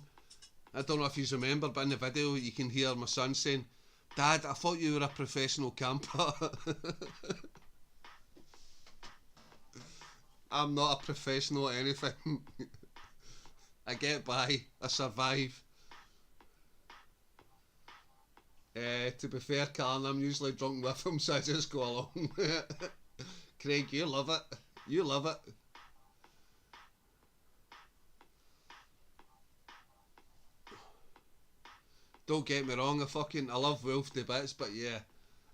I don't know if you remember, but in the video you can hear my son saying, Dad, I thought you were a professional camper. I'm not a professional at anything. I get by, I survive. To be fair, Karen, I'm usually drunk with him, so I just go along. Craig, you love it. You love it. Don't get me wrong, I love Wolf to bits, but yeah,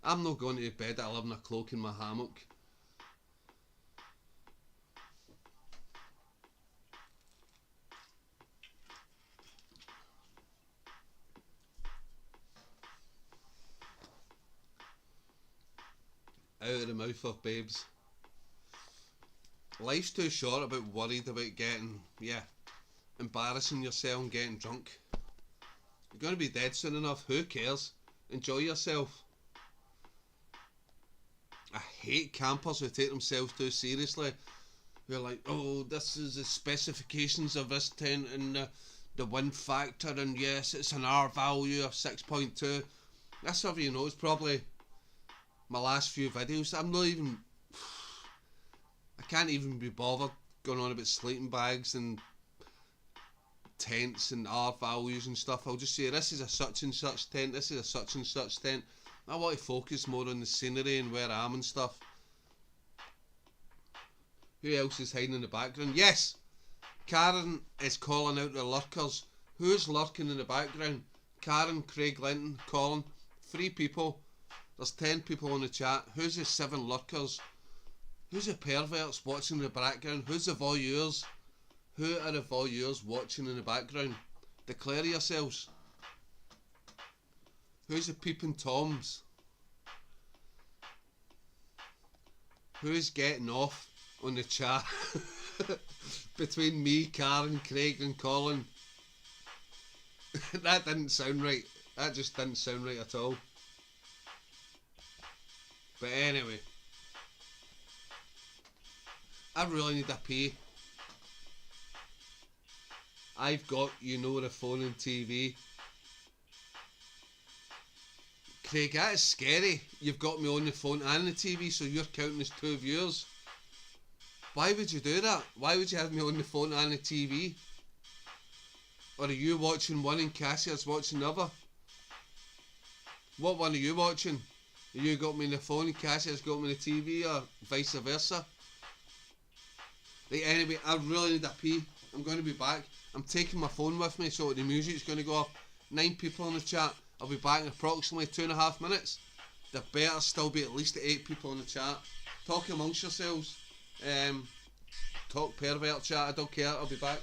I'm not going to bed at 11 o'clock in my hammock. Out of the mouth of babes. Life's too short about worried about embarrassing yourself and getting drunk. You're going to be dead soon enough, who cares? Enjoy yourself. hate campers who take themselves too seriously. Who are like, oh, this is the specifications of this tent and the wind factor, and yes, it's an R value of 6.2. That's how you know it's probably my last few videos. I'm not even, I can't even be bothered going on about sleeping bags and tents and R values and stuff. I'll just say this is a such and such tent, this is a such and such tent. I want to focus more on the scenery and where I am and stuff. Who else is hiding in the background? Yes, Karen is calling out the lurkers. Who's lurking in the background? Karen, Craig Linton, Colin. 3 people. There's 10 people on the chat. Who's the 7 lurkers? Who's the perverts watching in the background? Who's the voyeurs? Who are the voyeurs watching in the background? Declare yourselves. Who's the peeping toms? Who's getting off on the chat? Between me, Karen, Craig and Colin. That didn't sound right. That just didn't sound right at all. But anyway, I really need a pee. I've got, you know, the phone and TV. Craig, that is scary. You've got me on the phone and the TV, so you're counting as 2 viewers. Why would you do that? Why would you have me on the phone and the TV? Or are you watching one and Cassia's watching the other? What one are you watching? You got me on the phone and Cassia's got me on the TV, or vice versa? Right, anyway, I really need a pee. I'm going to be back. I'm taking my phone with me, so the music's going to go off. 9 people in the chat. I'll be back in approximately 2.5 minutes. There better still be at least 8 people in the chat. Talk amongst yourselves. Talk pervert chat, I don't care. I'll be back.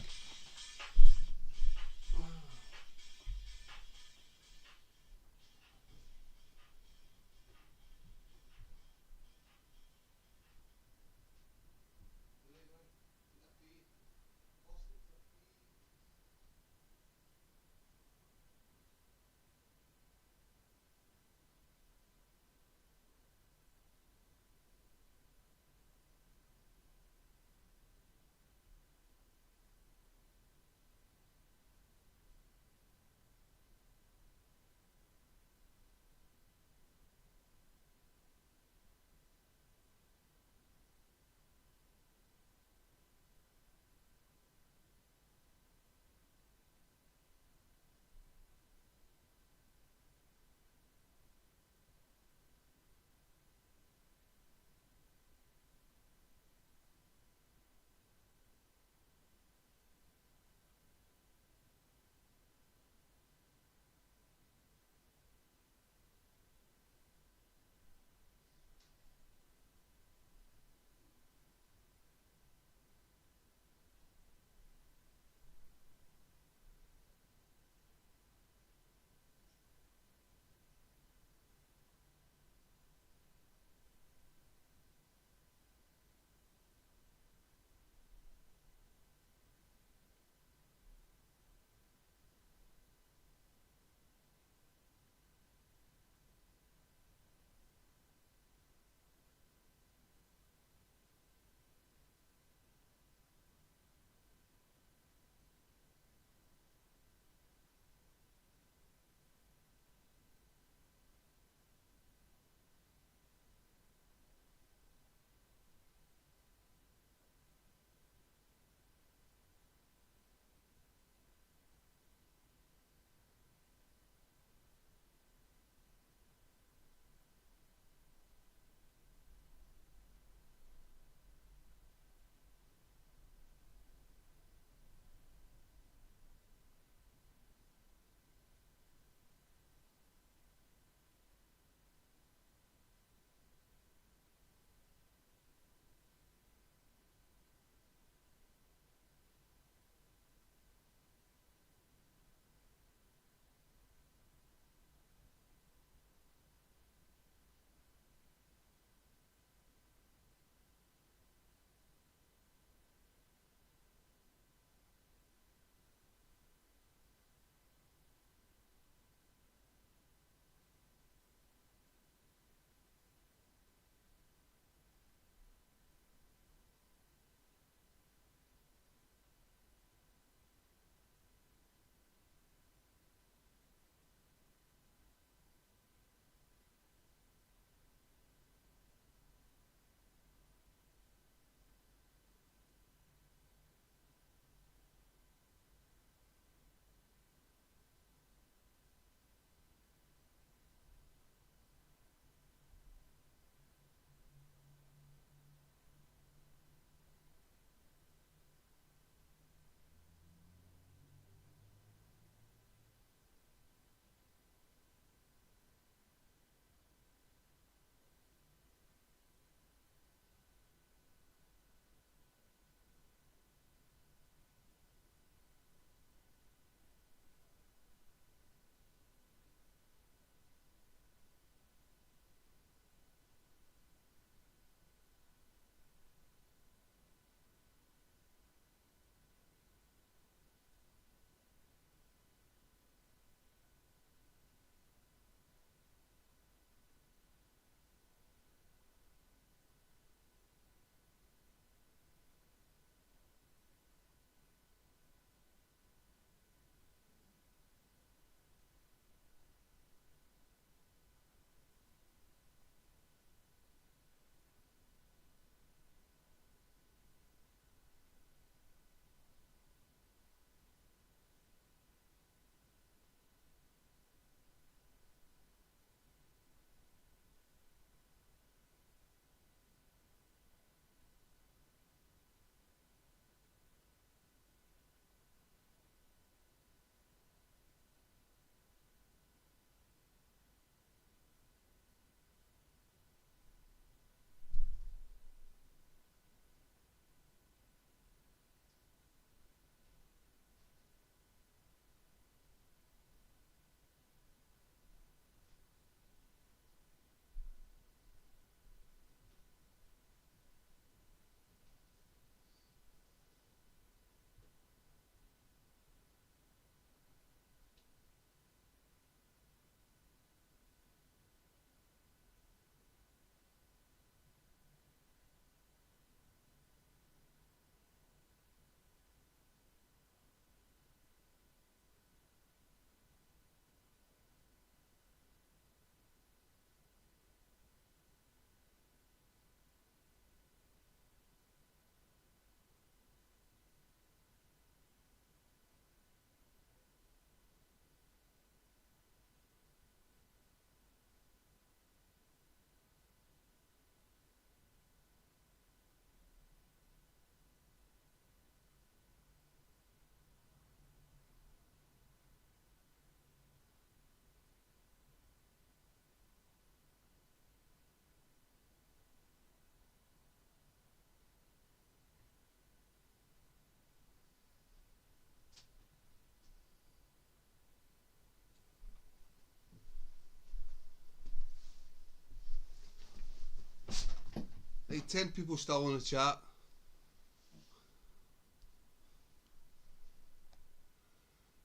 Like 10 people still in the chat.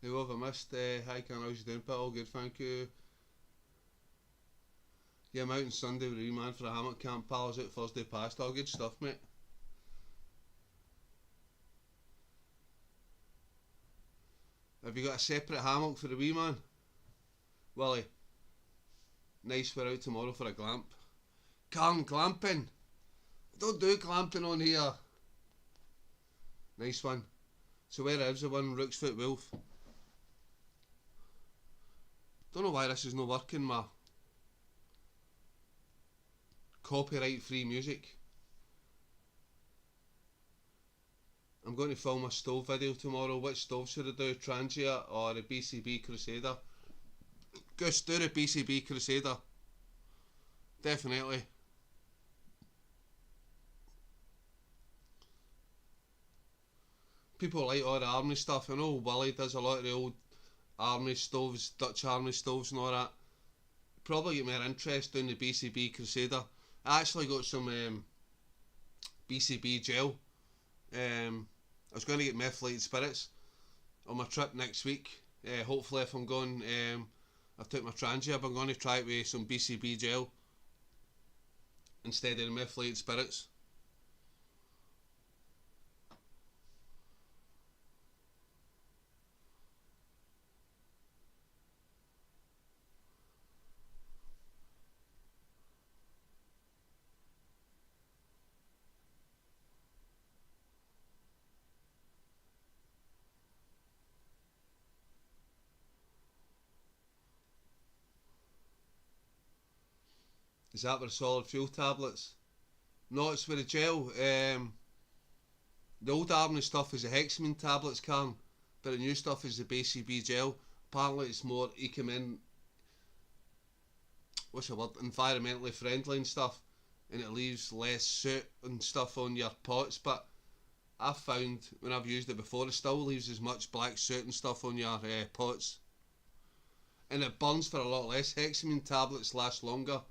Who have I missed? Hi Ken, how's you doing? But all good, thank you. Yeah, I'm out on Sunday with a man for a hammock camp. Pal, I was out Thursday past. All good stuff, mate. Have you got a separate hammock for the wee man? Willie. Nice, we're out tomorrow for a glamp. Calm, glamping. Don't do glamping on here. Nice one. So where is the one, Rooksfoot Wolf? Don't know why this is not working, my copyright free music. I'm going to film a stove video tomorrow. Which stove should I do? Trangia or a BCB Crusader? Gus, do the BCB Crusader. Definitely. People like all the army stuff. I know Willie does a lot of the old army stoves, Dutch army stoves and all that. Probably get more interest in the BCB Crusader. I actually got some BCB gel. I was going to get methylated spirits on my trip next week. Hopefully if I'm going, I've took my Trangia, but I'm going to try it with some BCB gel instead of the methylated spirits. Is that with the solid fuel tablets? No, it's with the gel. The old army stuff is the hexamine tablets, Karen, but the new stuff is the BCB gel. Apparently it's more environmentally friendly and stuff, and it leaves less soot and stuff on your pots, but I've found when I've used it before, it still leaves as much black soot and stuff on your pots. And it burns for a lot less. Hexamine tablets last longer.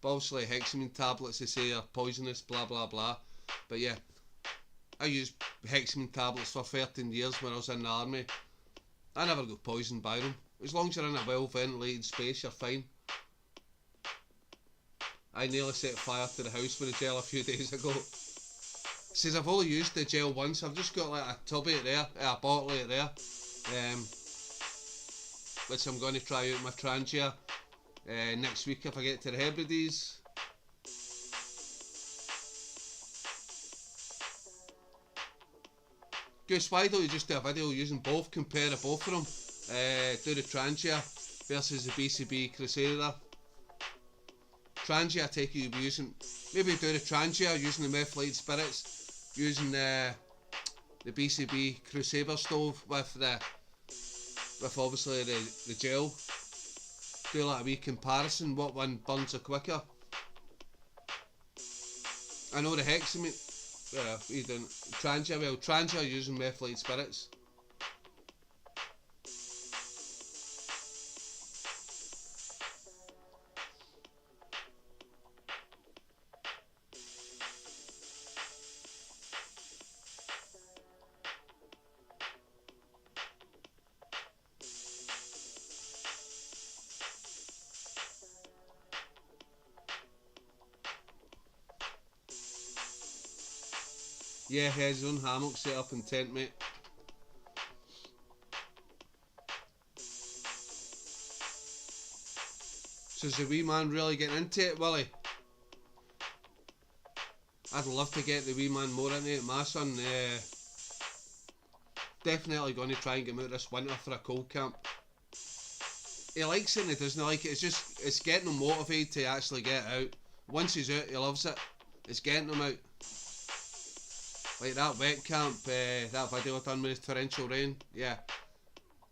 But obviously hexamine tablets, they say, are poisonous, blah blah blah. But yeah, I used hexamine tablets for 13 years when I was in the army. I never got poisoned by them. As long as you're in a well ventilated space, you're fine. I nearly set fire to the house with the gel a few days ago. Says I've only used the gel once. I've just got like a tub of it there, a bottle of it there, which I'm going to try out my Trangia next week if I get to the Hebrides. Goose, why don't you just do a video using both, compare the both of them, do the Trangia versus the BCB Crusader. Trangia, I take it you'll be using, maybe do the Trangia using the methylated spirits, using the BCB Crusader stove with obviously the gel. Do like a wee comparison, what one burns the quicker. I know the hexamine, you don't, Trangia using methylated spirits. Yeah, he has his own hammock set up in tent, mate. So is the wee man really getting into it, Willie? I'd love to get the wee man more into it. My son, definitely going to try and get him out this winter for a cold camp. He likes it and he doesn't like it. It's getting him motivated to actually get out. Once he's out, he loves it. It's getting him out. Like that wet camp, that video I done with torrential rain, yeah.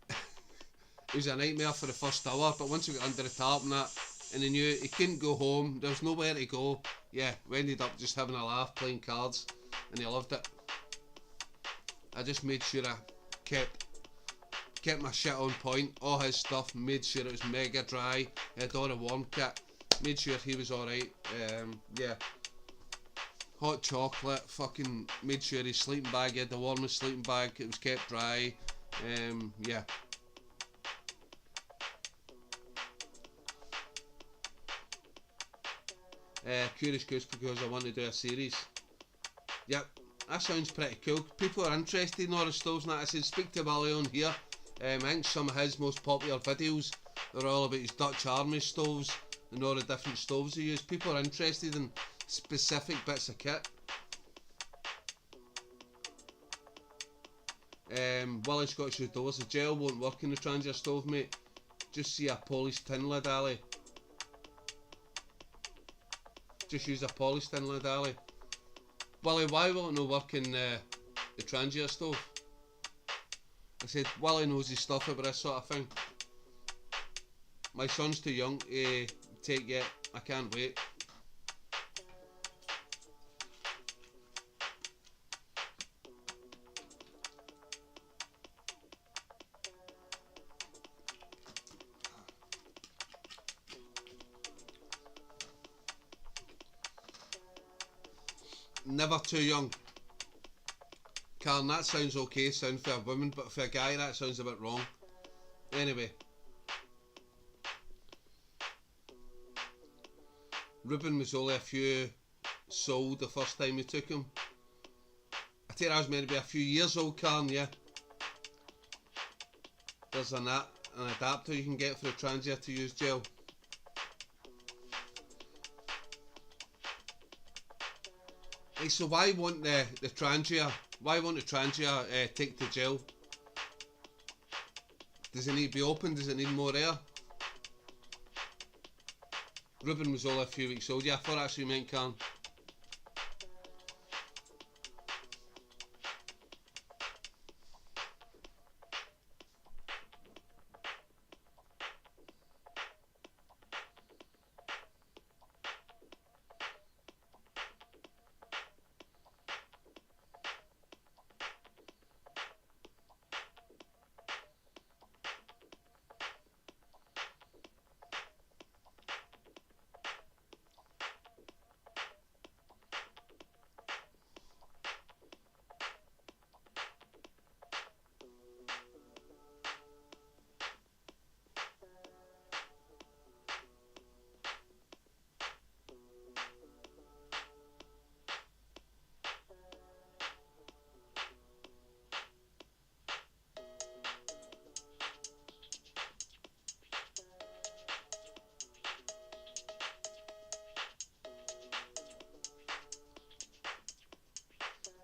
It was a nightmare for the first hour, but once we got under the tarp and that, and he knew he couldn't go home, there was nowhere to go, yeah, we ended up just having a laugh, playing cards, and he loved it. I just made sure I kept my shit on point, all his stuff, made sure it was mega dry, he had all the warm kit, made sure he was alright, yeah. hot chocolate, fucking made sure his sleeping bag, he had the warmest sleeping bag, it was kept dry. Yeah. Curious Goose because I want to do a series. Yep, that sounds pretty cool. People are interested in all the stoves and that. I said speak to Willie on here. I think some of his most popular videos are all about his Dutch Army stoves and all the different stoves he used. People are interested in specific bits of kit. Willie Scottish doors, the gel won't work in the Trangia stove, mate. Just see a polished tin lid, Ali. Just use a polished tin lid, Ali. Willie, why will it not work in the Trangia stove? I said, Willie knows his stuff about this sort of thing. My son's too young to take yet. I can't wait. Never too young. Karen, that sounds okay, sound for a woman, but for a guy that sounds a bit wrong. Anyway. Ruben was only a few sold the first time we took him. I think I was meant to be a few years old, Karen, yeah. There's an adapter you can get for the Transia to use gel. Hey, so why won't the Trangia take the gel? Does it need to be open? Does it need more air? Ruben was only a few weeks old. Yeah, I thought that's what you meant, Karen.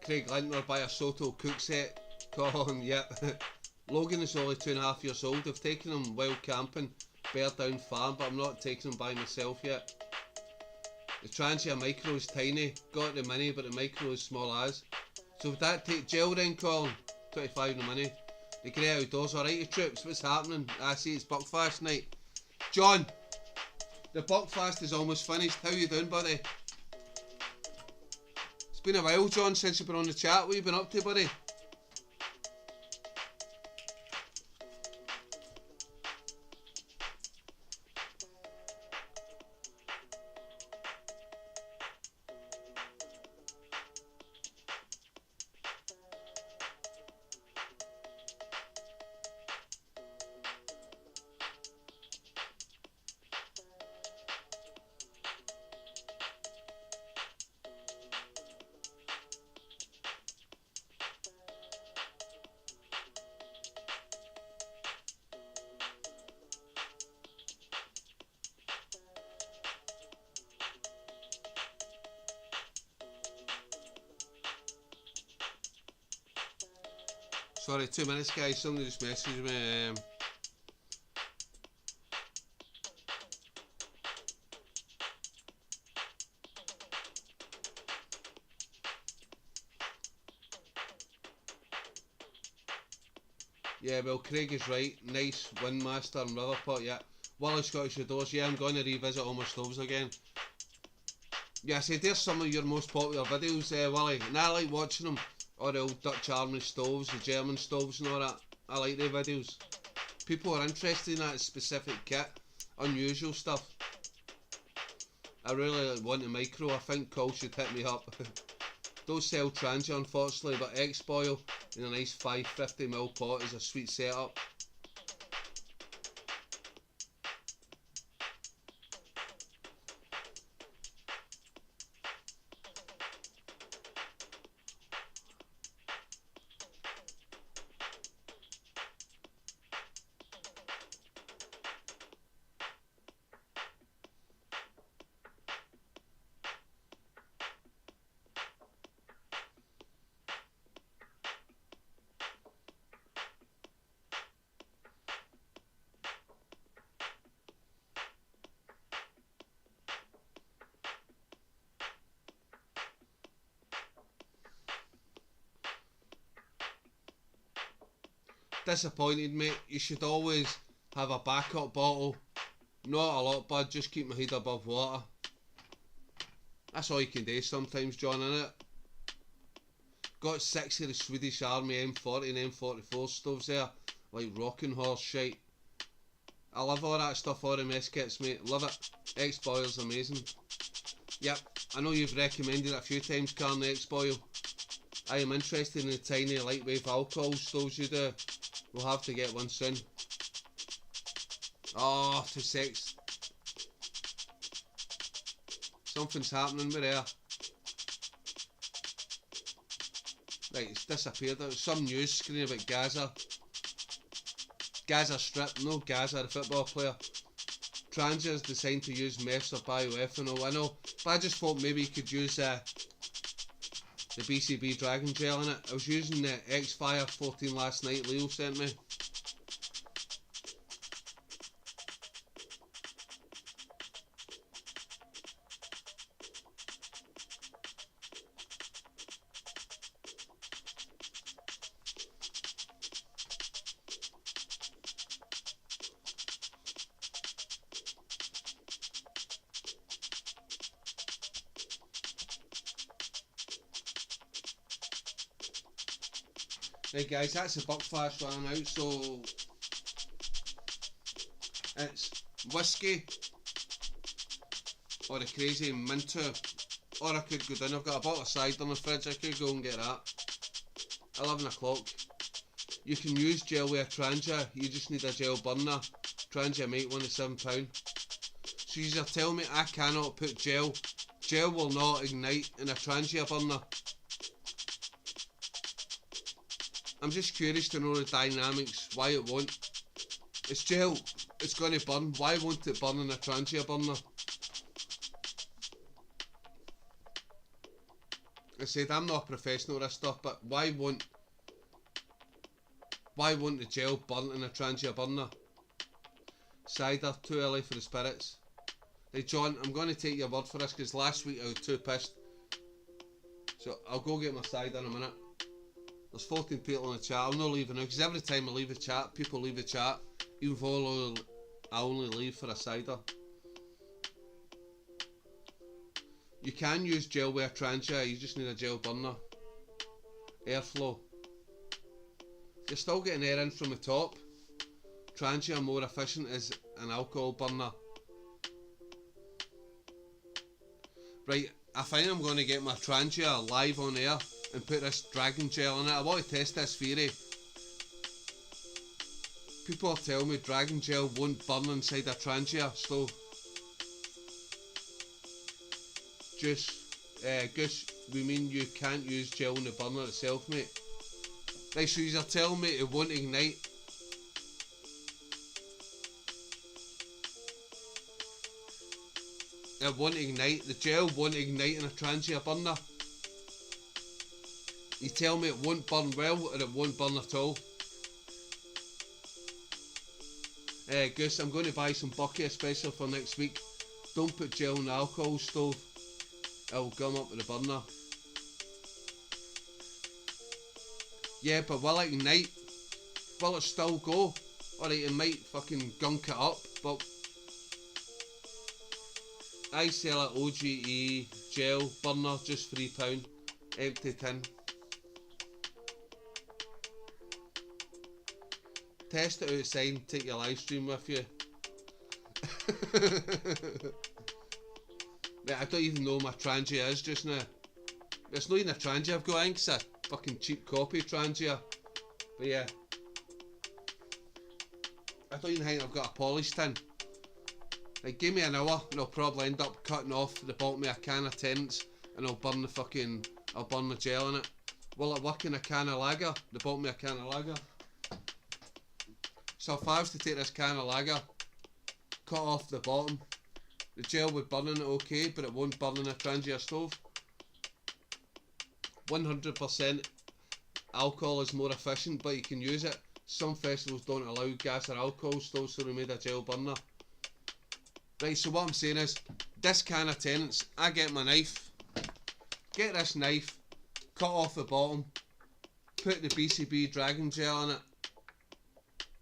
Craig Lintner buy a Soto cook set. Colin, yep. Logan is only 2.5 years old. I've taken him wild camping, Bear Down Farm, but I'm not taking him by myself yet. The Transia micro is tiny. Got the mini, but the micro is small as. So would that take gel then, Colin? 25 the mini. The Grey Outdoors, alright you troops, what's happening? I see it's Buckfast night. John, the Buckfast is almost finished. How you doing, buddy? It's been a while, John, since you've been on the chat. What have you been up to, buddy? Sorry, 2 minutes guys, somebody just messaged me. Yeah, well Craig is right, nice Windmaster and Riverport, yeah. Willie Scottish Outdoors, yeah, I'm going to revisit all my stoves again. Yeah, I said there's some of your most popular videos, Willie, and I like watching them. All the old Dutch Army stoves, the German stoves and all that. I like their videos. People are interested in that specific kit, unusual stuff. I really want a micro. I think Cole should hit me up. Don't sell Trangia unfortunately, but X-Boil in a nice 550ml pot is a sweet setup. Disappointed, mate. You should always have a backup bottle. Not a lot, bud. Just keep my head above water. That's all you can do sometimes, John, innit? Got 6 of the Swedish Army M40 and M44 stoves there, like rocking horse shite. I love all that stuff, all the mess kits, mate. Love it. X-Boil's amazing. Yep, I know you've recommended it a few times, Carl, the X-Boil. I am interested in the tiny lightweight alcohol stoves you do. We'll have to get one soon. Oh, 2-6. Something's happening with there. Right, it's disappeared. There was some news screen about Gaza. Gaza Strip, no Gaza, the football player. Transia's designed to use meths or bioethanol, I know. But I just thought maybe you could use the BCB Dragon Gel in it. I was using the X-Fire 14 last night, Leo sent me. Right guys, that's the Buckfast running out, so it's whiskey or a crazy minter, or I could go down. I've got a bottle of cider in the fridge, I could go and get that. 11 o'clock. You can use gel with a Trangia, you just need a gel burner. Trangia might want £7. So you're telling me I cannot put gel will not ignite in a Trangia burner? I'm just curious to know the dynamics, why it won't. It's gel, it's going to burn, why won't it burn in a Trangia burner? I said I'm not a professional at this stuff, but why won't the gel burn in a Trangia burner? Cider, too early for the spirits. Hey John, I'm going to take your word for this because last week I was too pissed. So I'll go get my cider in a minute. There's 14 people in the chat. I'm not leaving now because every time I leave the chat, people leave the chat. Even though I only leave for a cider. You can use gel with a Trangia, you just need a gel burner. Airflow. You're still getting air in from the top. Trangia more efficient as an alcohol burner. Right, I think I'm going to get my Trangia live on air and put this dragon gel in it. I want to test this theory. People are telling me dragon gel won't burn inside a Trangia stove. Goose, we mean you can't use gel in the burner itself, mate. Right, so you're telling me it won't ignite. It won't ignite, the gel won't ignite in a Trangia burner. You tell me it won't burn well or it won't burn at all. Goose, I'm going to buy some bucket especially for next week. Don't put gel in the alcohol stove. It'll gum up with the burner. Yeah, but will it ignite? Will it still go? Alright, it might fucking gunk it up, but I sell it OGE gel burner, just £3, empty tin. Test it outside and take your live stream with you. Like, I don't even know my Trangia is just now. It's not even a Trangia I've got, I think it's a fucking cheap copy Trangia. But yeah. I don't even think I've got a polish tin. Like, give me an hour and I'll probably end up cutting off the bottom of a can of Tennent's and I'll burn the gel in it. Will it work in a can of lager? The bottom of a can of lager? So if I was to take this can of lager, cut off the bottom, the gel would burn in it okay, but it won't burn in a Trangia stove. 100% alcohol is more efficient, but you can use it. Some festivals don't allow gas or alcohol stoves, so they made a gel burner. Right, so what I'm saying is, this can of Tennent's, I get my knife, get this knife, cut off the bottom, put the BCB dragon gel in it,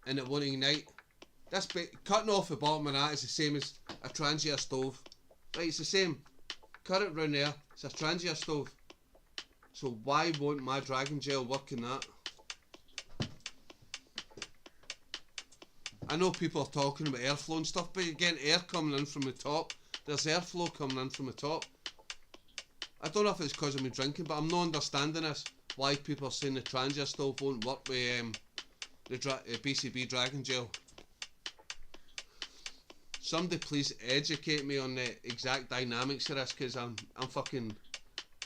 and it won't ignite. Cutting off the bottom of that is the same as a Trangia stove. Right, it's the same. Cut it round there, it's a Trangia stove. So why won't my dragon gel work in that? I know people are talking about airflow and stuff, but you're getting air coming in from the top. There's airflow coming in from the top. I don't know if it's because of me drinking, but I'm not understanding this. Why people are saying the Trangia stove won't work with the BCB dragon gel. Somebody please educate me on the exact dynamics of this, because I'm fucking...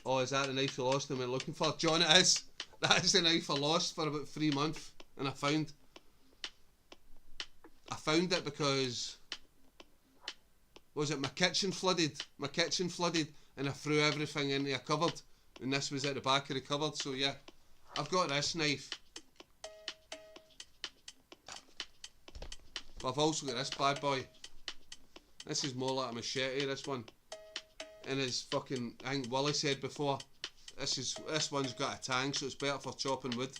Oh, is that the knife you lost and went looking for? John, it is. That is the knife I lost for about 3 months, and I found it because, was it my kitchen flooded? My kitchen flooded and I threw everything into a cupboard, and this was at the back of the cupboard. So yeah, I've got this knife, but I've also got this bad boy. This is more like a machete, this one. And as fucking, I think Willie said before, this one's got a tang, so it's better for chopping wood.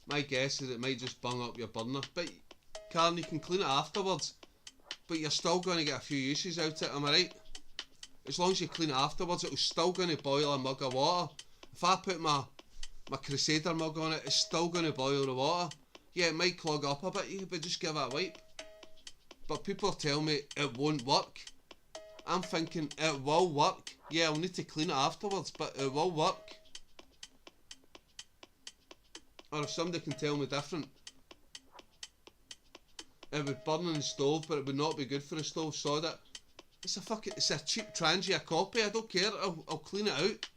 My guess is it might just bung up your burner, but Karen, you can clean it afterwards, but you're still going to get a few uses out of it, am I right? As long as you clean it afterwards, it's still going to boil a mug of water. If I put my Crusader mug on it, it's still going to boil the water. Yeah, it might clog up a bit, but just give it a wipe. But people tell me it won't work. I'm thinking it will work. Yeah, I'll need to clean it afterwards, but it will work. Or if somebody can tell me different. It would burn in the stove, but it would not be good for the stove. Sod it. It's a cheap Trangia copy. I don't care. I'll clean it out.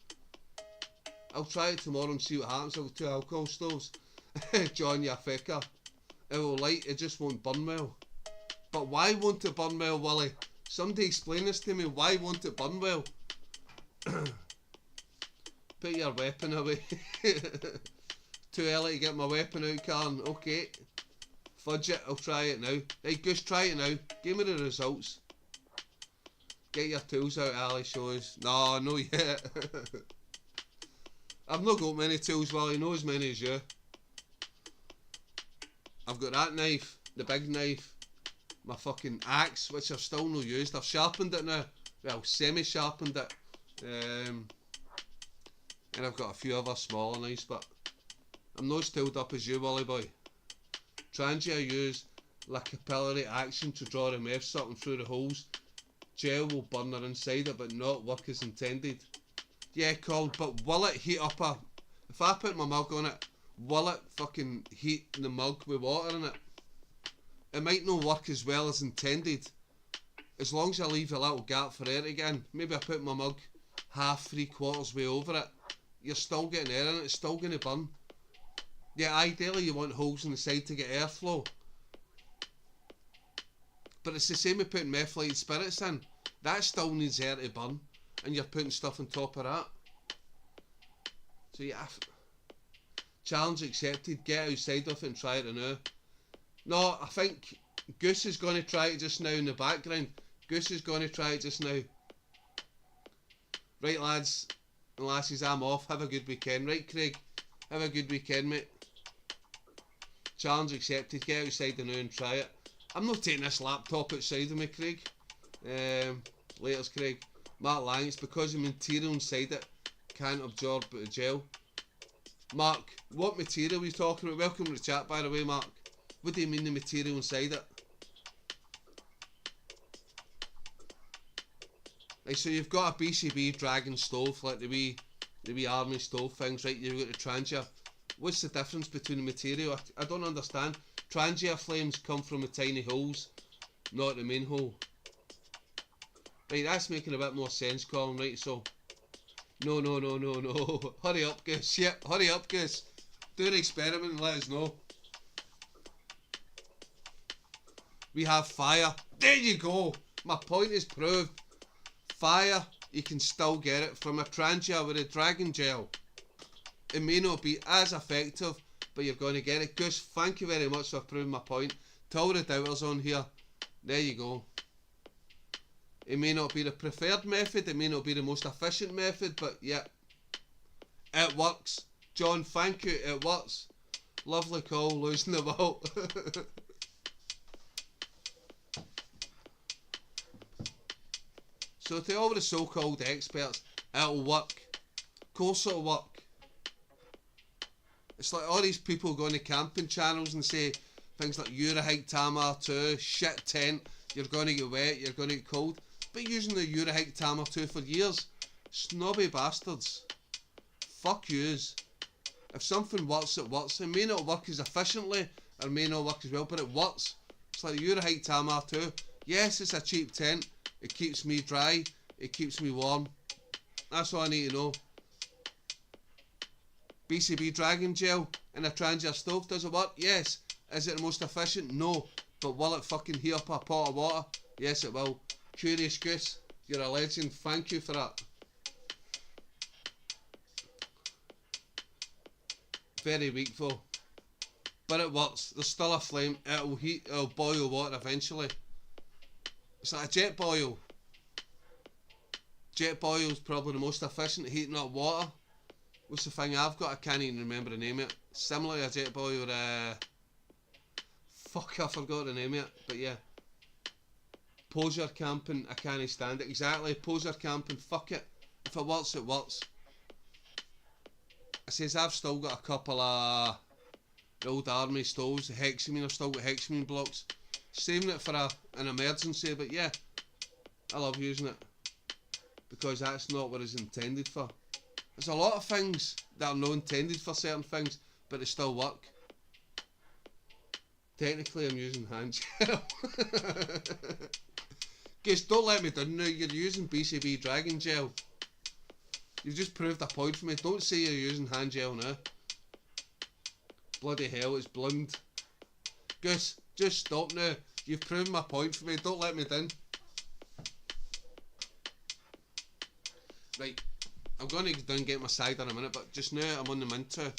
I'll try it tomorrow and see what happens. I've got 2 alcohol stoves. John, you faker. It will light, it just won't burn well. But why won't it burn well, Willie? Somebody explain this to me. Why won't it burn well? Put your weapon away. Too early to get my weapon out, Karen. Okay. Fudge it, I'll try it now. Hey, Goose, try it now. Give me the results. Get your tools out, Ali, show us. No, not yet. I've not got many tools, Willie, not as many as you. I've got that knife, the big knife, my fucking axe, which I've still not used. I've sharpened it now. Well, semi-sharpened it. And I've got a few other smaller knives, but I'm not as tooled up as you, Willie boy. Trangia use la capillary action to draw the meth something through the holes. Gel will burn her inside it, but not work as intended. Yeah, Colin, but will it heat up if I put my mug on it, will it fucking heat the mug with water in it? It might not work as well as intended. As long as I leave a little gap for air again. Maybe I put my mug half, 3/4 way over it. You're still getting air in it, it's still going to burn. Yeah, ideally you want holes in the side to get airflow. But it's the same with putting methylated spirits in. That still needs air to burn. And you're putting stuff on top of that. So yeah, challenge accepted. Get outside of it and try it now. No, I think Goose is going to try it just now in the background. Goose is going to try it just now. Right, lads and lassies, I'm off. Have a good weekend. Right, Craig? Have a good weekend, mate. Challenge accepted. Get outside now and try it. I'm not taking this laptop outside of me, Craig. Laters, Craig. Mark Lang, it's because the material inside it can't absorb the gel. Mark, what material are we talking about? Welcome to the chat, by the way, Mark. What do you mean the material inside it? Right, so you've got a BCB Dragon stove, like the wee army stove things, right? You've got the Trangia. What's the difference between the material? I don't understand. Trangia flames come from the tiny holes, not the main hole. Right, that's making a bit more sense, Colin, right? So, no. Hurry up, Goose. Yep, hurry up, Goose. Do an experiment and let us know. We have fire. There you go. My point is proved. Fire, you can still get it from a Trangia with a Dragon Gel. It may not be as effective, but you're going to get it. Goose, thank you very much for proving my point. To all the doubters on here, there you go. It may not be the preferred method, it may not be the most efficient method, but yeah, it works. John, thank you, it works. Lovely call, losing the ball. So to all the so-called experts, it'll work. Of course it'll work. It's like all these people go on the camping channels and say things like Eurahike Tamar 2, shit tent, you're going to get wet, you're going to get cold. Been using the Eurahike Tamar 2 for years. Snobby bastards. Fuck yous. If something works, it works. It may not work as efficiently, or may not work as well, but it works. It's like the Eurahike Tamar 2. Yes, it's a cheap tent. It keeps me dry. It keeps me warm. That's all I need to know. BCB Dragon Gel in a Trangia stove, does it work? Yes. Is it the most efficient? No. But will it fucking heat up a pot of water? Yes, it will. Curious Goose, you're a legend. Thank you for that. Very weak though. But it works. There's still a flame. It'll heat, it'll boil water eventually. It's like a jet boil. Jet boil is probably the most efficient at heating up water. What's the thing I've got? I can't even remember the name of it. Similar to a jet boil, fuck, I forgot the name of it. But yeah. Poser camping, I can't stand it. Exactly, poser camping, fuck it. If it works, it works. I says I've still got a couple of the old army stoves, the hexamine, I've still got hexamine blocks. Saving it for an emergency, but yeah, I love using it. Because that's not what it's intended for. There's a lot of things that are not intended for certain things, but they still work. Technically I'm using hand gel. Guys, don't let me down now, you're using BCB Dragon Gel. You've just proved a point for me. Don't say you're using hand gel now. Bloody hell, it's blonde. Goose, just stop now. You've proven my point for me. Don't let me down. Right, I'm going to go down and get my cider in a minute, but just now I'm on the Minto.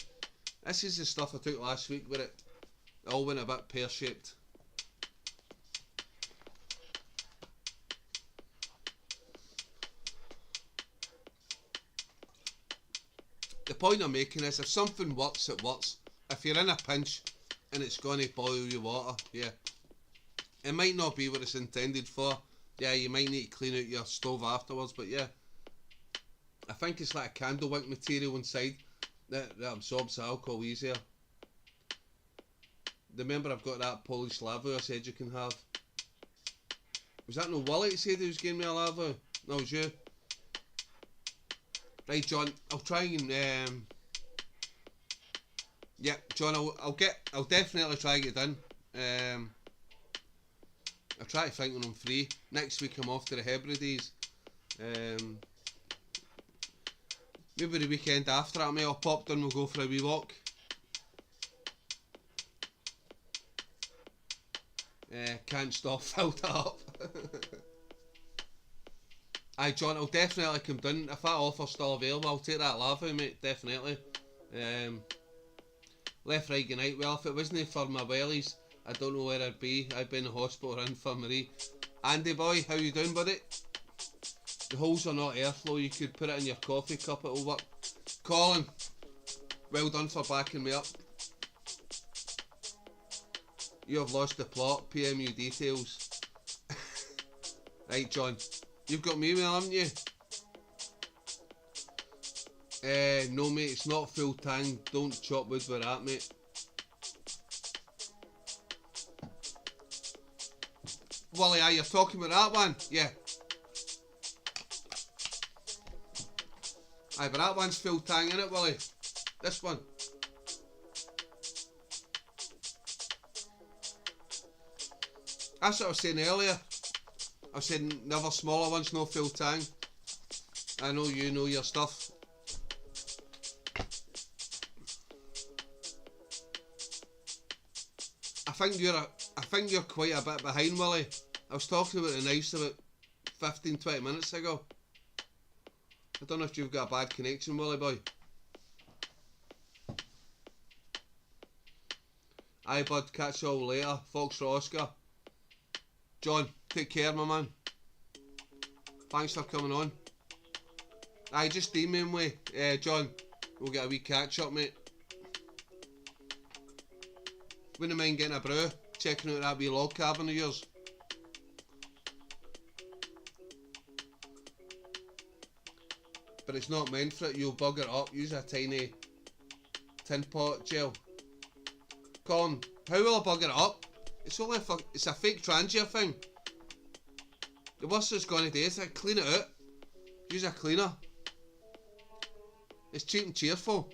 This is the stuff I took last week where it all went a bit pear-shaped. The point I'm making is if something works, it works. If you're in a pinch and it's going to boil your water, yeah. It might not be what it's intended for. Yeah, you might need to clean out your stove afterwards, but yeah. I think it's like a candle wick material inside that absorbs the alcohol easier. Remember I've got that polished lava I said you can have. Was that no Willie that said he was giving me a lava? No, it was you. Right, John, I'll try and yeah, John, I'll definitely try and get done. I'll try to think when I'm free. Next week I'm off to the Hebrides. Maybe the weekend after that, I'll pop down, we'll go for a wee walk. Can't stop, filled it up. Aye, John, I'll definitely come down. If that offer's still available, I'll take that lava, mate, definitely. Left, right, good night. Well, if it wasn't for my wellies, I don't know where I'd be. I'd be in the hospital or infirmary. Andy boy, how you doing, buddy? The holes are not airflow, you could put it in your coffee cup, it'll work. Colin, well done for backing me up. You have lost the plot, PMU details. Right, John, you've got me email, haven't you? No mate, it's not full tang, don't chop wood with that, mate. Wally, you're talking about that one? Yeah. Aye, but that one's full tang, innit, Willie? This one. That's what I was saying earlier. I was saying never smaller ones, no full tang. I know you know your stuff. I think you're quite a bit behind, Willie. I was talking about the knives about 15-20 minutes ago. I don't know if you've got a bad connection, Willie boy. Aye bud, catch you all later. Fox for Oscar. John, take care my man. Thanks for coming on. Aye, just email me, John. We'll get a wee catch up, mate. Wouldn't mind getting a brew, checking out that wee log cabin of yours. But it's not meant for it, you'll bugger it up. Use a tiny tin pot gel. Colin, how will I bugger it up? It's only it's a fake Trangia thing. The worst it's going to do is clean it out. Use a cleaner. It's cheap and cheerful.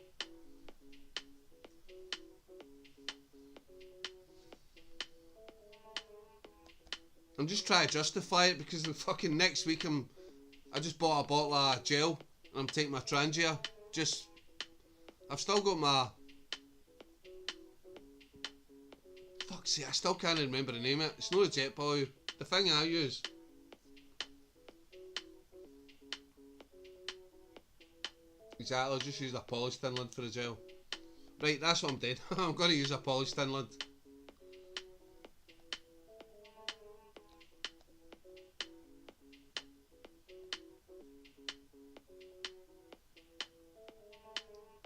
I'm just trying to justify it because the fucking next week I just bought a bottle of gel and I'm taking my Trangia. I've still got my... Fuck's sake, I still can't remember the name of it. It's not a jet boy. The thing I use. Exactly, I'll just use a polished thin lid for the gel. Right, that's what I'm doing. I'm going to use a polished thin lid.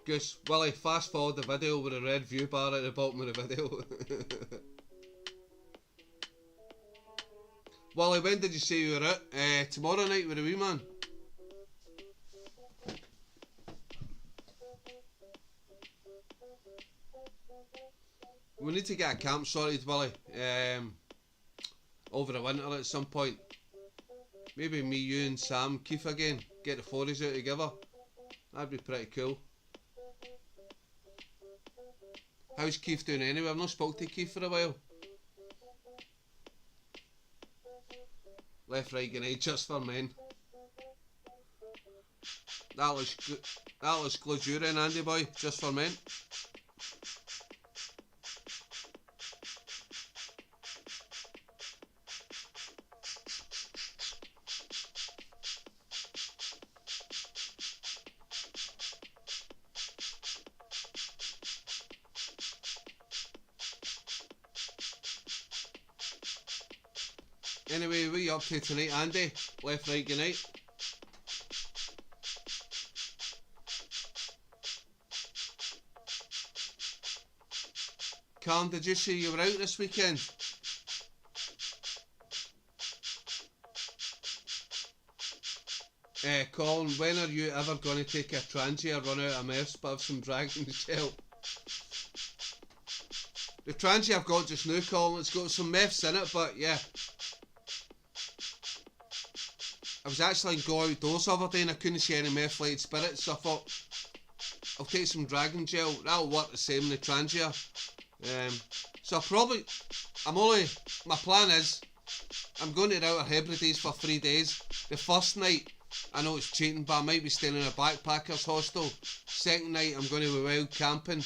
Goose, Willie, fast forward the video with a red view bar at the bottom of the video. Willie, when did you say you were out? Tomorrow night with a wee man. We need to get a camp sorted, Willie. Over the winter at some point. Maybe me, you and Sam, Keith again. Get the fours out together. That'd be pretty cool. How's Keith doing anyway? I've not spoke to Keith for a while. Left, right, and just for men. That was glazura and Andy boy, just for men. Anyway, what are you up to tonight, Andy? Left, right, good night. Cam, did you say you were out this weekend? Colin, when are you ever going to take a Trangia, run out of mess, but have some Dragon's help? The Trangia I've got just now, Colin, it's got some meths in it, but yeah. I was actually going outdoors the other day and I couldn't see any methylated spirits, so I thought I'll take some dragon gel. That'll work the same in the Trangia. So my plan is I'm going to the Outer Hebrides for 3 days. The first night, I know it's cheating, but I might be staying in a backpackers hostel. Second night, I'm going to be wild camping,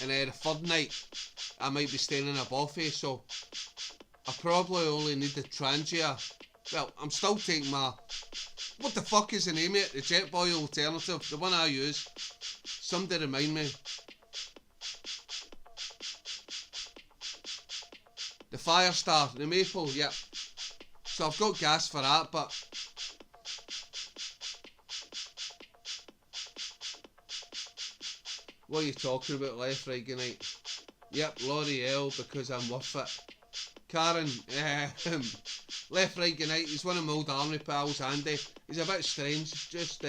and the third night, I might be staying in a buffet. So I probably only need the Trangia. Well, I'm still taking my... What the fuck is the name of it? The Jet Boy alternative. The one I use. Somebody remind me. The Firestar. The Maple, yep. So I've got gas for that, but... What are you talking about, left, right, good night? Yep, L'Oreal, because I'm worth it. Karen, left, right, good night. He's one of my old army pals, Andy. He's a bit strange, just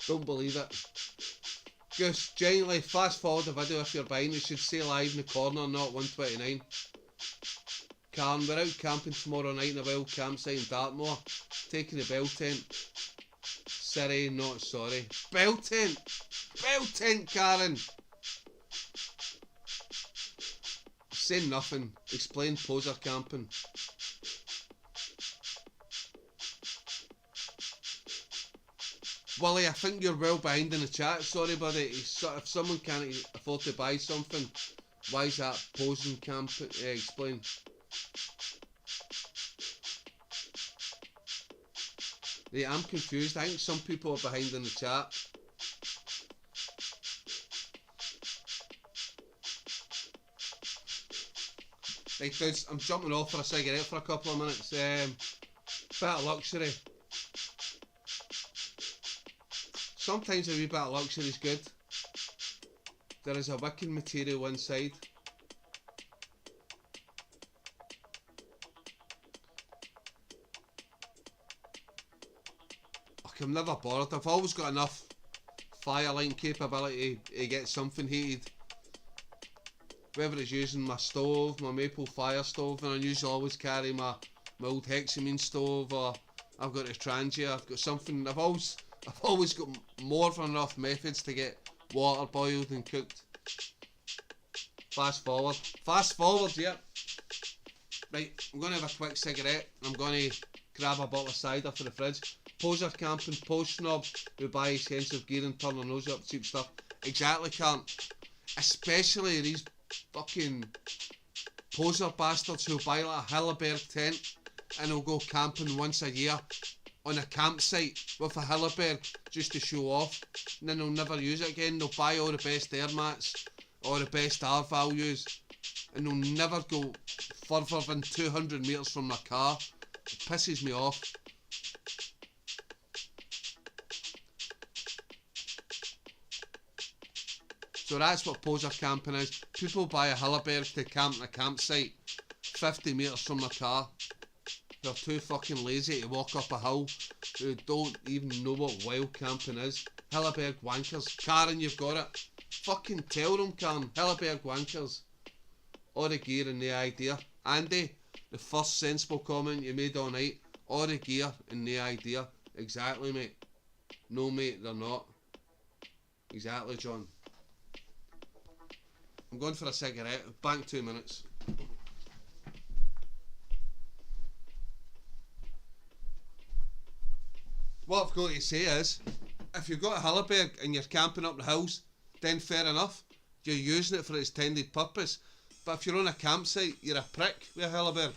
don't believe it. Just genuinely fast forward the video if you're buying. It should say live in the corner, not 129. Karen, we're out camping tomorrow night in a wild campsite in Dartmoor. Taking the bell tent. Sorry, not sorry. Bell tent! Bell tent, Karen! Say nothing. Explain poser camping. Wally, I think you're well behind in the chat. Sorry, buddy. If someone can't afford to buy something, why is that posing camping? Explain. Yeah, I'm confused. I think some people are behind in the chat. Right, dudes, I'm jumping off for a cigarette for a couple of minutes. Bit of luxury. Sometimes a wee bit of luxury is good. There is a wicking material inside. I'm never bothered. I've always got enough firelight capability to get something heated. Whether it's using my stove, my maple fire stove, and I usually always carry my old hexamine stove, or I've got a Trangia. I've got something. I've always got more than enough methods to get water boiled and cooked. Fast forward, yeah. Right, I'm going to have a quick cigarette. I'm going to grab a bottle of cider for the fridge. Poser camping, post snob who buy expensive gear and turn their nose up cheap stuff. Exactly, can't. Especially these fucking poser bastards who buy like a Hilleberg tent and they'll go camping once a year on a campsite with a Hilleberg just to show off, and then they'll never use it again. They'll buy all the best air mats, all the best R values, and they'll never go further than 200 metres from their car. It pisses me off. So that's what poser camping is. People buy a Hilleberg to camp in a campsite 50 metres from their car. They're too fucking lazy to walk up a hill, who don't even know what wild camping is. Hilleberg wankers. Karen, you've got it. Fucking tell them, Karen. Hilleberg wankers. All the gear and the idea. Andy, the first sensible comment you made all night. All the gear and the idea. Exactly, mate. No, mate, they're not. Exactly, John. I'm going for a cigarette. Back in 2 minutes. What I've got to say is, if you've got a Hilleberg and you're camping up the hills, then fair enough. You're using it for its intended purpose. But if you're on a campsite, you're a prick with a Hilleberg.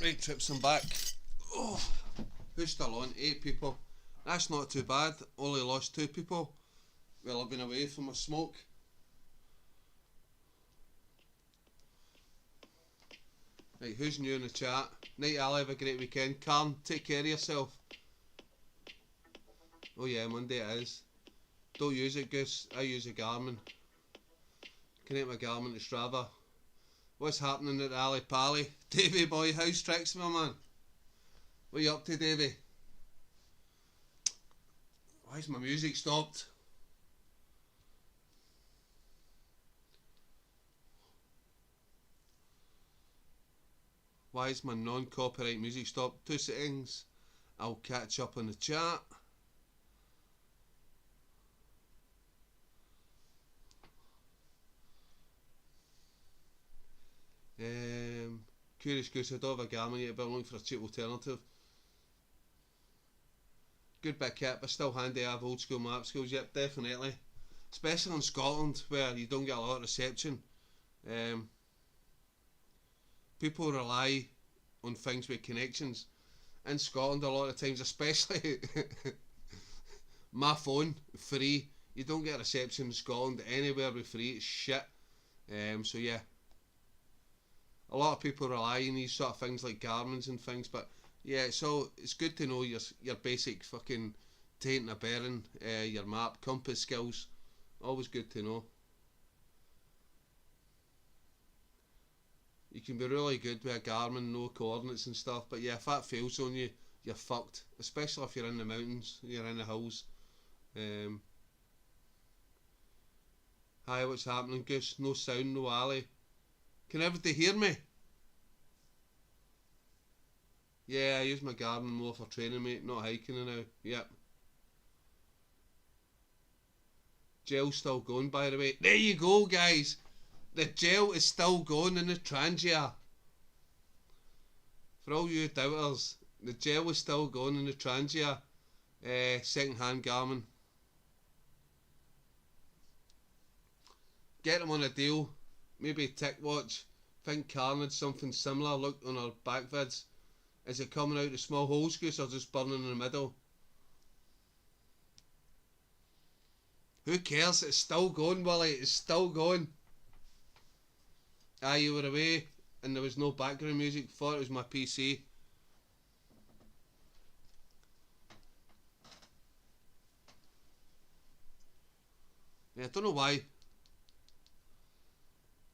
Right, trips, I'm back. Oh, who's still on? 8 people. That's not too bad. Only lost 2 people while I've been away from my smoke. Right, who's new in the chat? Night Ali, have a great weekend. Karen, take care of yourself. Oh yeah, Monday it is. Don't use it, Goose. I use a Garmin. Connect my Garmin to Strava. What's happening at Ali Pally? Davey boy, how's tricks, my man? What are you up to, Davey? Why's my music stopped? Why is my non-copyright music stopped? 2 seconds. I'll catch up on the chat. Curious Goose, I don't have a Garmin yet, but I'm looking for a cheap alternative. Good bit of kit, but still handy to have old school map skills. Yep, definitely. Especially in Scotland, where you don't get a lot of reception. People rely on things with connections. In Scotland, a lot of times, especially my phone, free. You don't get reception in Scotland anywhere with free. It's shit. So yeah. A lot of people rely on these sort of things like Garmin's and things, but yeah, so it's good to know your basic fucking taking a bearing, your map, compass skills. Always good to know. You can be really good with a Garmin, no coordinates and stuff, but yeah, if that fails on you, you're fucked. Especially if you're in the mountains, you're in the hills. Hi, what's happening, Goose? No sound, no Ali. Can everybody hear me? Yeah, I use my Garmin more for training, mate, not hiking now. Yep. Gel's still going, by the way. There you go, guys. The gel is still going in the Trangia. For all you doubters, the gel is still going in the Trangia. Second-hand Garmin. Get them on a deal. Maybe TicWatch. Think Karen had something similar. Look on her back vids. Is it coming out of small holes, Goose, or just burning in the middle? Who cares? It's still going, Willie. It's still going. You were away and there was no background music. Thought it was my PC. Yeah, I don't know why.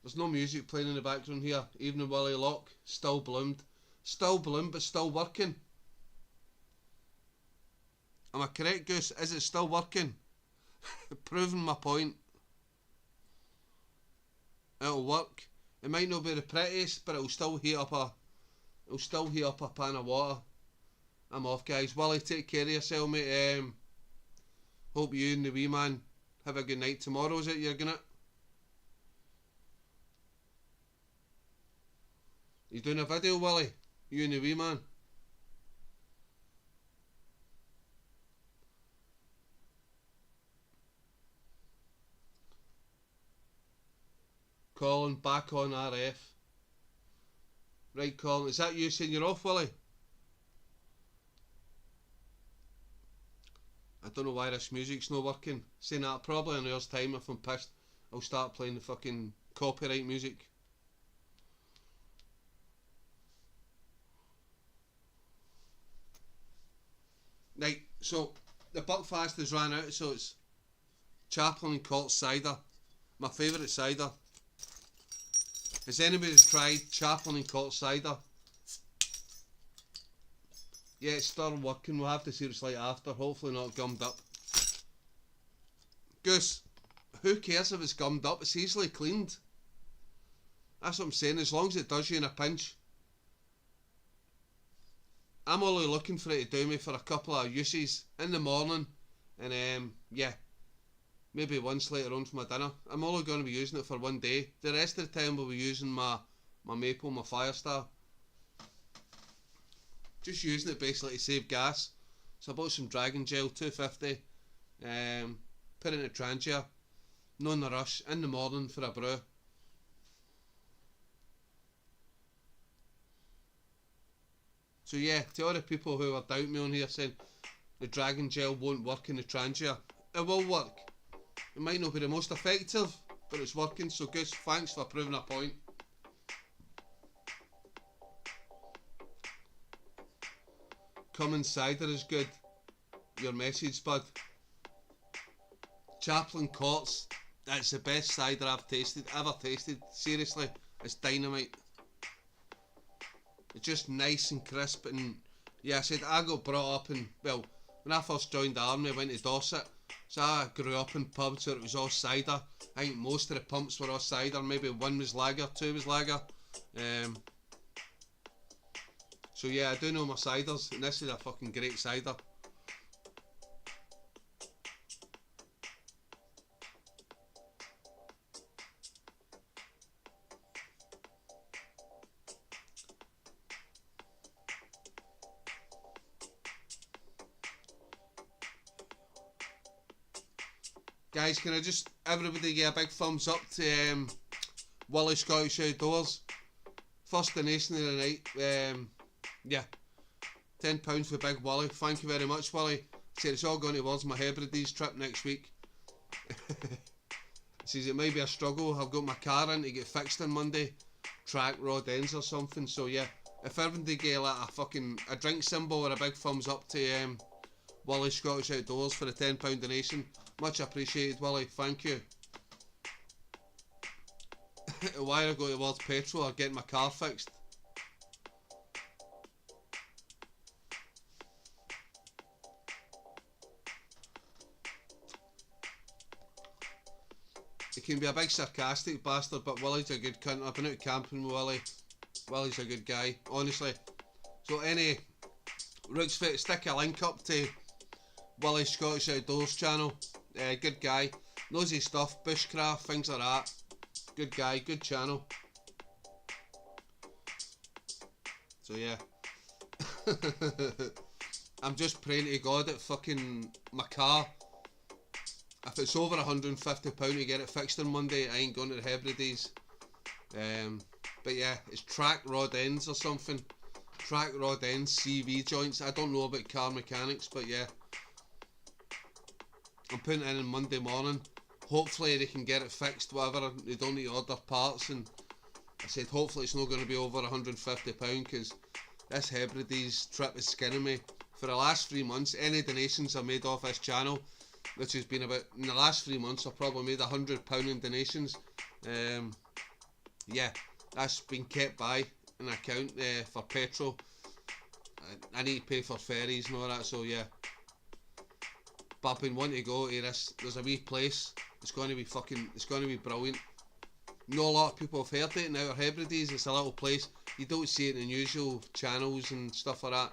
There's no music playing in the background here. Evening Willie Lock, still bloomed. Still bloomed, but still working. Am I correct, Goose? Is it still working? Proving my point. It'll work. It might not be the prettiest, but it'll still heat up a pan of water. I'm off, guys. Willie, take care of yourself, mate. Hope you and the wee man have a good night tomorrow. Is it you're gonna? You doing a video, Willie? You and the wee man? Colin, back on RF. Right, Colin, is that you saying you're off, Willie? I don't know why this music's not working. Saying that probably in an hour's time, if I'm pissed, I'll start playing the fucking copyright music. Right, so the Buckfast has ran out, so it's Chaplin and Colt cider. My favourite cider. Has anybody tried Chaplin and Colt cider? Yeah, it's still working. We'll have to see what it's like after. Hopefully not gummed up. Goose, who cares if it's gummed up? It's easily cleaned. That's what I'm saying. As long as it does you in a pinch. I'm only looking for it to do me for a couple of uses in the morning, and yeah, maybe once later on for my dinner. I'm only going to be using it for one day. The rest of the time we'll be using my Maple, my Firestar. Just using it basically to save gas. So I bought some Dragon Gel, 250. Put it in a Trangia. No in a rush. In the morning for a brew. So yeah, to all the people who are doubting me on here saying the Dragon Gel won't work in the Trangia, it will work. It might not be the most effective, but it's working. So Goose, thanks for proving a point. Cummins cider is good. Your message, bud. Chaplain Courts, that's the best cider I've ever tasted. Seriously, it's dynamite. It's just nice and crisp. And yeah, I said I got brought up in, well, when I first joined the army I went to Dorset, so I grew up in pubs where it was all cider. I think most of the pumps were all cider, maybe one was lager, two was lager. So yeah, I do know my ciders, and this is a fucking great cider. Guys, can I just, everybody get a big thumbs up to Willie Scottish Outdoors. First donation of the night. Yeah, £10 for Big Willie. Thank you very much, Willie. Said it's all going towards my Hebrides trip next week. Says it might be a struggle. I've got my car in to get fixed on Monday. Track rod ends or something. So yeah, if everybody get like a drink symbol or a big thumbs up to Willie Scottish Outdoors for the £10 donation. Much appreciated, Willie, thank you. Why I go towards petrol or getting my car fixed? He can be a big sarcastic bastard, but Willie's a good cunt. I've been out camping with Willie. Willie's a good guy, honestly. So any Rooks Fit, stick a link up to Willie Scottish Outdoors channel. Good guy, knows his stuff, bushcraft, things like that. Good guy, good channel. So yeah. I'm just praying to God that fucking my car, if it's over £150 to get it fixed on Monday, I ain't going to the Hebrides. But yeah, it's track rod ends or something. Track rod ends, CV joints. I don't know about car mechanics, but yeah. I'm putting it in on Monday morning. Hopefully they can get it fixed, whatever. They don't need to order parts, and I said hopefully it's not going to be over £150 because this Hebrides trip is skinning me. For the last 3 months, any donations I made off this channel, which has been about, in the last 3 months I've probably made £100 in donations. Yeah, that's been kept by an account for petrol. I need to pay for ferries and all that, so yeah. But I've been wanting to go to this, there's a wee place, it's going to be brilliant. Not a lot of people have heard it in Outer Hebrides. It's a little place, you don't see it in the usual channels and stuff like that.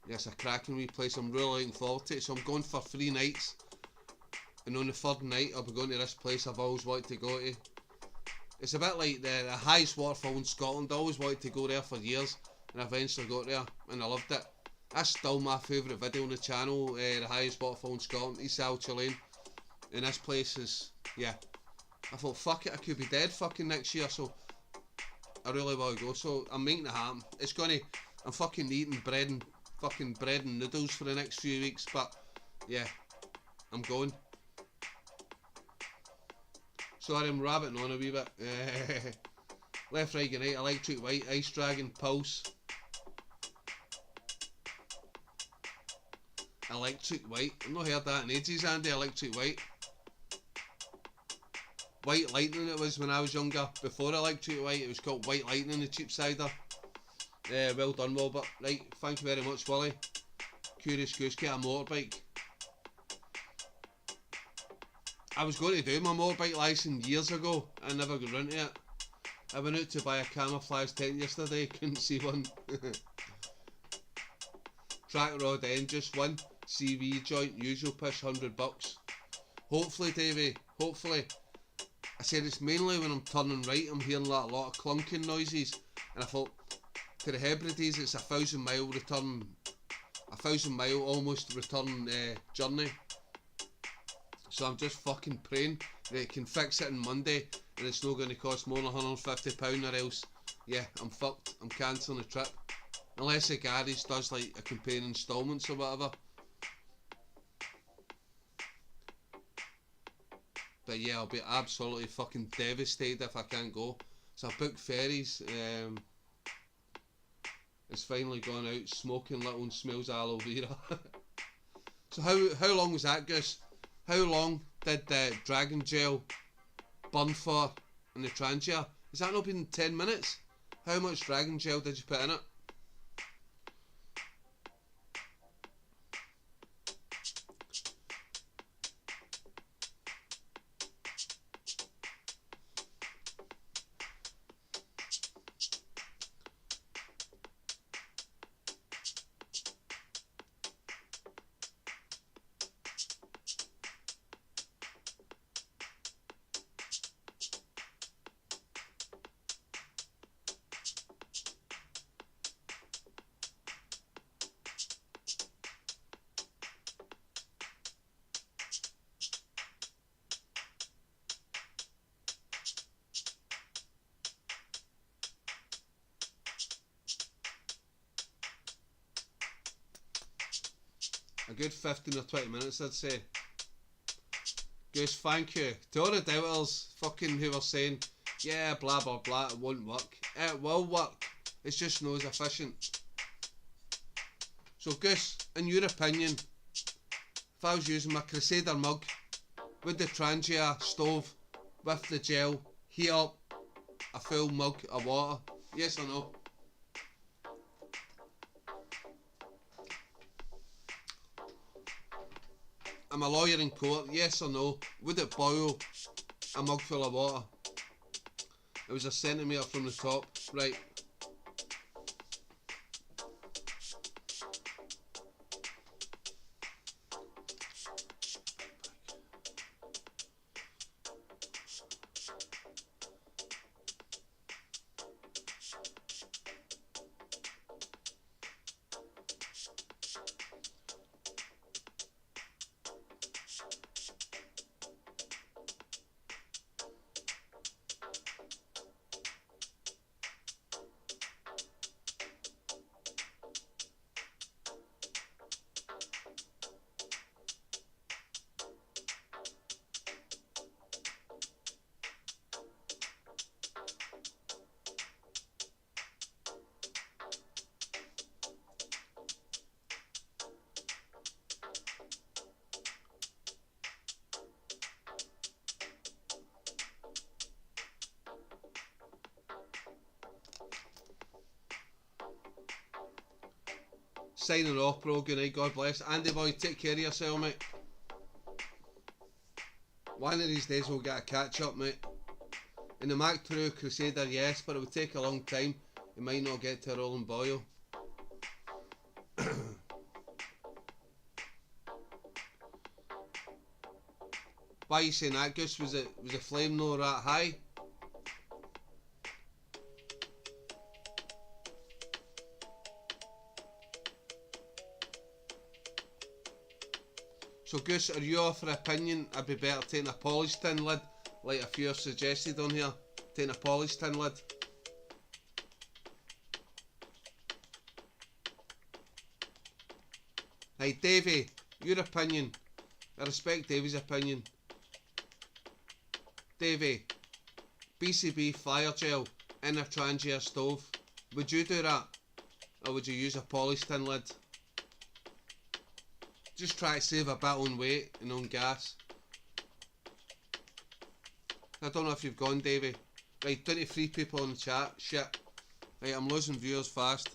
Yeah, it's a cracking wee place, I'm really looking forward to it. So I'm going for 3 nights, and on the 3rd night I'll be going to this place I've always wanted to go to. It's a bit like the highest waterfall in Scotland. I always wanted to go there for years, and I eventually got there, and I loved it. That's still my favourite video on the channel, the highest waterfall in Scotland, East Alcher Lane. And this place is, yeah. I thought, fuck it, I could be dead fucking next year, so I really want to go. So I'm making it happen. It's gonna, I'm fucking eating bread and noodles for the next few weeks, but yeah, I'm going. Sorry, I'm rabbiting on a wee bit. Left, right, good night, Electric White, Ice Dragon, Pulse. Electric White, I've not heard that in ages, Andy. Electric White. White Lightning it was when I was younger. Before Electric White it was called White Lightning, the cheap cider. Well done, Wilbert. Right, thank you very much, Willie. Curious Goose, get a motorbike. I was going to do my motorbike licence years ago. I never got round to it. I went out to buy a camouflage tent yesterday, couldn't see one. Track rod end, just one. CV joint, usual push, £100. Hopefully, Davey, hopefully. I said it's mainly when I'm turning right, I'm hearing like a lot of clunking noises. And I thought, to the Hebrides, it's 1,000 mile return, 1,000 mile almost return journey. So I'm just fucking praying that it can fix it on Monday and it's not going to cost more than £150 or else, yeah, I'm fucked. I'm cancelling the trip. Unless the garage does like a compare installments or whatever. But yeah, I'll be absolutely fucking devastated if I can't go. So I booked ferries. It's finally gone out, smoking little and smells of aloe vera. So how long was that, Gus? How long did the dragon gel burn for in the Trangia? Has that not been 10 minutes? How much dragon gel did you put in it? A good 15 or 20 minutes, I'd say. Goose, thank you. To all the doubters fucking who were saying, yeah, blah blah blah, it won't work. It will work. It's just not as efficient. So Goose, in your opinion, if I was using my Crusader mug with the Trangia stove with the gel, heat up a full mug of water, yes or no? I'm a lawyer in court, yes or no? Would it boil a mug full of water? It was a centimetre from the top, right? Signing off, bro. Good night. God bless. Andy boy, take care of yourself, mate. One of these days we'll get a catch up, mate. In the Mac True Crusader, yes, but it would take a long time. You might not get to a rolling boil. Why are you saying that, Goose? Was the flame no that high? So Goose, are you of the opinion I'd be better taking a polished tin lid, like a few have suggested on here, taking a polished tin lid? Hey Davey, your opinion. I respect Davey's opinion. Davey, BCB fire gel in a Trangia stove. Would you do that? Or would you use a polished tin lid? Just try to save a bit on weight and on gas. I don't know if you've gone, Davey. Right, 23 people in the chat. Shit. Right, I'm losing viewers fast.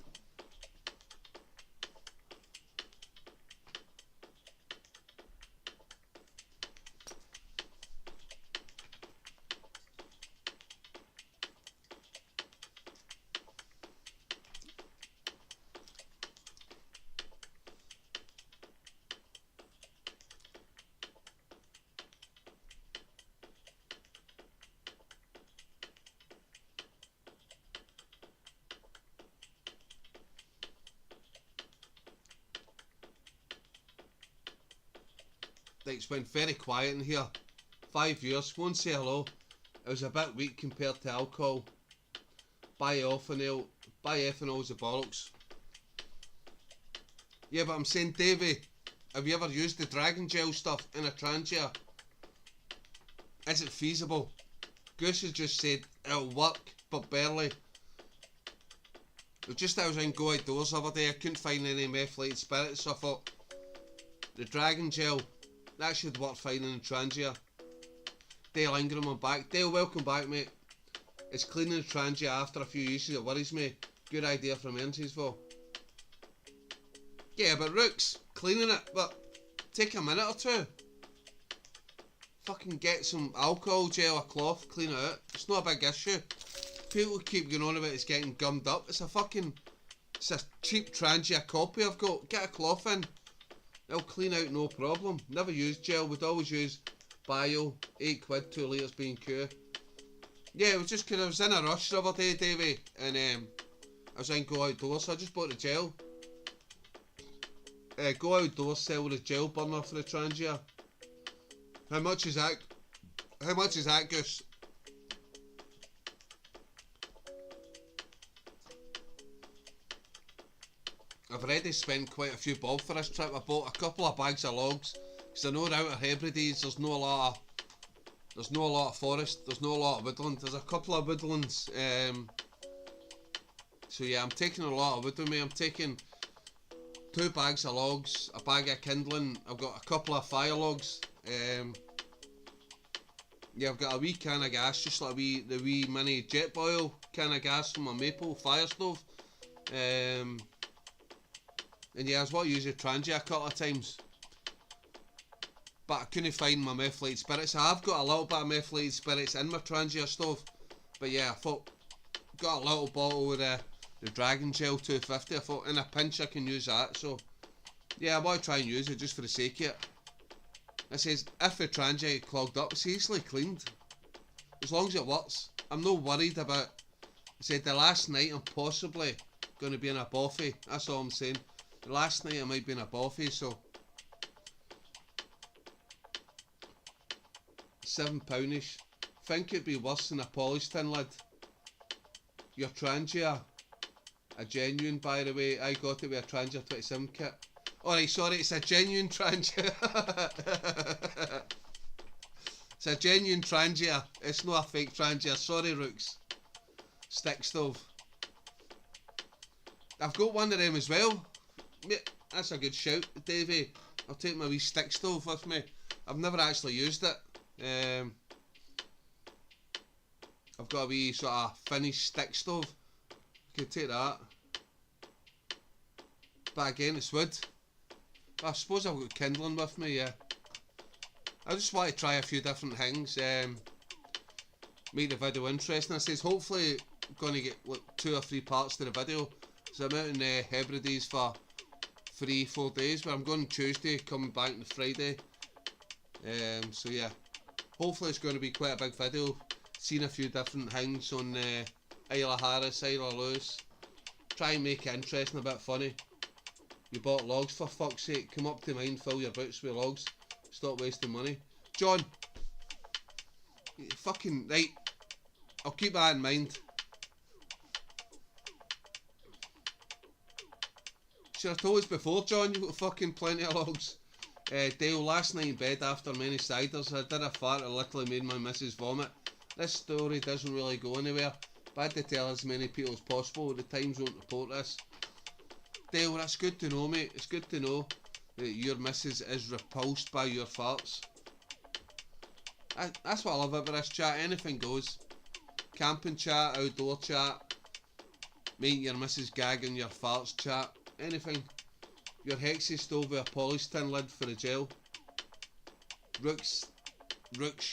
It's been very quiet in here. 5 viewers, go and say hello. It was a bit weak compared to alcohol. Buy ethanol is the bollocks. Yeah, but I'm saying, Davey, have you ever used the dragon gel stuff in a trangia? Is it feasible? Goose has just said it'll work, but barely. Just I was in Go Outdoors the other day, I couldn't find any methylated spirits, so I thought the dragon gel, that should work fine in the trangia. Dale Ingram, I'm back. Dale, welcome back, mate. It's cleaning the trangia after a few uses, it worries me. Good idea for emergencies, though. Yeah, but Rooks, cleaning it, but take a minute or two. Fucking get some alcohol gel or cloth, clean it out. It's not a big issue. People keep going on about it's getting gummed up. It's a cheap trangia copy I've got. Get a cloth in. It'll clean out no problem. Never use gel, would always use bio, 8 quid, 2 litres B&Q. Yeah, it was just because I was in a rush the other day, Davey, and I was in Go Outdoors, so I just bought the gel. Go Outdoors sell the gel burner for the trangia. How much is that? How much is that, Goose? I've already spent quite a few bob for this trip. I bought a couple of bags of logs because I know out of Hebrides there's no lot of forest, there's no lot of woodland. There's a couple of woodlands. So yeah, I'm taking a lot of wood with me. I'm taking 2 bags of logs, a bag of kindling. I've got a couple of fire logs. Yeah, I've got a wee can of gas, just like the wee mini jet boil can of gas from my maple fire stove. And yeah, I was wanting to use the trangia a couple of times, but I couldn't find my methylated spirits. I have got a little bit of methylated spirits in my trangia stove, but yeah, I thought, got a little bottle of the Dragon Gel 250, I thought in a pinch I can use that, so yeah, I want to try and use it just for the sake of it. It says, if the trangia get clogged up, it's easily cleaned, as long as it works. I'm not worried about, it said the last night I'm possibly going to be in a bothy, that's all I'm saying. The last night I might be in a bothy, so £7-ish. Think it'd be worse than a polished tin lid. Your trangia, a genuine, by the way, I got it with a trangia 27 kit. Alright, sorry, it's a genuine trangia. It's a genuine trangia, it's not a fake trangia, sorry Rooks. Stick stove. I've got one of them as well. Mate, that's a good shout, Davey. I'll take my wee stick stove with me. I've never actually used it. I've got a wee sort of finished stick stove. I could take that. But again, it's wood. I suppose I've got kindling with me, yeah. I just want to try a few different things. Make the video interesting. I says hopefully I'm going to get like 2 or 3 parts to the video. So I'm out in Hebrides for 3-4 days, but I'm going Tuesday, coming back on Friday. So yeah, hopefully it's going to be quite a big video. Seen a few different things on Isle of Harris, Isle of Lewis. Try and make it interesting, a bit funny. You bought logs, for fuck's sake. Come up to mine, fill your boots with logs. Stop wasting money. John, fucking right, I'll keep that in mind. Should have told us before, John, you've got fucking plenty of logs. Dale, last night in bed after many ciders, I did a fart that literally made my missus vomit. This story doesn't really go anywhere, but I had to tell as many people as possible. The Times won't report this. Dale, that's good to know, mate. It's good to know that your missus is repulsed by your farts. That's what I love about this chat. Anything goes. Camping chat, outdoor chat, making your missus gag on your farts chat. Anything. Your hexy stove with a polished tin lid for the gel. Rooks,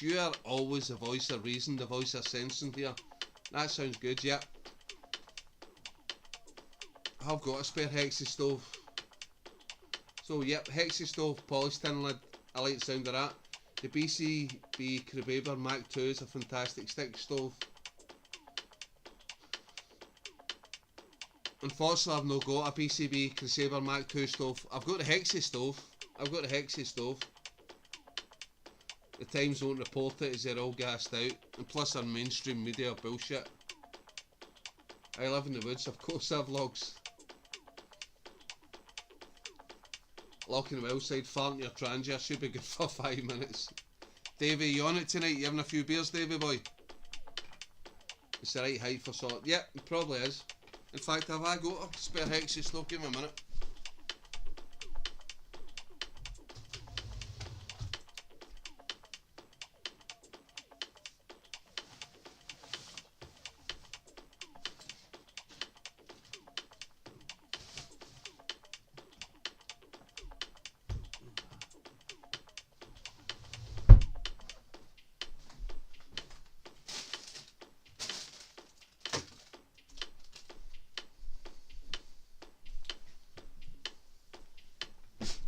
you are always the voice of reason, the voice of sense in here. That sounds good, yep. I've got a spare hexy stove. So yep, hexy stove, polished tin lid. I like the sound of that. The BCB Crubaber Mac 2 is a fantastic stick stove. Unfortunately, I've not got a BCB Crusader Mac 2 stove. I've got the Hexy stove. The Times won't report it as they're all gassed out. And plus our mainstream media are bullshit. I live in the woods, of course I have logs. Locking the outside, farting your transier, should be good for 5 minutes. Davey, you on it tonight? You having a few beers, Davey boy? It's the right height for salt. Yep, it probably is. In fact, have I got a spare hexy stove? Give me a minute.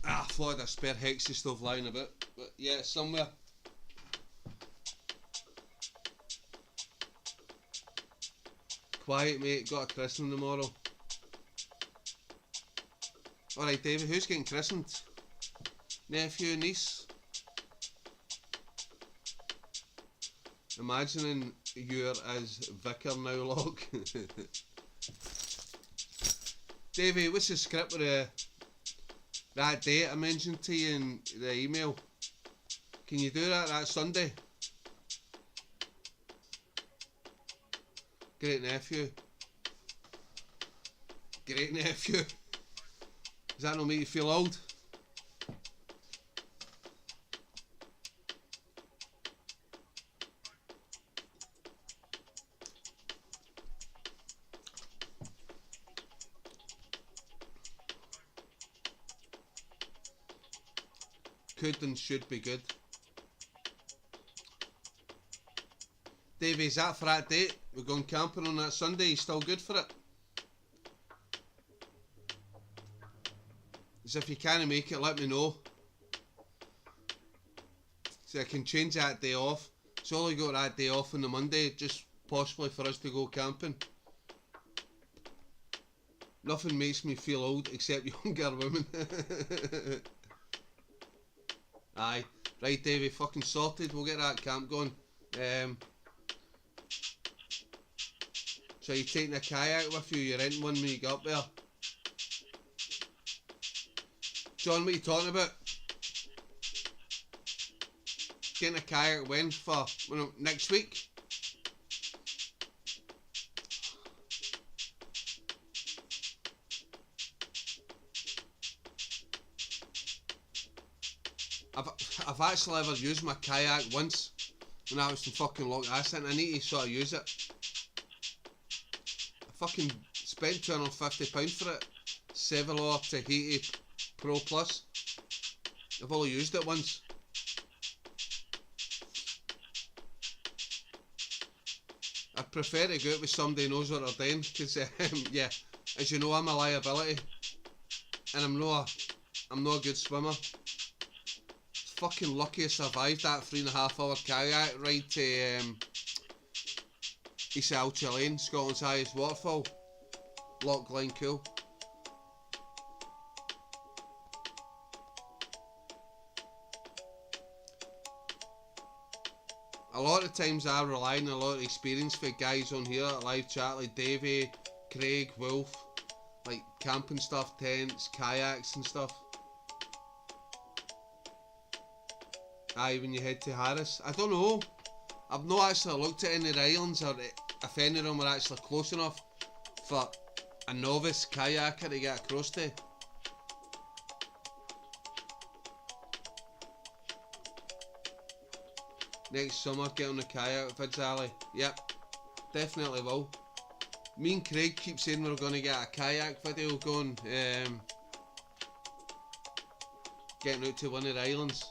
I thought I had a spare hexy stove lying about, but yeah, somewhere. Quiet, mate, got a christening tomorrow. Alright, David, who's getting christened? Nephew, niece? Imagining you're as vicar now, Locke. Davey, what's the script with that date I mentioned to you in the email? Can you do that Sunday? Great nephew. Great nephew. Does that not make you feel old? Could and should be good. Davey, is that for that date? We're going camping on that Sunday, you still good for it? As if you can't make it, let me know. So I can change that day off. So only got that day off on the Monday, just possibly for us to go camping. Nothing makes me feel old except younger women. Aye. Right, Davey, fucking sorted. We'll get that camp going. So you taking a kayak with you? You're renting one when you get up there? John, what are you talking about? Getting a kayak when? For next week? I've actually ever used my kayak once when I was in fucking Loch Assynt. I need to sort of use it. I fucking spent £250 for it. Sevillor Tahiti Pro Plus. I've only used it once. I prefer to go out with somebody who knows what they're doing, because yeah, as you know, I'm a liability, and I'm not a good swimmer. Fucking lucky I survived that 3.5 hour kayak ride to East Alcha Lane, Scotland's highest waterfall. Loch Glencoe. A lot of times I rely on a lot of experience for guys on here at live chat like Davey, Craig, Wolf, like camping stuff, tents, kayaks and stuff. Aye, when you head to Harris. I don't know. I've not actually looked at any of the islands or if any of them are actually close enough for a novice kayaker to get across to. Next summer, get on the kayak with Vids Ali. Yep, definitely will. Me and Craig keep saying we're going to get a kayak video going, getting out to one of the islands.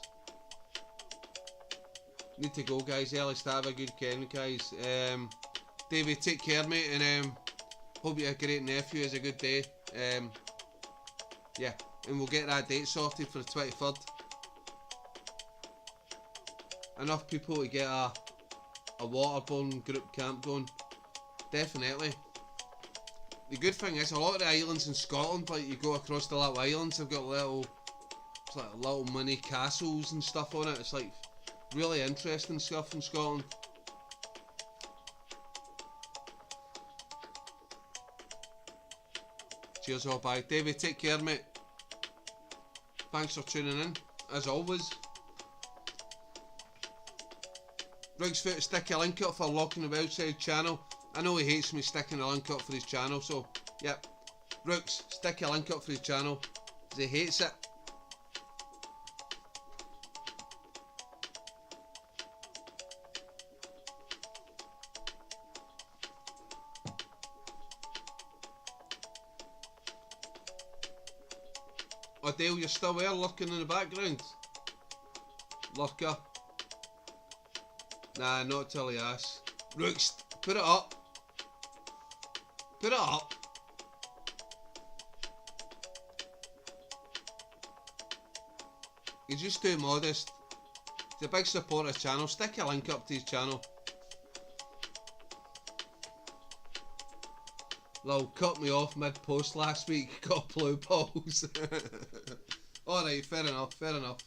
Need to go, guys. Let's have a good weekend, guys. David, take care, mate, and hope you have a great nephew. Has a good day. Yeah, and we'll get that date sorted for the 23rd. Enough people to get a waterborne group camp going. Definitely. The good thing is, a lot of the islands in Scotland, like you go across the little islands, they've got little mini castles and stuff on it. It's like really interesting stuff in Scotland. Cheers all, bye. David, take care, mate. Thanks for tuning in, as always. Rigsfoot, stick a link up for Locking the Wildside channel. I know he hates me sticking a link up for his channel, so yep. Rooks, stick a link up for his channel, because he hates it. Oh Dale, you're still there, lurking in the background? Lurker. Nah, not till he asks. Rooks, put it up. Put it up. He's just too modest. He's a big supporter of his channel. Stick a link up to his channel. Lol, cut me off mid-post last week. Got blue balls. Alright, fair enough, fair enough.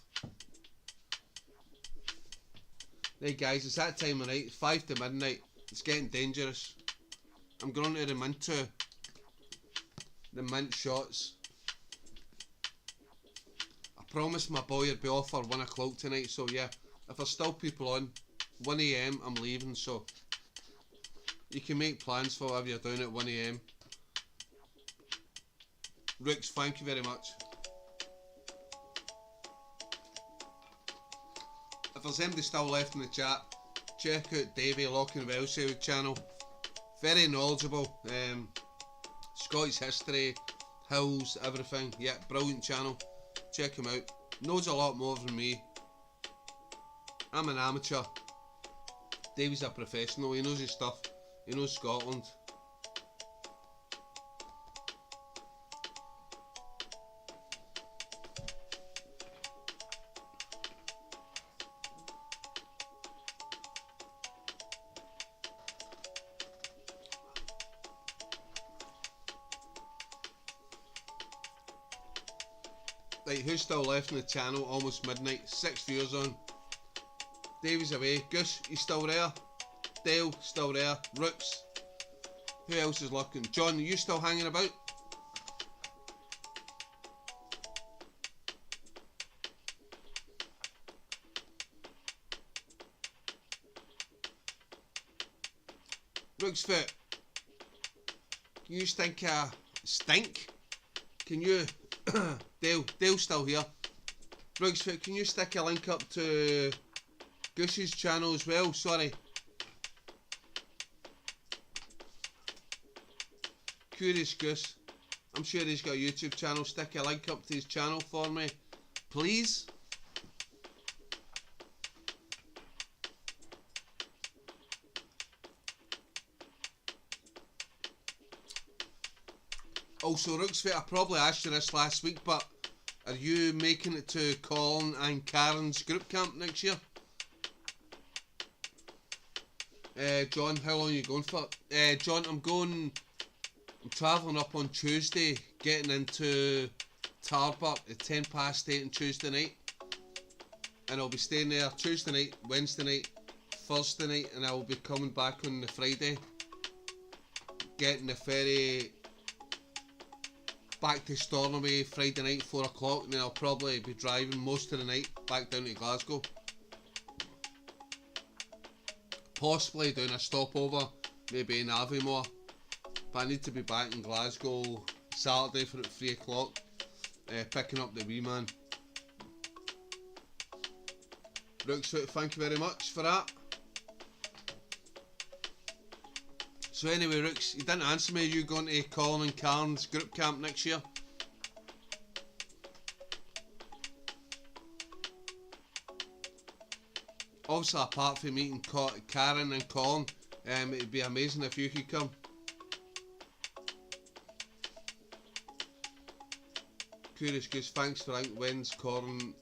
Right guys, it's that time of night. It's 5 to midnight. It's getting dangerous. I'm going to the mint shots. I promised my boy I'd be off for 1 o'clock tonight, so yeah, if there's still people on, 1 AM I'm leaving, so you can make plans for whatever you're doing at 1 AM. Ricks, thank you very much. If there's anybody still left in the chat, check out Davey Locking the Wildside channel. Very knowledgeable, Scottish history, hills, everything. Yeah, brilliant channel. Check him out. Knows a lot more than me. I'm an amateur. Davey's a professional. He knows his stuff. He knows Scotland. Right, who's still left in the channel? Almost midnight. 6 viewers on. Davey's away. Goose, he's still there. Dale, still there. Rooks. Who else is looking? John, are you still hanging about? Rooksfoot, can you stink? Can you... Dale's still here. Rooksfoot, can you stick a link up to Goose's channel as well? Sorry. Curious Goose. I'm sure he's got a YouTube channel. Stick a link up to his channel for me, please. Also, Rooksfoot, I probably asked you this last week, but are you making it to Colin and Karen's group camp next year? John, how long are you going for? John, I'm travelling up on Tuesday, getting into Tarbert at 8:10 on Tuesday night. And I'll be staying there Tuesday night, Wednesday night, Thursday night, and I will be coming back on the Friday. Getting the ferry back to Stornoway Friday night, 4 o'clock, and then I'll probably be driving most of the night back down to Glasgow. Possibly doing a stopover, maybe in Aviemore. But I need to be back in Glasgow Saturday for at 3 o'clock, picking up the wee man. Rooksfoot, thank you very much for that. So anyway, Rooks, you didn't answer me. Are you going to Colin and Karen's group camp next year? Obviously, apart from meeting Karen and Colin, it'd be amazing if you could come. Curious Goose, thanks for when's Colin,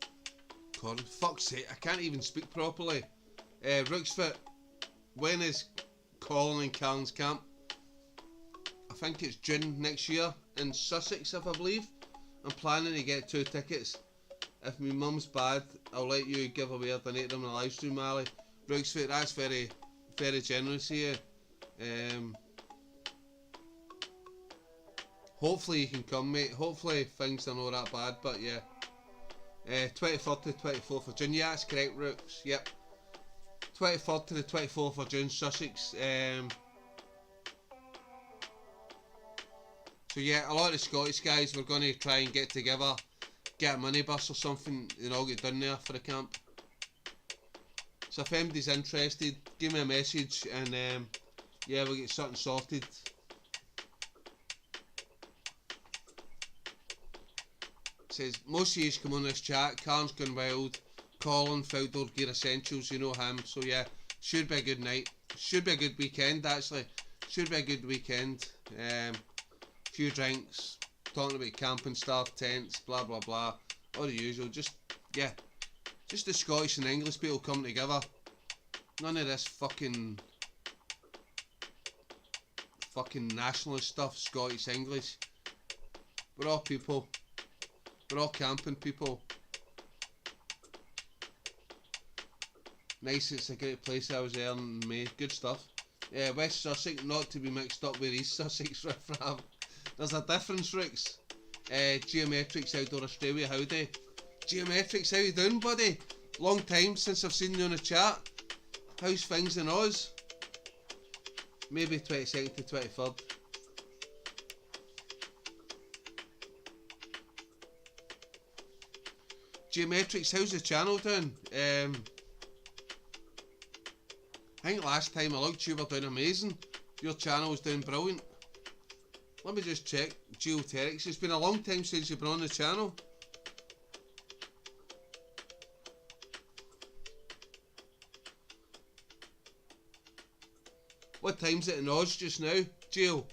fuck's sake, I can't even speak properly. Rooksfoot, when is Colin and Karen's camp? I think it's June next year in Sussex, if I believe. I'm planning to get 2 tickets. If my mum's bad, I'll let you give away or donate them in a live stream, Ali. Rooksfoot, that's very, very generous of you. Hopefully you can come, mate. Hopefully things are not that bad, but yeah. 23rd to the 24th of June, yeah, that's correct, Rooks, yep. 23rd to the 24th of June, Sussex. So yeah, a lot of the Scottish guys, we're going to try and get together, get a minibus or something, and all get done there for the camp. So if anybody's interested, give me a message, and yeah, we'll get something sorted. It says, most of you come on this chat, Carn's Gone Wild, Colin, Outdoor Gear Essentials, you know him, so yeah, should be a good night, should be a good weekend actually, should be a good weekend. Few drinks, talking about camping stuff, tents, blah blah blah, all the usual, just, yeah, just the Scottish and English people come together, none of this fucking nationalist stuff, Scottish, English, we're all people, we're all camping people. Nice, it's a great place, I was there in May, good stuff. West Sussex, not to be mixed up with East Sussex riffraff. There's a difference, Ricks. Geometrics Outdoor Australia, howdy. Geometrics, how you doing, buddy? Long time since I've seen you on the chat. How's things in Oz? Maybe 22nd to 23rd. Geometrics, how's the channel doing? I think last time I looked, you were doing amazing. Your channel was doing brilliant. Let me just check. Geoterics, it's been a long time since you've been on the channel. What time's it in Oz just now, Geo?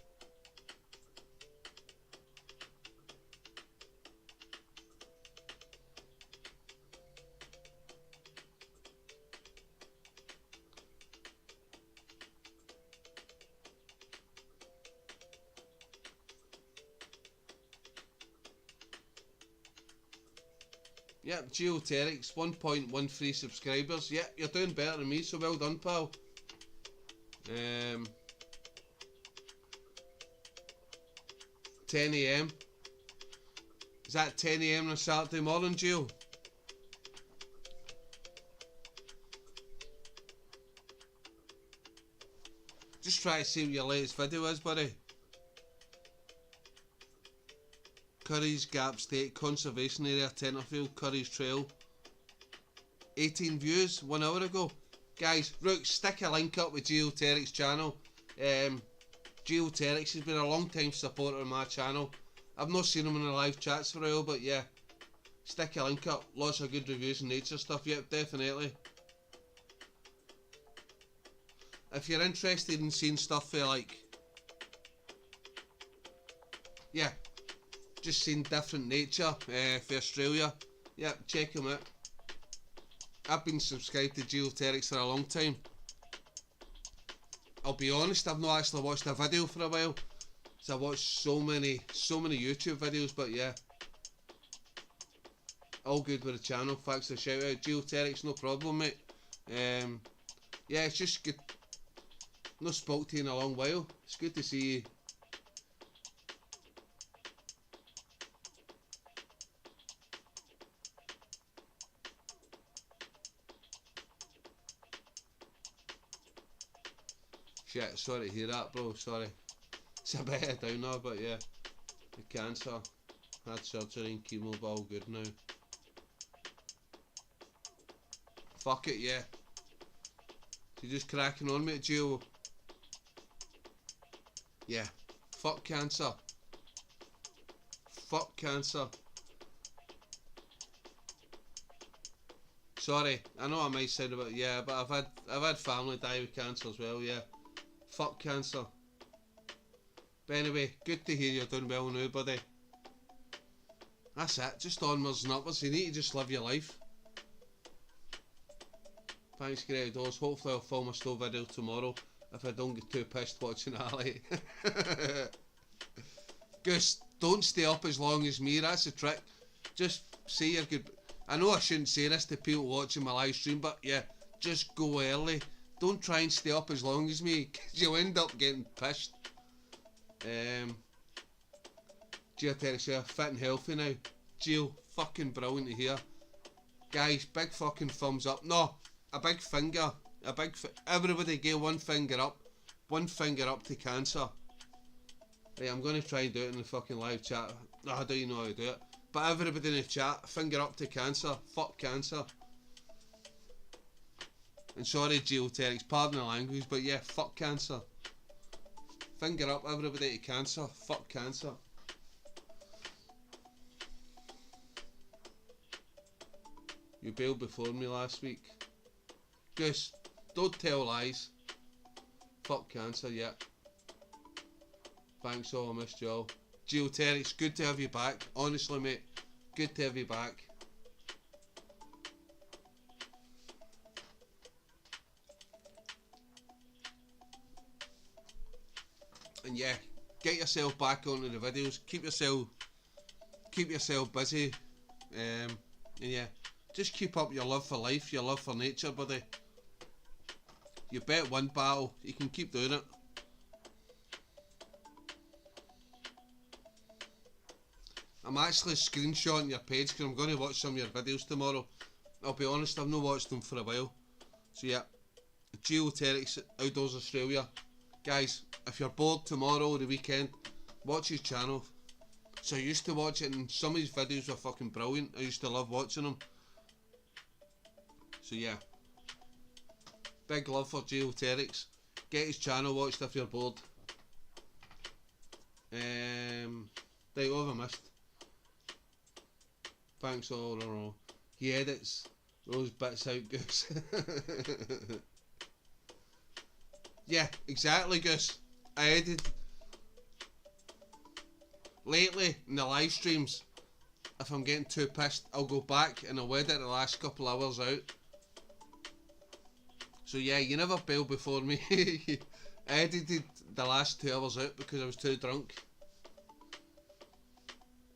Yep, Geoterics, 1.13 subscribers. Yep, you're doing better than me, so well done, pal. 10 AM. Is that 10 AM on a Saturday morning, Geo? Just try to see what your latest video is, buddy. Curry's Gap State Conservation Area, Tenterfield, Curry's Trail. 18 views 1 hour ago. Guys, Rook, stick a link up with Geoterics channel. Geoterics has been a long time supporter of my channel. I've not seen him in the live chats for a while, but yeah, stick a link up. Lots of good reviews and nature stuff. Yep, definitely. If you're interested in seeing stuff for like, yeah, just seeing different nature for Australia, yep, check him out. I've been subscribed to Geoterics for a long time. I'll be honest, I've not actually watched a video for a while, so I watched so many YouTube videos, but yeah, all good with the channel. Thanks for the shout out, Geoterics, no problem, mate. Yeah, it's just good. Not spoke to you in a long while. It's good to see you. Shit, sorry to hear that, bro, sorry. It's a bit of a downer, but yeah. The cancer, had surgery and chemo, but all good now. Fuck it, yeah. You're just cracking on, mate, Gio. Yeah. Fuck cancer. Fuck cancer. Sorry, I know I might sound about, yeah, but I've had family die with cancer as well, yeah. Fuck cancer. But anyway, good to hear you're doing well now, buddy. That's it, just onwards and upwards. You need to just live your life. Thanks, Great Outdoors. Hopefully I'll film a slow video tomorrow if I don't get too pissed watching Ali. Just don't stay up as long as me, that's the trick. Just say you're good. I know I shouldn't say this to people watching my live stream, but yeah, just go early. Don't try and stay up as long as me, because you'll end up getting pissed. Geoterics here, fit and healthy now. Geo, fucking brilliant to hear. Guys, big fucking thumbs up. No, a big finger. Everybody give one finger up. One finger up to cancer. Right, I'm going to try and do it in the fucking live chat. No, I don't even know how to do it. But everybody in the chat, finger up to cancer. Fuck cancer. And sorry, geoterics, pardon the language, but yeah, fuck cancer. Finger up, everybody, to cancer. Fuck cancer. You bailed before me last week. Goose, don't tell lies. Fuck cancer, yeah. Thanks all, I missed you all. Geoterics, good to have you back. Honestly, mate, good to have you back. And yeah, get yourself back onto the videos. Keep yourself busy. And yeah, just keep up your love for life, your love for nature, buddy. You bet one battle, you can keep doing it. I'm actually screenshotting your page because I'm going to watch some of your videos tomorrow. I'll be honest, I've not watched them for a while. So yeah, Geoterics Outdoors Australia. Guys, if you're bored tomorrow or the weekend, watch his channel. So I used to watch it and some of his videos were fucking brilliant. I used to love watching them. So yeah, big love for Geoterics. Get his channel watched if you're bored. Right, what have I missed? Thanks all in a row. He edits those bits out, Goose. Yeah, exactly, Goose. I edited lately in the live streams. If I'm getting too pissed, I'll go back and I'll edit the last couple hours out. So yeah, you never bail before me. I edited the last 2 hours out because I was too drunk.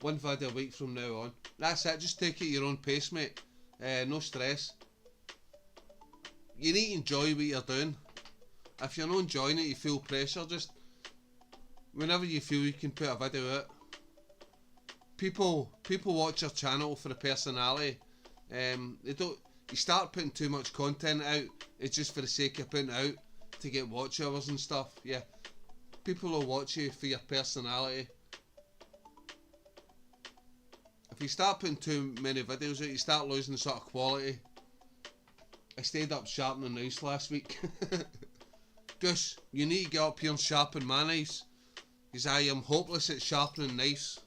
One video a week from now on. That's it, just take it at your own pace, mate. No stress. You need to enjoy what you're doing. If you're not enjoying it, you feel pressure, just whenever you feel you can put a video out. People watch your channel for the personality. They don't. You start putting too much content out, it's just for the sake of putting it out to get watch hours and stuff. Yeah, people will watch you for your personality. If you start putting too many videos out, you start losing the sort of quality. I stayed up sharpening knives last week. Goose, you need to get up here and sharpen my knives, because I am hopeless at sharpening knives.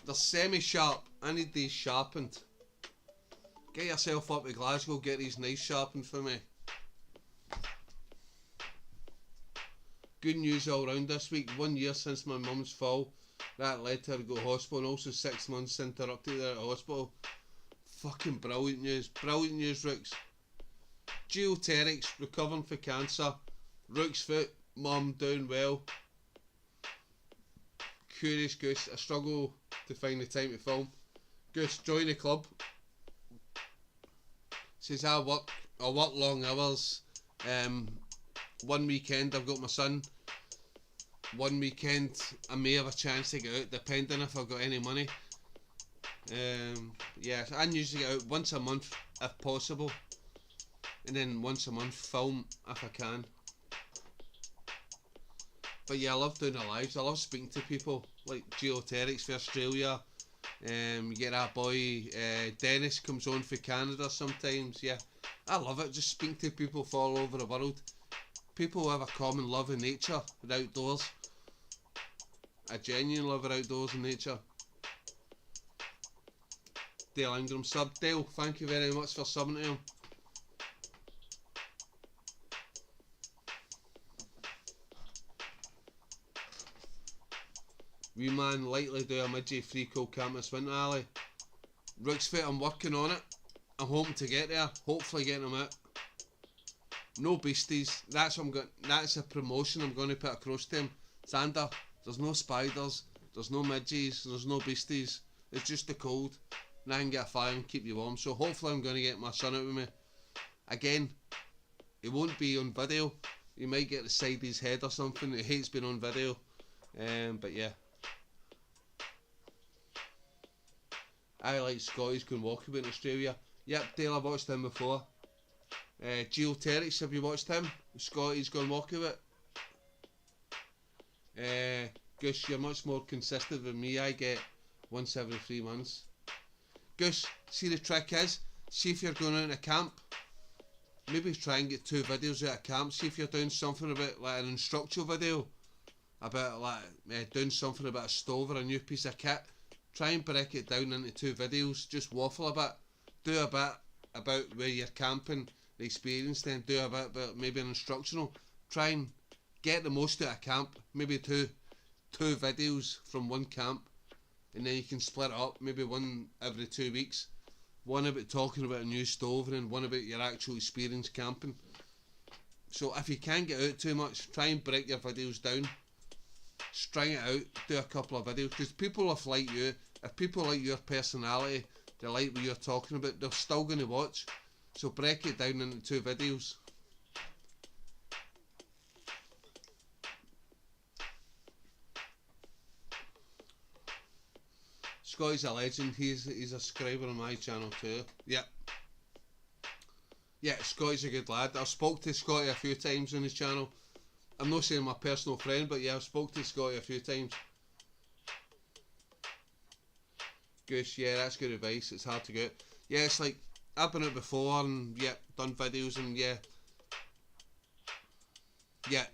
They're semi-sharp, I need these sharpened. Get yourself up to Glasgow, get these knives sharpened for me. Good news all round this week. 1 year since my mum's fall. That led to her to go to hospital, and also 6 months interrupted her at hospital. Fucking brilliant news. Brilliant news, Rooks. Geoterics, recovering for cancer. Rook's foot, mum doing well. Curious Goose, I struggle to find the time to film. Goose, join the club. Says I work long hours. One weekend I've got my son. One weekend I may have a chance to get out, depending if I've got any money. Yeah, so I usually get out once a month if possible, and then once a month film if I can. But yeah, I love doing the lives. I love speaking to people like Geoterics for Australia. You get that boy Dennis comes on for Canada sometimes. Yeah, I love it, just speaking to people from all over the world. People who have a common love of nature, the outdoors. A genuine love of outdoors and nature. Dale Ingram sub. Dale, thank you very much for subbing to him. We man likely do a midday free cold camp this winter, Ali. Rooksfoot, I'm working on it. I'm hoping to get there. Hopefully getting them out. No beasties. That's what I'm going. That's a promotion I'm going to put across to him. Xander, there's no spiders. There's no midges. There's no beasties. It's just the cold. And I can get a fire and keep you warm. So hopefully I'm going to get my son out with me. Again, it won't be on video. You might get the side of his head or something. He hates being on video. But yeah. I like Scotty's Going Walkabout in Australia. Yep, Dale, I've watched him before. Geoterrix, have you watched him? Scotty's Going Walkabout. Goose, you're much more consistent than me. I get once every 3 months. Goose, see the trick is, see if you're going out in a camp, maybe try and get 2 videos out of camp. See if you're doing something about like an instructional video about like doing something about a stove or a new piece of kit. Try and break it down into 2 videos. Just waffle a bit. Do a bit about where you're camping, the experience, then do a bit about maybe an instructional. Try and get the most out of camp. Maybe two videos from one camp, and then you can split it up. Maybe one every 2 weeks. One about talking about a new stove, and then one about your actual experience camping. So if you can't get out too much, try and break your videos down. String it out, do a couple of videos, because people if like you, if people like your personality, they like what you're talking about, they're still going to watch. So break it down into 2 videos. Scotty's a legend. He's a subscriber on my channel too. Yep. Yeah, Scotty's a good lad. I've spoke to Scotty a few times on his channel. I'm not saying my personal friend, but yeah, I've spoke to Scotty a few times. Goose, yeah, that's good advice. It's hard to get. Yeah, it's like, I've been out before and yeah, done videos and yeah. Yeah,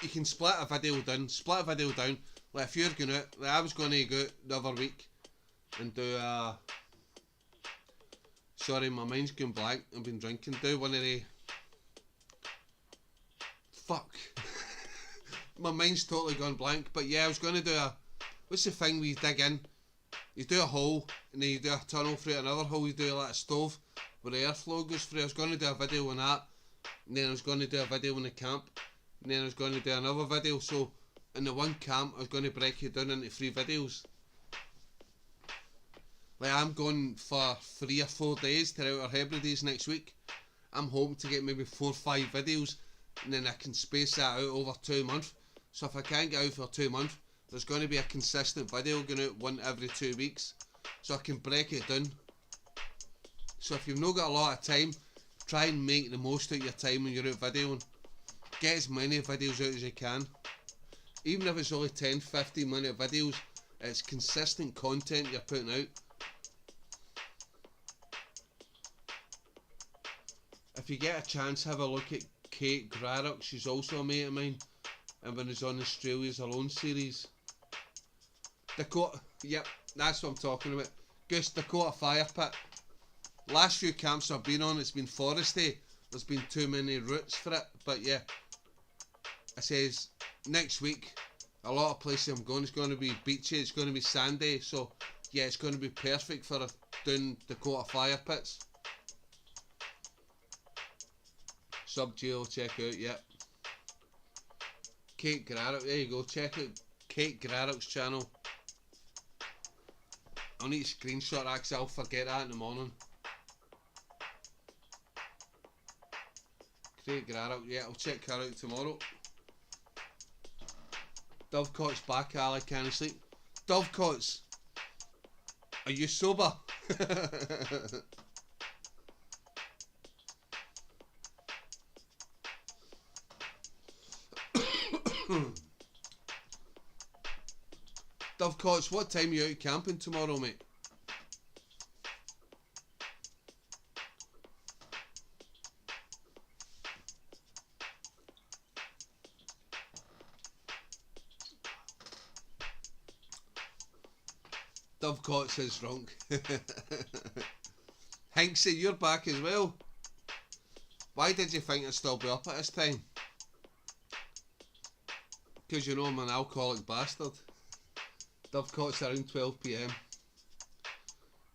you can split a video down. Like if you're going out, like I was going to go out the other week and do sorry, my mind's going blank. I've been drinking. Do one of the... Fuck. My mind's totally gone blank. But yeah, I was going to do a... What's the thing where you dig in? You do a hole, and then you do a tunnel through another hole. You do like a stove where the airflow goes through. I was going to do a video on that. And then I was going to do a video in the camp. And then I was going to do another video. So, in the one camp, I was going to break it down into 3 videos. Like, I'm going for 3 or 4 days to Outer Hebrides next week. I'm hoping to get maybe 4 or 5 videos, and then I can space that out over 2 months. So if I can't get out for 2 months, there's going to be a consistent video going out one every 2 weeks, so I can break it down. So if you've not got a lot of time, try and make the most out of your time when you're out videoing. Get as many videos out as you can. Even if it's only 10-15 minute videos, it's consistent content you're putting out. If you get a chance, have a look at Kate Graddock. She's also a mate of mine, and when it's on Australia's Alone series. Dakota, yep, that's what I'm talking about. Goose, Dakota Fire Pit. Last few camps I've been on, it's been foresty. There's been too many routes for it, but yeah. I says next week, a lot of places I'm going, it's going to be beachy, it's going to be sandy, so yeah, it's going to be perfect for doing Dakota Fire Pits. Sub-Geo, check out, yep. Kate Graddock, there you go, check out Kate Graddock's channel. I'll need to screenshot that because I'll forget that in the morning. Kate Graddock, yeah, I'll check her out tomorrow. Dovecott's back, Ali can't sleep. Dovecott's, are you sober? Dovecott's, what time are you out camping tomorrow, mate? Dovecott's is drunk. Hinksy, you're back as well. Why did you think I'd still be up at this time? Because you know I'm an alcoholic bastard. Dovecott's around 12 PM.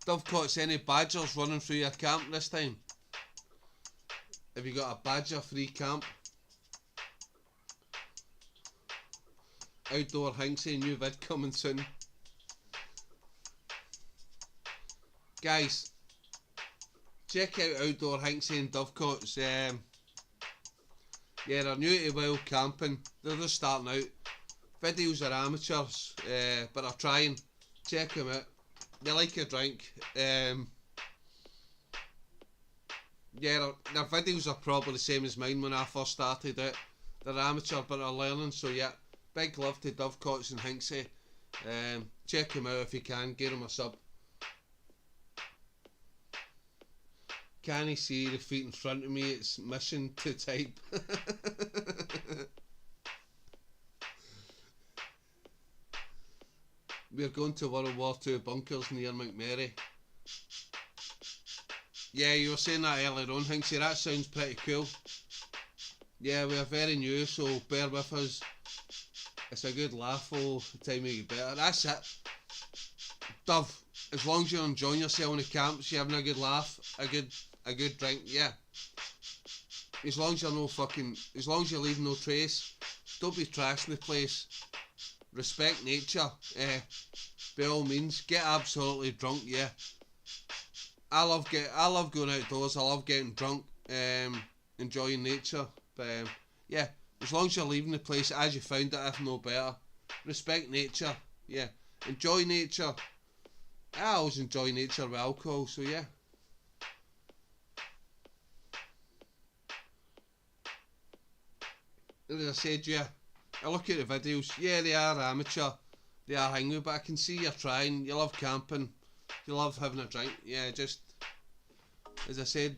Dovecott's, any badgers running through your camp this time? Have you got a badger free camp? Outdoor Hinksy, new vid coming soon. Guys, check out Outdoor Hinksy and Dovecott's. Yeah, they're new to wild camping. They're just starting out. Videos are amateurs, but they're trying. Check them out. they like a drink. Yeah, their videos are probably the same as mine when I first started it. They're amateur but they're learning, so yeah, big love to Dovecots and Hinksey. Check them out if you can, get them a sub. Can you see the feet in front of me? It's mission to type. We're going to World War II bunkers near McMurray. Yeah, you were saying that earlier on, Hinksey, that sounds pretty cool. Yeah, we are very new, so bear with us. It's a good laugh all the time you get better. That's it. Dove, as long as you're enjoying yourself in the camps, you're having a good laugh, a good drink, yeah. As long as you're no fucking, as long as you're leaving no trace, don't be trashing the place. Respect nature, by all means, get absolutely drunk, yeah. I love going outdoors, I love getting drunk, enjoying nature, but yeah, as long as you're leaving the place as you found it, if no better. Respect nature, yeah. Enjoy nature. I always enjoy nature with alcohol, so yeah. As I said, yeah, I look at the videos, yeah, they are amateur, they are hanging, but I can see you're trying, you love camping, you love having a drink, yeah, just, as I said,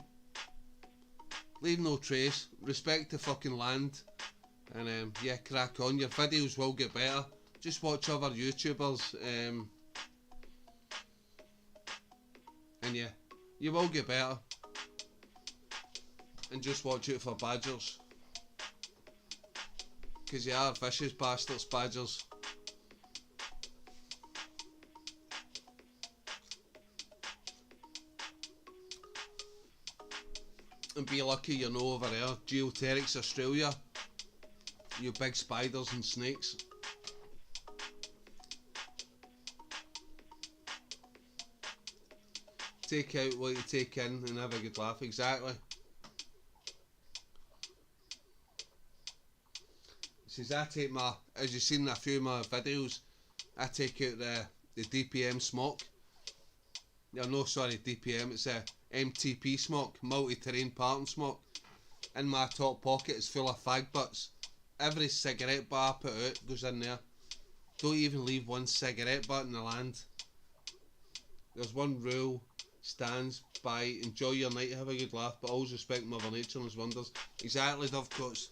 leave no trace, respect the fucking land, and yeah, crack on, your videos will get better, just watch other YouTubers, and yeah, you will get better, and just watch out for badgers. Because you are vicious bastards, badgers. And be lucky you're no over there. Geoterics Australia. You big spiders and snakes. Take out what you take in and have a good laugh, exactly. Says I take my, as you've seen in a few of my videos, I take out the DPM smoke. No, sorry, DPM, it's a MTP smoke, multi-terrain parting smoke. In my top pocket is full of fag butts. Every cigarette butt I put out goes in there. Don't even leave one cigarette butt in the land. There's one rule, stands by, enjoy your night, have a good laugh, but always respect Mother Nature and its wonders. Exactly, Dovecots.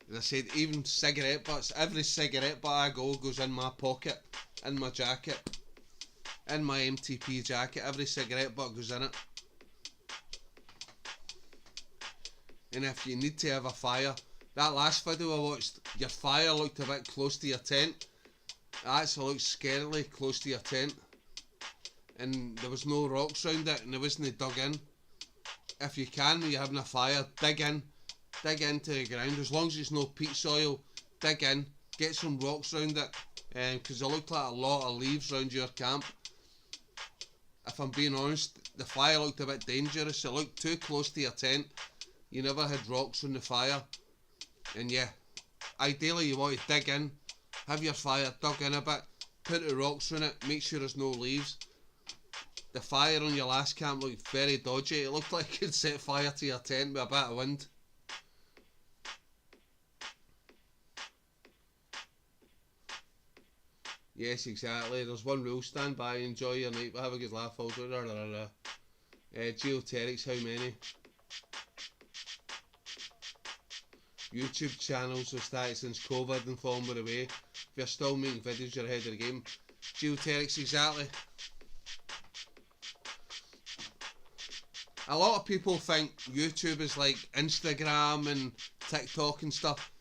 As I said, even cigarette butts, every cigarette butt I go goes in my pocket, in my jacket, in my MTP jacket, every cigarette butt goes in it. And if you need to have a fire, that last video I watched, your fire looked a bit close to your tent. It actually looked scarily close to your tent. And there was no rocks around it and it wasn't dug in. If you can, when you're having a fire, dig in. Dig into the ground, as long as it's no peat soil, dig in, get some rocks around it, because it looked like a lot of leaves around your camp. If I'm being honest, the fire looked a bit dangerous, it looked too close to your tent, you never had rocks on the fire, and yeah, ideally you want to dig in, have your fire dug in a bit, put the rocks on it, make sure there's no leaves. The fire on your last camp looked very dodgy, it looked like it could set fire to your tent with a bit of wind. Yes, exactly. There's one rule, stand by, enjoy your night, but have a good laugh also. Geoterics, how many? YouTube channels have started since COVID and fallen by the way. If you're still making videos, you're ahead of the game. Geoterics, exactly. A lot of people think YouTube is like Instagram and TikTok and stuff.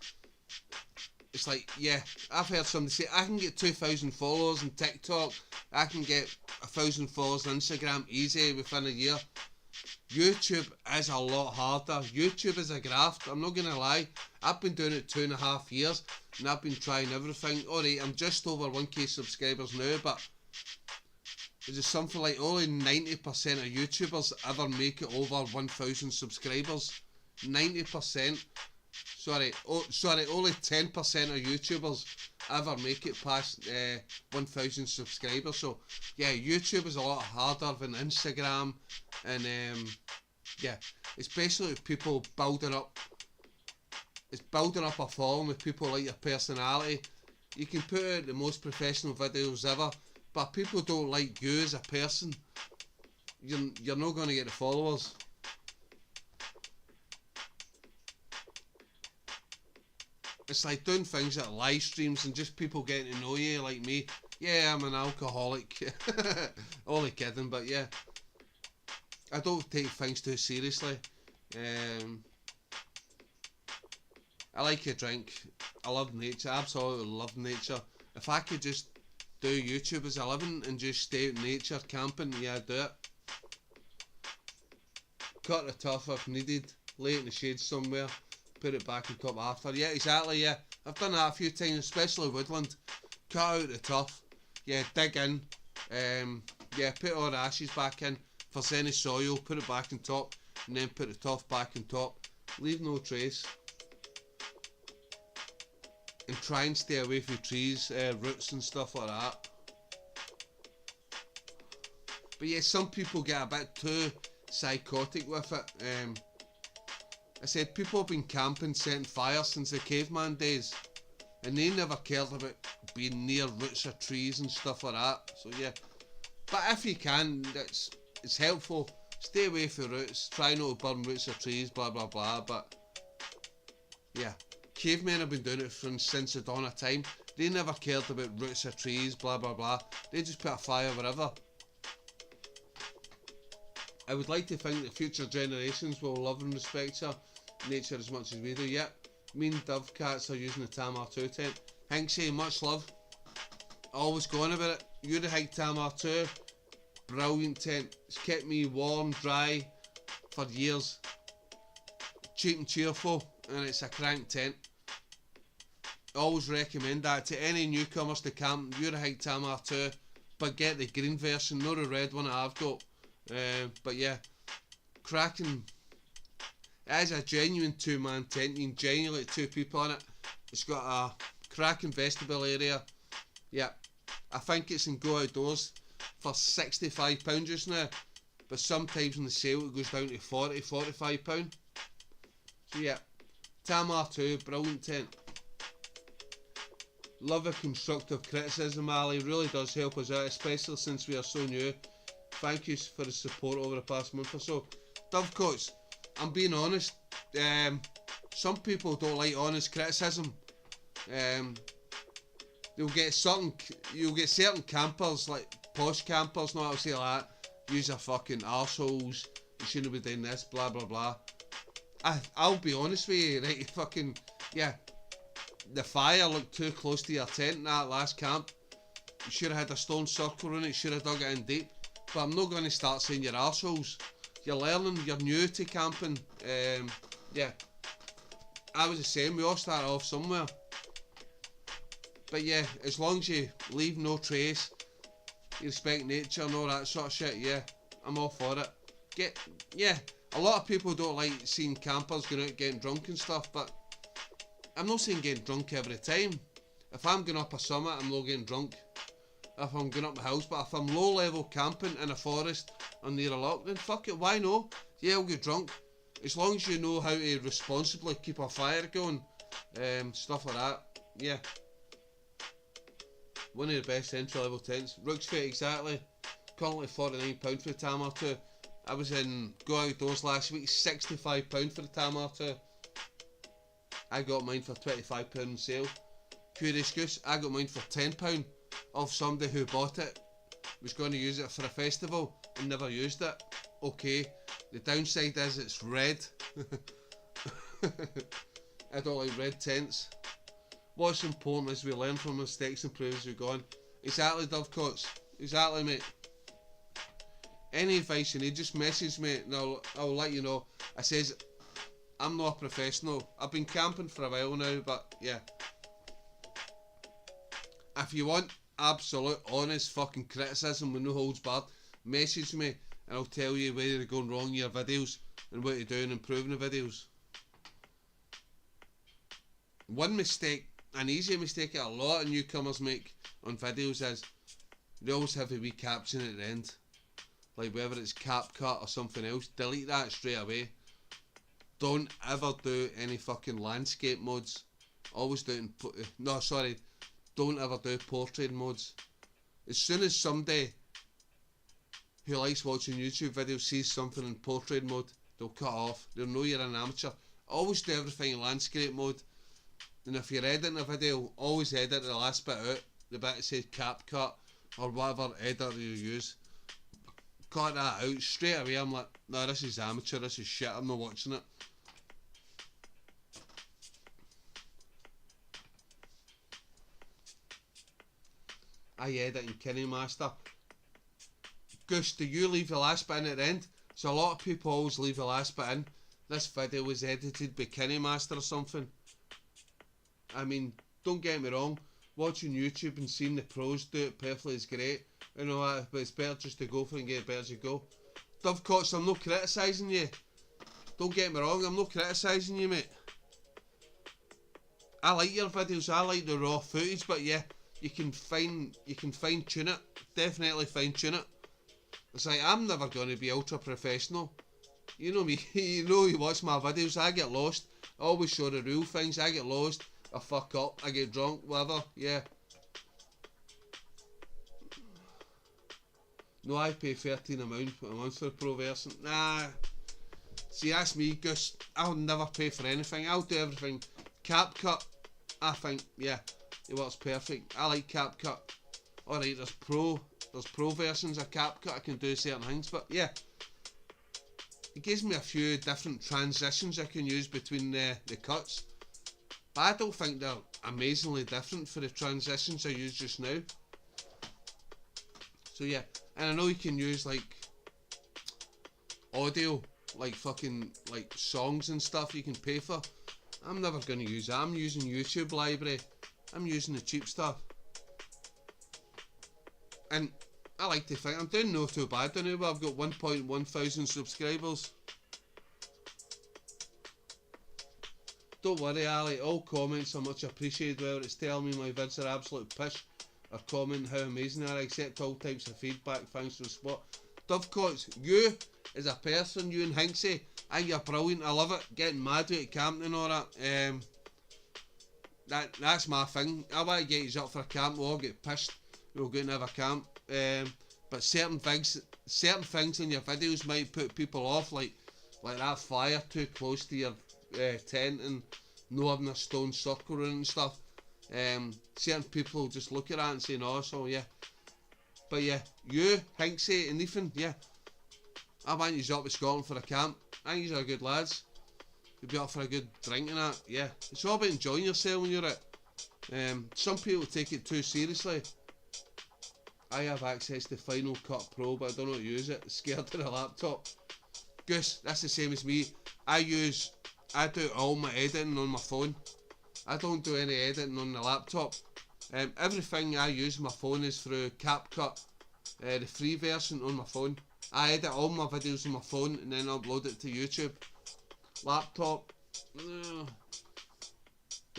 It's like, yeah, I've heard somebody say, I can get 2,000 followers on TikTok, I can get 1,000 followers on Instagram easy within a year. YouTube is a lot harder. YouTube is a graft, I'm not going to lie. I've been doing it 2.5 years, and I've been trying everything. Alright, I'm just over 1k subscribers now, but there's something like only 90% of YouTubers ever make it over 1,000 subscribers. 90%. sorry, only 10% of YouTubers ever make it past 1,000 subscribers. So yeah, YouTube is a lot harder than Instagram, and yeah, especially with people building up. It's building up a following with people like your personality. You can put out the most professional videos ever, but people don't like you as a person, you're not going to get the followers. It's like doing things like live streams and just people getting to know you, like me. Yeah, I'm an alcoholic. Only kidding, but yeah, I don't take things too seriously. I like a drink. I love nature. Absolutely love nature. If I could just do YouTube as a living and just stay out in nature camping, yeah, I'd do it. Cut the turf if needed. Lay it in the shade somewhere. Put it back on top after. Yeah, exactly. Yeah, I've done that a few times, especially woodland. Cut out the turf. Yeah, dig in. Yeah, put all the ashes back in. If there's any soil, put it back on top, and then put the turf back on top. Leave no trace. And try and stay away from trees, roots and stuff like that. But yeah, some people get a bit too psychotic with it. I said people have been camping, setting fire since the caveman days, and they never cared about being near roots or trees and stuff like that. So yeah, but if you can, it's helpful. Stay away from roots. Try not to burn roots or trees. Blah blah blah. But yeah. Cavemen have been doing it since the dawn of time. They never cared about roots or trees, blah blah blah. They just put a fire wherever. I would like to think that future generations will love and respect nature as much as we do. Yep, me and Dovecats are using the Tamar 2 tent. Hanksy, much love. Always going about it. You the Hike Tamar 2. Brilliant tent. It's kept me warm, dry for years. Cheap and cheerful, and it's a crank tent. Always recommend that to any newcomers to camp. You're a Hike Tamar 2, but get the green version, not the red one that I've got. But yeah, cracking. It is a genuine 2-man tent. You can genuinely let 2 people in it. It's got a cracking vestibule area. Yeah, I think it's in Go Outdoors for £65 just now, but sometimes on the sale it goes down to £45. So yeah, Tamar 2, brilliant tent. Love a constructive criticism, Ali. Really does help us out, especially since we are so new. Thank you for the support over the past month or so. Dovecoats, I'm being honest. Some people don't like honest criticism. You'll get certain campers, like posh campers, not to say like that. Use a fucking arseholes. You shouldn't be doing this, blah blah blah. I'll be honest with you, right? Fucking yeah. The fire looked too close to your tent in that last camp. You should have had a stone circle around it, should have dug it in deep. But I'm not going to start saying you're arseholes. You're learning, you're new to camping. Yeah, I was the same, we all started off somewhere. But yeah, as long as you leave no trace, you respect nature and all that sort of shit, yeah, I'm all for it. Yeah, a lot of people don't like seeing campers going out getting drunk and stuff, but I'm not saying getting drunk every time. If I'm going up a summit, I'm not getting drunk. If I'm going up my house, but if I'm low level camping in a forest or near a loch, then fuck it, why no? Yeah, I'll get drunk. As long as you know how to responsibly keep a fire going, stuff like that, yeah. One of the best entry level tents. Rook's Fate, exactly. Currently £49 for the Tamar 2. I was in Go Outdoors last week, £65 for the Tamar 2. I got mine for £25 on sale. Curious Goose, I got mine for £10 off somebody who bought it, was going to use it for a festival and never used it. Okay, the downside is it's red. I don't like red tents. What's important is we learn from mistakes and improve as we go on. Exactly, Dovecoats. Exactly, mate. Any advice you need, just message me and I'll let you know. I says, I'm not a professional. I've been camping for a while now, but yeah. If you want absolute, honest fucking criticism with no holds barred, message me and I'll tell you where you're going wrong in your videos and what to do in improving the videos. One mistake, an easy mistake that a lot of newcomers make on videos is they always have a wee caption at the end, like whether it's CapCut or something else. Delete that straight away. Don't ever do any fucking landscape modes. Always do it in don't ever do portrait modes. As soon as somebody who likes watching YouTube videos sees something in portrait mode, they'll cut off. They'll know you're an amateur. Always do everything in landscape mode. And if you're editing a video, always edit the last bit out, the bit that says CapCut or whatever editor you use. Cut that out straight away. I'm like, no, this is amateur, this is shit, I'm not watching it. I edit in KineMaster. Goose, do you leave the last bit in at the end? So a lot of people always leave the last bit in. This video was edited by KineMaster or something. I mean, don't get me wrong, watching YouTube and seeing the pros do it perfectly is great, you know, but it's better just to go for it and get it better as you go. Dovecots, I'm not criticising you. Don't get me wrong, I'm not criticising you, mate. I like your videos, I like the raw footage, but yeah, you can fine tune it. Definitely fine tune it. It's like, I'm never going to be ultra professional. You know me, you watch my videos, I get lost. I always show the real things, I get lost. I fuck up, I get drunk, whatever, yeah. No, I pay $13 a month for a pro version. Nah. See, that's me, Gus. I'll never pay for anything. I'll do everything. CapCut, I think, yeah, it works perfect. I like CapCut. Alright, there's pro versions of CapCut. I can do certain things, but yeah. It gives me a few different transitions I can use between the cuts. But I don't think they're amazingly different for the transitions I use just now. So yeah, and I know you can use like audio, like fucking like songs and stuff you can pay for. I'm never going to use that. I'm using YouTube library. I'm using the cheap stuff. And I like to think I'm doing no too bad now, but I've got 1.1 thousand subscribers. Don't worry, Ali, all comments are much appreciated, whether it's telling me my vids are absolute pish or commenting how amazing they are. I accept all types of feedback, thanks for the support. Dovecots, you as a person, you and Hinksy, I think you're brilliant, I love it, getting mad with camping and all that. That's my thing. I want to get you up for a camp, we'll all get pissed, we'll go and have a camp. But certain things in your videos might put people off, like that fire too close to your tent and no having a stone circle around and stuff. Certain people will just look at that and say no, so yeah. But yeah, you, Hinksy and Ethan, yeah, I want you up to Scotland for a camp. I think you're good lads. You'll be up for a good drink and that, yeah. It's all about enjoying yourself when you're at some people take it too seriously. I have access to Final Cut Pro, but I don't know how to use it. Scared of the laptop. Goose, that's the same as me. I do all my editing on my phone. I don't do any editing on the laptop. Everything I use on my phone is through CapCut, the free version on my phone. I edit all my videos on my phone and then upload it to YouTube. Laptop, it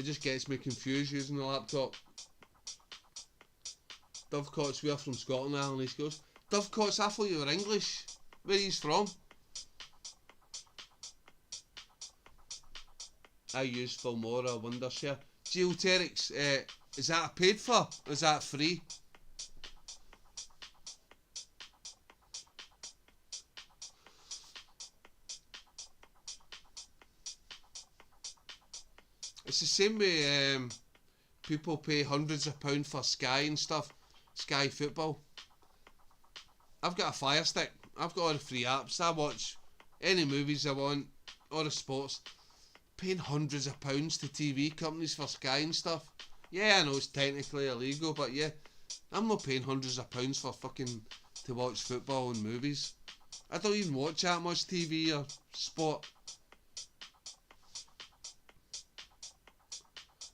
just gets me confused using the laptop. Dovecots, we are from Scotland, Alan East Coast. Dovecots, I thought you were English. Where are you from? I use Filmora, Wondershare. Geoterics, is that paid for? Or is that free? It's the same way people pay hundreds of pounds for Sky and stuff. Sky Football. I've got a Fire Stick. I've got all the free apps. I watch any movies I want, all the sports. Paying hundreds of pounds to TV companies for Sky and stuff. Yeah, I know it's technically illegal, but yeah, I'm not paying hundreds of pounds for fucking to watch football and movies. I don't even watch that much TV or sport.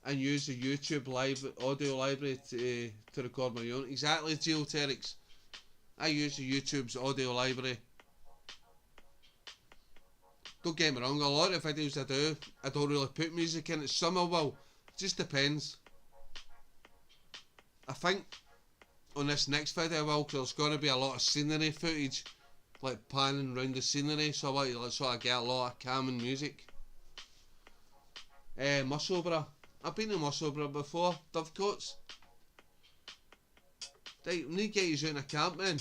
And use the YouTube audio library to record my own. Exactly, Geoterics. I use the YouTube's audio library. Don't get me wrong, a lot of videos I don't really put music in it. Some I will. Just depends. I think on this next video, well, there's going to be a lot of scenery footage, like panning around the scenery, so I want to sort of get a lot of calming music. Musselburgh. I've been to Musselburgh before, Dovecoats. Right, we need to get you out in a camp then.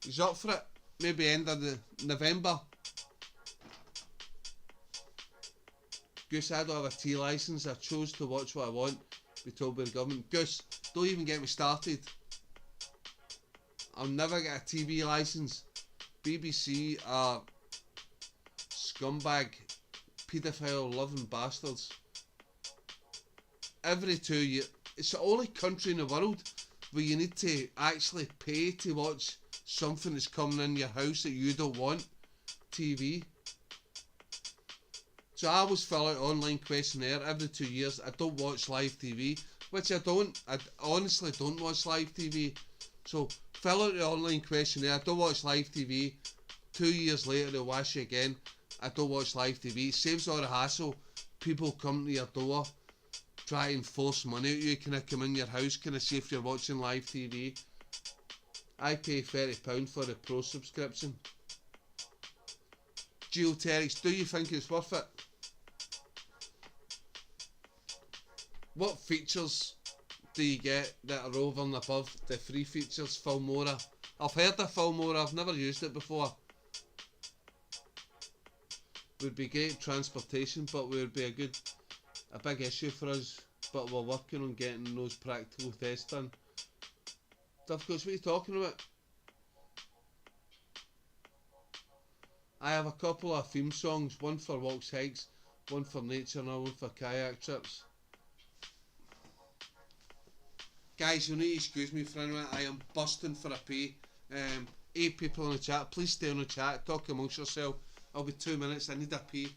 He's up for it. Maybe end of the November. Goose, I don't have a T licence. I chose to watch what I want. Be told by the government. Goose, don't even get me started. I'll never get a TV licence. BBC are scumbag, paedophile loving bastards. Every 2 years, it's the only country in the world where you need to actually pay to watch something that's coming in your house that you don't want. TV. So I always fill out an online questionnaire every 2 years. I don't watch live TV, which I don't. I honestly don't watch live TV. So fill out the online questionnaire. I don't watch live TV. 2 years later they'll ask you again. I don't watch live TV. Saves all the hassle. People come to your door, try and force money out you. Can I come in your house? Can I see if you're watching live TV? I pay £30 for the pro subscription. Geoterix, do you think it's worth it? What features do you get that are over and above the free features? Filmora. I've heard of Filmora, I've never used it before. Would be great transportation, but would be a big issue for us. But we're working on getting those practical tests done. Dovecoats, what are you talking about? I have a couple of theme songs, one for walks, hikes, one for nature and one for kayak trips. Guys, you need to excuse me for a minute, I am busting for a pee. 8 people in the chat, please stay on the chat, talk amongst yourself. I'll be 2 minutes, I need a pee.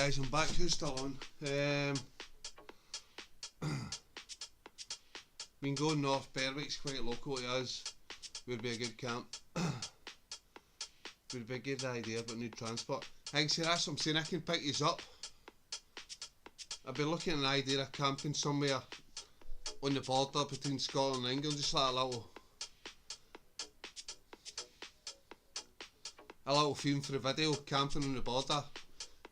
guys, I'm back. Who's still on? Been going north. Berwick's quite local to us. Would be a good camp. Would be a good idea, but need transport. Thanks, that's what I'm saying. I can pick yous up. I've been looking at an idea of camping somewhere on the border between Scotland and England, just like a little theme for the video, camping on the border.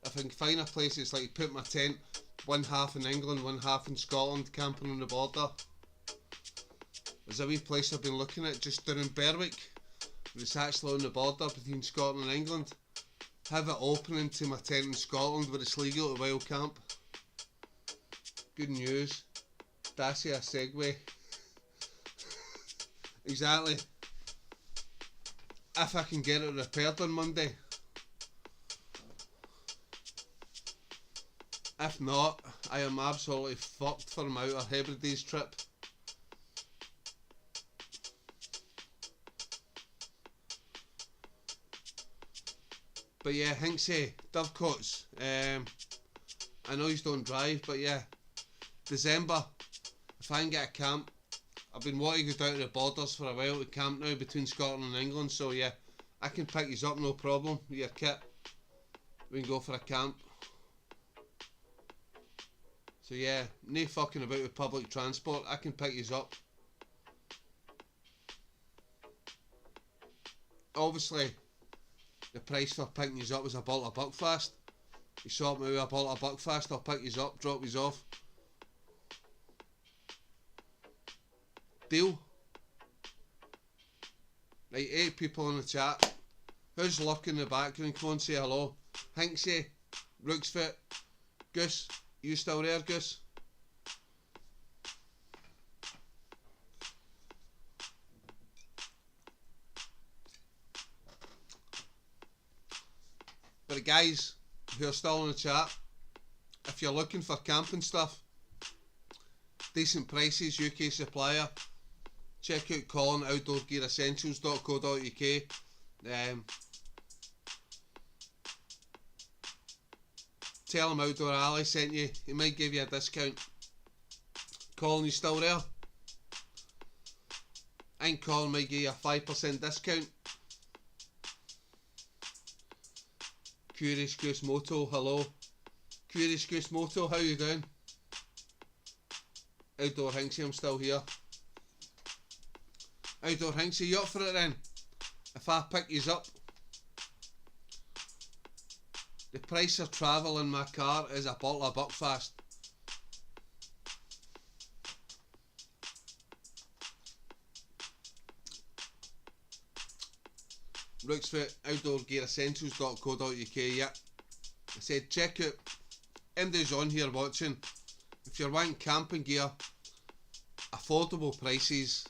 If I can find a place that's like put my tent, one half in England, one half in Scotland, camping on the border. There's a wee place I've been looking at just down in Berwick. It's actually on the border between Scotland and England. Have it open into my tent in Scotland where it's legal to wild camp. Good news. That's a segue. Exactly. If I can get it repaired on Monday. If not, I am absolutely fucked for my Outer Hebrides trip. But yeah, Hinksy, Dovecoats. I know you don't drive, but yeah, December, if I can get a camp, I've been wanting to go down to the borders for a while to camp now between Scotland and England, so yeah, I can pick yous up, no problem, with your kit. We can go for a camp. So yeah, no fucking about with public transport, I can pick yous up. Obviously, the price for picking yous up is a bottle of Buckfast. You sort me with a bottle of Buckfast, I'll pick yous up, drop yous off. Deal? Right, 8 people in the chat. Who's lurking in the background? Come on, say hello. Hinksy, Rooksfoot, Goose. You still there, Goose? But the guys who are still in the chat, if you're looking for camping stuff, decent prices, UK supplier, check out Colin, outdoorgearessentials.co.uk. Tell him outdoorally sent you, he might give you a discount. Colin, you still there? I think Colin might give you a 5% discount. Curious Goose Moto, hello. Curious Goose Moto, how you doing? Outdoor Hinksy, I'm still here. Outdoor Hinksy, you up for it then? If I pick yous up, the price of travel in my car is a bottle of Buckfast. Rooksfoot, outdoorgearessentials.co.uk, yeah. I said check out, MD's on here watching. If you're wanting camping gear, affordable prices,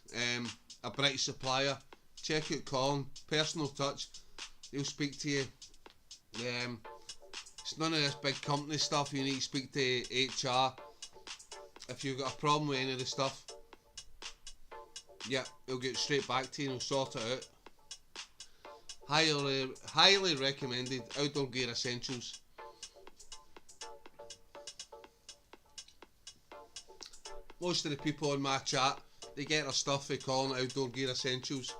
a British supplier, check out Colin, personal touch, he'll speak to you. It's none of this big company stuff, you need to speak to HR. If you've got a problem with any of the stuff, yeah, he'll get straight back to you and he'll sort it out. Highly recommended, Outdoor Gear Essentials. Most of the people in my chat, they get their stuff, they call it Outdoor Gear Essentials.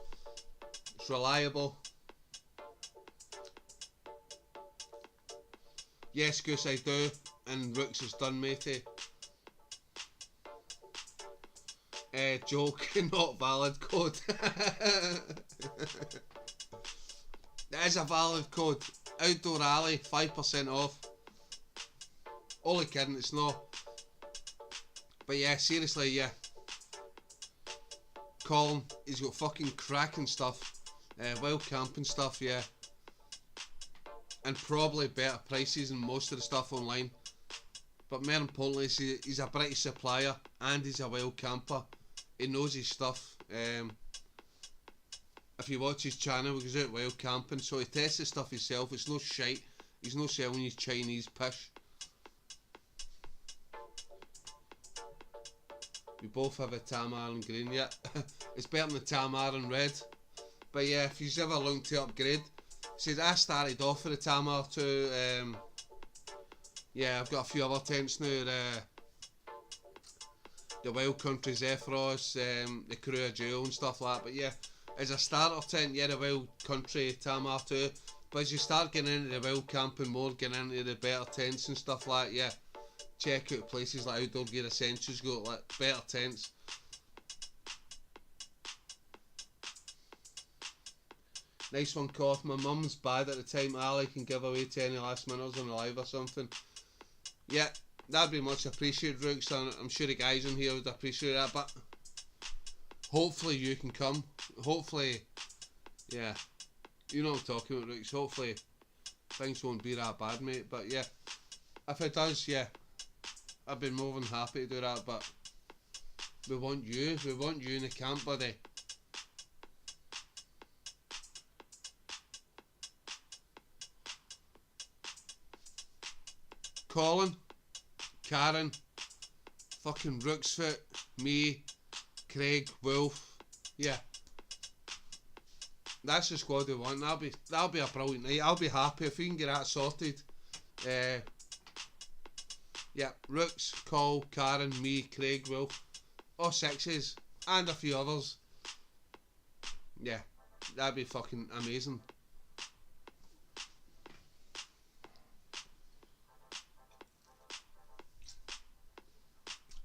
It's reliable. Yes, Goose, I do, and Rooks is done, matey. Joke, not valid code. That is a valid code. Outdoor Alley, 5% off. Only kidding, it's not. But yeah, seriously, yeah. Colin, he's got fucking cracking stuff. Wild camping stuff, yeah. And probably better prices than most of the stuff online. But more importantly, he's a British supplier and he's a wild camper. He knows his stuff. If you watch his channel, he goes out wild camping, so he tests the stuff himself. It's no shite. He's no selling his Chinese pish. We both have a tamarin green, yeah. It's better than the tamarin red. But yeah, if you've ever looking to upgrade, says I started off with the Tamar to yeah, I've got a few other tents now. The Wild Country Zephyros, the Crew of Jail and stuff like that. But yeah, as a starter tent, yeah, the Wild Country Tamar 2. But as you start getting into the wild camping more, getting into the better tents and stuff like that, yeah, check out places like Outdoor Gear Essentials, got like better tents. Nice one, Koth. My mum's bad at the time. Ali can give away to any last minutes on the live or something. Yeah, that'd be much appreciated, Rooks. I'm sure the guys in here would appreciate that. But hopefully you can come. Hopefully, yeah, you know what I'm talking about, Rooks. Hopefully things won't be that bad, mate. But yeah, if it does, yeah, I've been more than happy to do that. But we want you in the camp, buddy. Colin, Karen, fucking Rooksfoot, me, Craig, Wolf, yeah. That's the squad we want. That'll be a brilliant night. I'll be happy if we can get that sorted. Yeah, Rooks, Cole, Karen, me, Craig, Wolf, all sixes, and a few others. Yeah, that'd be fucking amazing.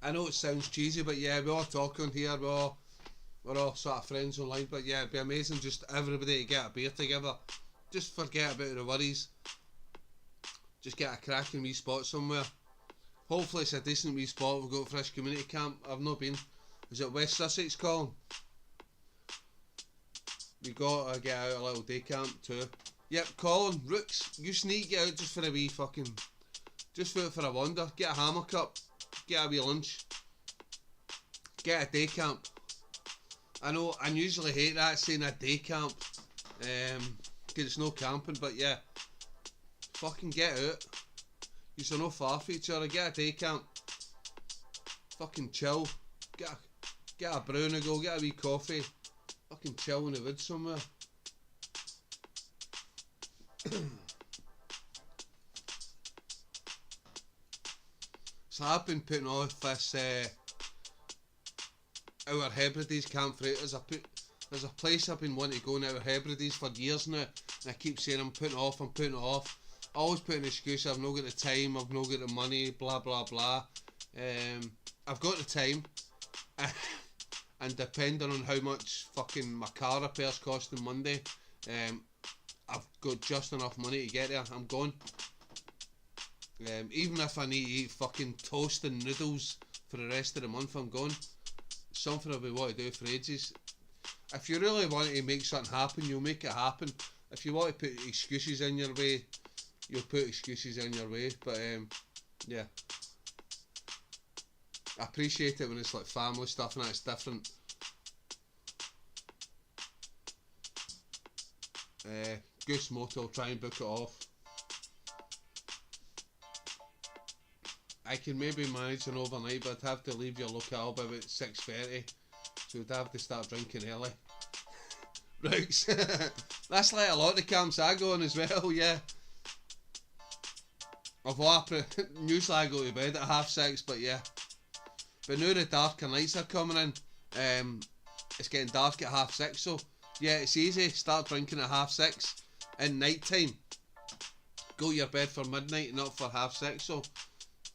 I know it sounds cheesy, but yeah, we're all talking here, we're all sort of friends online, but yeah, it'd be amazing just everybody to get a beer together. Just forget about the worries. Just get a cracking wee spot somewhere. Hopefully it's a decent wee spot. We've got Fresh Community Camp. I've not been. Is it West Sussex, Colin? We got to get out a little day camp too. Yep, Colin, Rooks, you sneak get out just for a wee fucking, just for a wander. Get a hammock up. Get a wee lunch. Get a day camp. I know I usually hate that saying a day camp, because it's no camping, but yeah, fucking get out. You're no far for each other. Get a day camp. Fucking chill. Get a brown and go. Get a wee coffee. Fucking chill in the woods somewhere. So I've been putting off this our Hebrides camp for it. There's a place I've been wanting to go in our Hebrides for years now, and I keep saying I'm putting it off. I always put an excuse. I've not got the time, I've not got the money, blah blah blah. I've got the time, and depending on how much fucking my car repairs cost on Monday, I've got just enough money to get there. I'm going. Even if I need to eat fucking toast and noodles for the rest of the month, I'm going. Something I've been wanting to do for ages. If you really want to make something happen, you'll make it happen. If you want to put excuses in your way, you'll put excuses in your way. But yeah, I appreciate it when it's like family stuff and that's different. Goose Moto will try and book it off. I can maybe manage an overnight, but I'd have to leave your locale by about 6:30, so we'd have to start drinking early. Right, that's like a lot of the camps I go on as well, yeah. Usually I go to bed at 6:30, but yeah. But now the darker nights are coming in, it's getting dark at 6:30, so yeah, it's easy. Start drinking at 6:30 in night time. Go to your bed for midnight and up for 6:30, so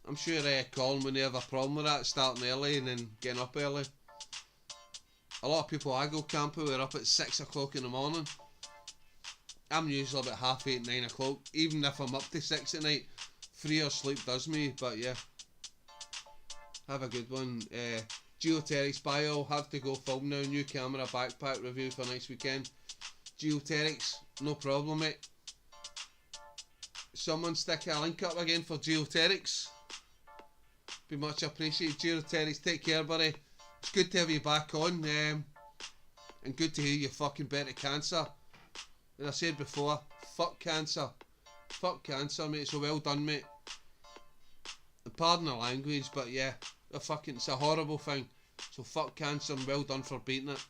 I'm sure Colin wouldn't have a problem with that, starting early and then getting up early. A lot of people I go camping are up at 6 o'clock in the morning. I'm usually about 8:30, 9 o'clock. Even if I'm up to 6 at night, 3 hours sleep does me, but yeah. Have a good one. Geoterics bio, have to go film now. New camera, backpack review for next weekend. Geoterics, no problem, mate. Someone stick a link up again for Geoterics. Be much appreciated. Geoterics, take care, buddy. It's good to have you back on, and good to hear you fucking better cancer. As I said before, fuck cancer, mate. So well done, mate. And pardon the language, but yeah, it's a horrible thing. So fuck cancer and well done for beating it.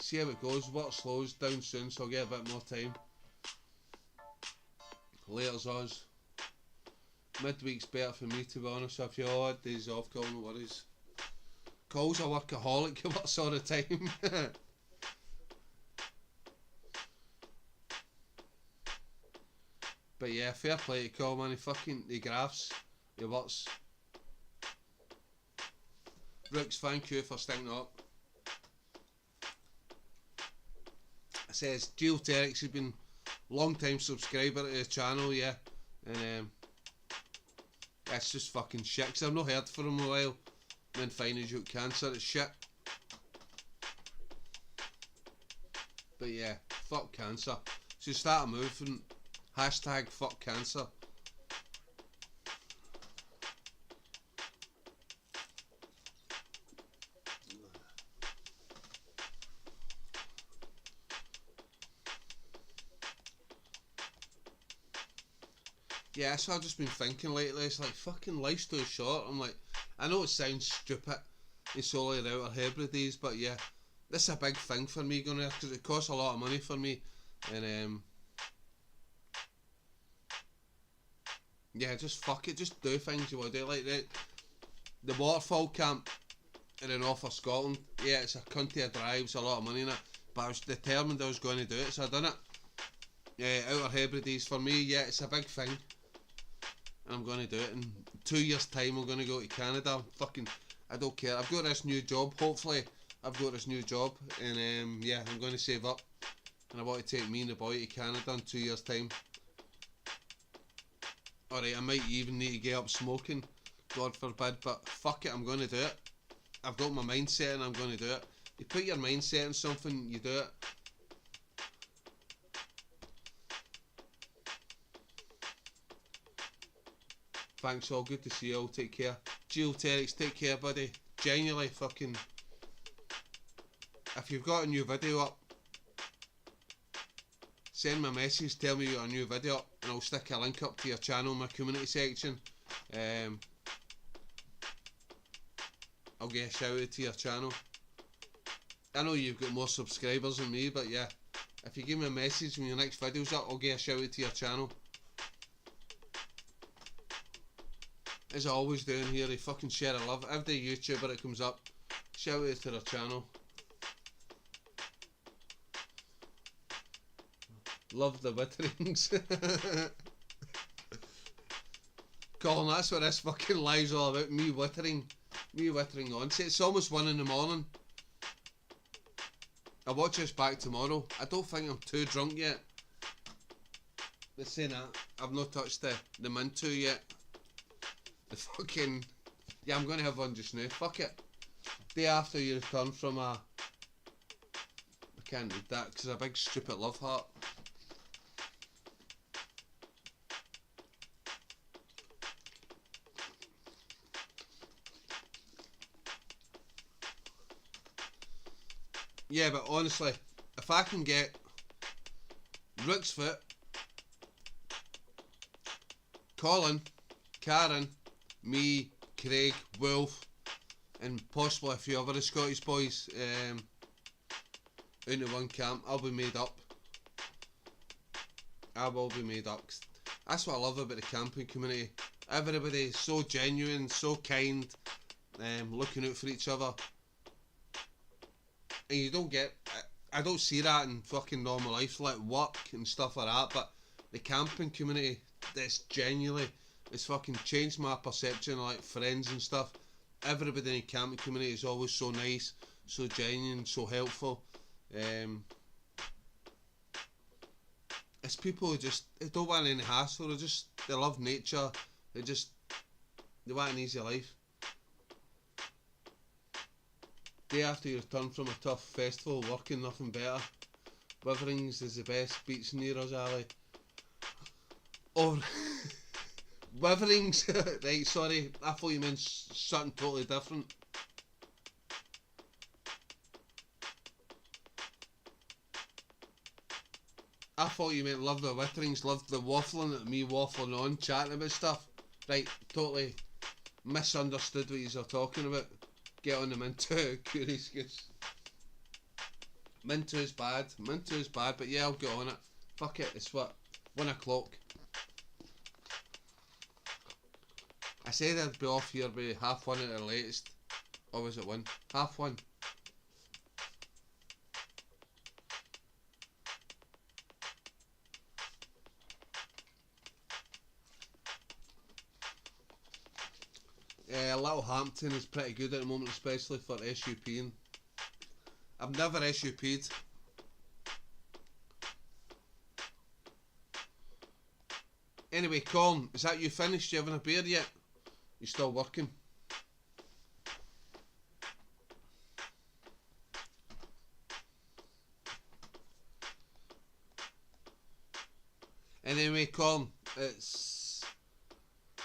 See how it goes. Work slows down soon, so I'll get a bit more time. Laters Oz. Midweek's better for me, to be honest with you. All days off, Cole, no worries. Cole's a workaholic, he works all the time. But yeah, fair play to Cole, man. He grafts, he works. Brooks, thank you for sticking up. It says Geoterics has been long time subscriber to the channel, yeah, and it's just fucking shit, because I've not heard from him in a while. Then finding out cancer, it's shit. But yeah, fuck cancer. So start a movement, hashtag fuck cancer. Yeah, that's what I've just been thinking lately. It's like, fucking life's too short. I'm like, I know it sounds stupid, it's only the Outer Hebrides, but yeah, this is a big thing for me going there, because it costs a lot of money for me, and yeah, just fuck it, just do things you want to do. Like the waterfall camp in the north of Scotland, yeah, it's a country of drives, a lot of money in it, but I was determined I was going to do it, so I done it. Yeah, Outer Hebrides for me, yeah, it's a big thing. I'm going to do it in 2 years time. I'm going to go to Canada. Fucking, I don't care. I've got this new job. Hopefully I've got this new job, and yeah, I'm going to save up, and I want to take me and the boy to Canada in 2 years time. Alright, I might even need to get up smoking, God forbid, but fuck it, I'm going to do it. I've got my mindset and I'm going to do it. You put your mindset in something, you do it. Thanks, all good to see you all, take care. Geoterics, take care, buddy. Genuinely, fucking, if you've got a new video up, send me a message, tell me you got a new video up, and I'll stick a link up to your channel in my community section. I'll get a shout out to your channel. I know you've got more subscribers than me, but yeah, if you give me a message when your next video's up, I'll get a shout out to your channel. As I always do in here, I fucking share a love. Every YouTuber that comes up, shout out to their channel. Love the witterings. Colin, that's what this fucking live's all about. Me wittering on. See, it's almost 1 in the morning. I'll watch this back tomorrow. I don't think I'm too drunk yet. They're saying that I've not touched the Mintu yet. The fucking, yeah, I'm gonna have one just now. Fuck it. Day after you return from I can't read that because a big stupid love heart. Yeah, but honestly, if I can get Rooksfoot, Colin, Karen, me, Craig, Wolf, and possibly a few other Scottish boys into one camp, I'll be made up. I will be made up. That's what I love about the camping community. Everybody is so genuine, so kind, looking out for each other. And you don't get, I don't see that in fucking normal life, like work and stuff like that, but the camping community, that's genuinely, it's fucking changed my perception of like friends and stuff. Everybody in the camping community is always so nice, so genuine, so helpful. It's people who just, they don't want any hassle, they love nature, they want an easy life. Day after you return from a tough festival, working, nothing better. Witherings is the best, beats near us, Ali. Or Witherings, right, sorry, I thought you meant something totally different. I thought you meant love the Witherings, love the waffling, me waffling on, chatting about stuff. Right, totally misunderstood what you're talking about. Get on the Mintu, curious goose. Mintu is bad, but yeah, I'll get on it. Fuck it, it's what, 1 o'clock. I said I'd be off here by 1:30 at the latest. Or was it 1? 1:30. Littlehampton is pretty good at the moment, especially for SUPing. I've never SUP'd. Anyway, Colin, is that you finished? You having a beer yet? You still working? Anyway, Colin, it's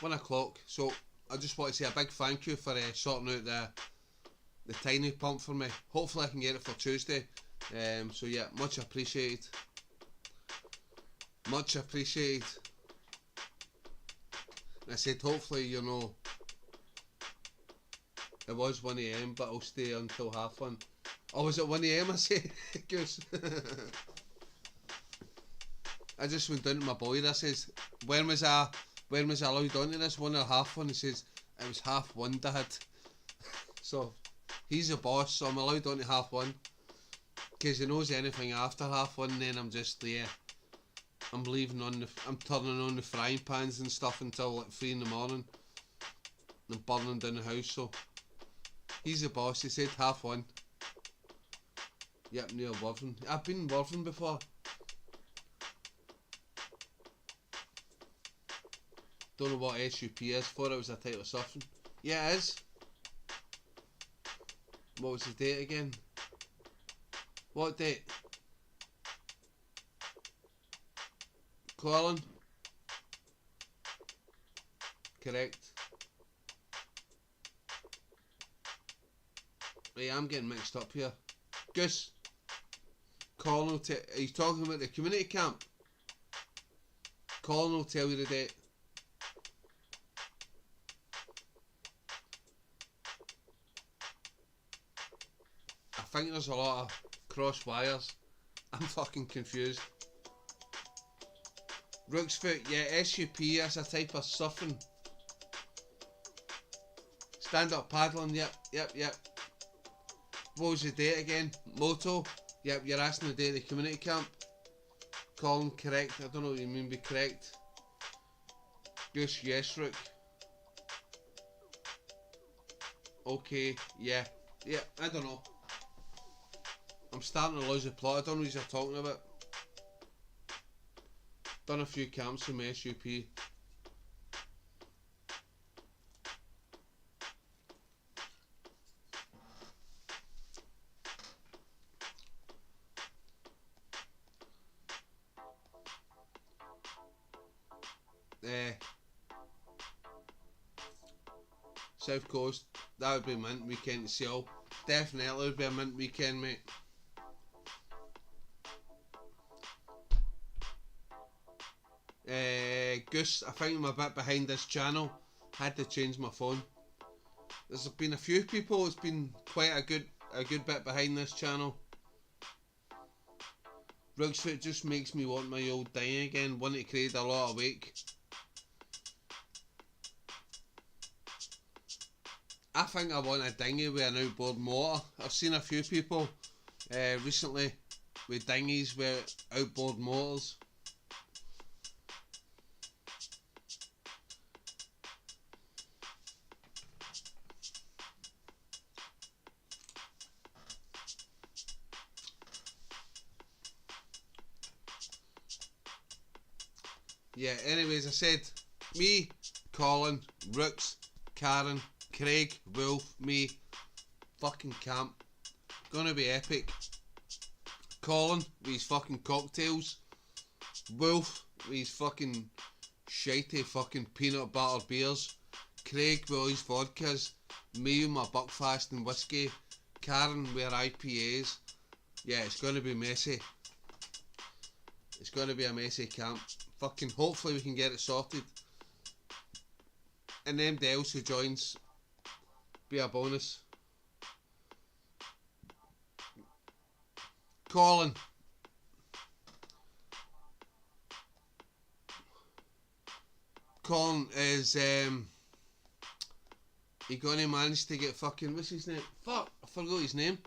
1 o'clock, so I just want to say a big thank you for sorting out the tiny pump for me. Hopefully I can get it for Tuesday. So yeah, much appreciated. Much appreciated. I said hopefully, you know, it was 1 AM, but I'll stay until 1:30. Oh, was it 1 AM I said? Goose. I just went down to my boy and I says, when was I allowed onto this, 1 or 1:30? He says, it was 1:30, Dad. So, he's the boss, so I'm allowed onto 1:30. Because he knows anything after 1:30, then I'm just there. I'm leaving I'm turning on the frying pans and stuff until like 3 in the morning. I'm burning down the house, so. He's the boss, he said 1:30. Yep, near Worthing. I've been in Worthing before. Don't know what SUP is for, it was a type of surfing. Yeah, it is. What was the date again? What date? Colin? Correct. Right, I'm getting mixed up here. Goose. Colin will are you talking about the community camp? Colin will tell you the date. I think there's a lot of cross wires. I'm fucking confused. Rooksfoot, yeah, SUP is a type of surfing. Stand up paddling, yep. What was the date again? Moto, yep, you're asking the date of the community camp. Colin, correct, I don't know what you mean by correct. Goose, yes, Rook. Okay, yeah, I don't know. I'm starting to lose the plot, I don't know what you're talking about. Done a few camps with my SUP. South Coast, that would be mint weekend to Seal. Definitely would be a mint weekend, mate. Goose, I think I'm a bit behind this channel. Had to change my phone. There's been a few people. It's been quite a good bit behind this channel. Rugsfoot just makes me want my old dinghy again. Want to create a lot of wake. I think I want a dinghy with an outboard motor. I've seen a few people recently with dinghies with outboard motors. Yeah, anyways, I said, me, Colin, Rooks, Karen, Craig, Wolf, me, fucking camp. Gonna be epic. Colin, with his fucking cocktails. Wolf, with his fucking shitey fucking peanut butter beers. Craig with all his vodkas. Me with my Buckfast and whiskey. Karen with her IPAs. Yeah, it's gonna be messy. It's gonna be a messy camp. Fucking hopefully we can get it sorted. And anybody else who joins, be a bonus. Colin. Colin is He gonna manage to get fucking, what's his name? Fuck, I forgot his name.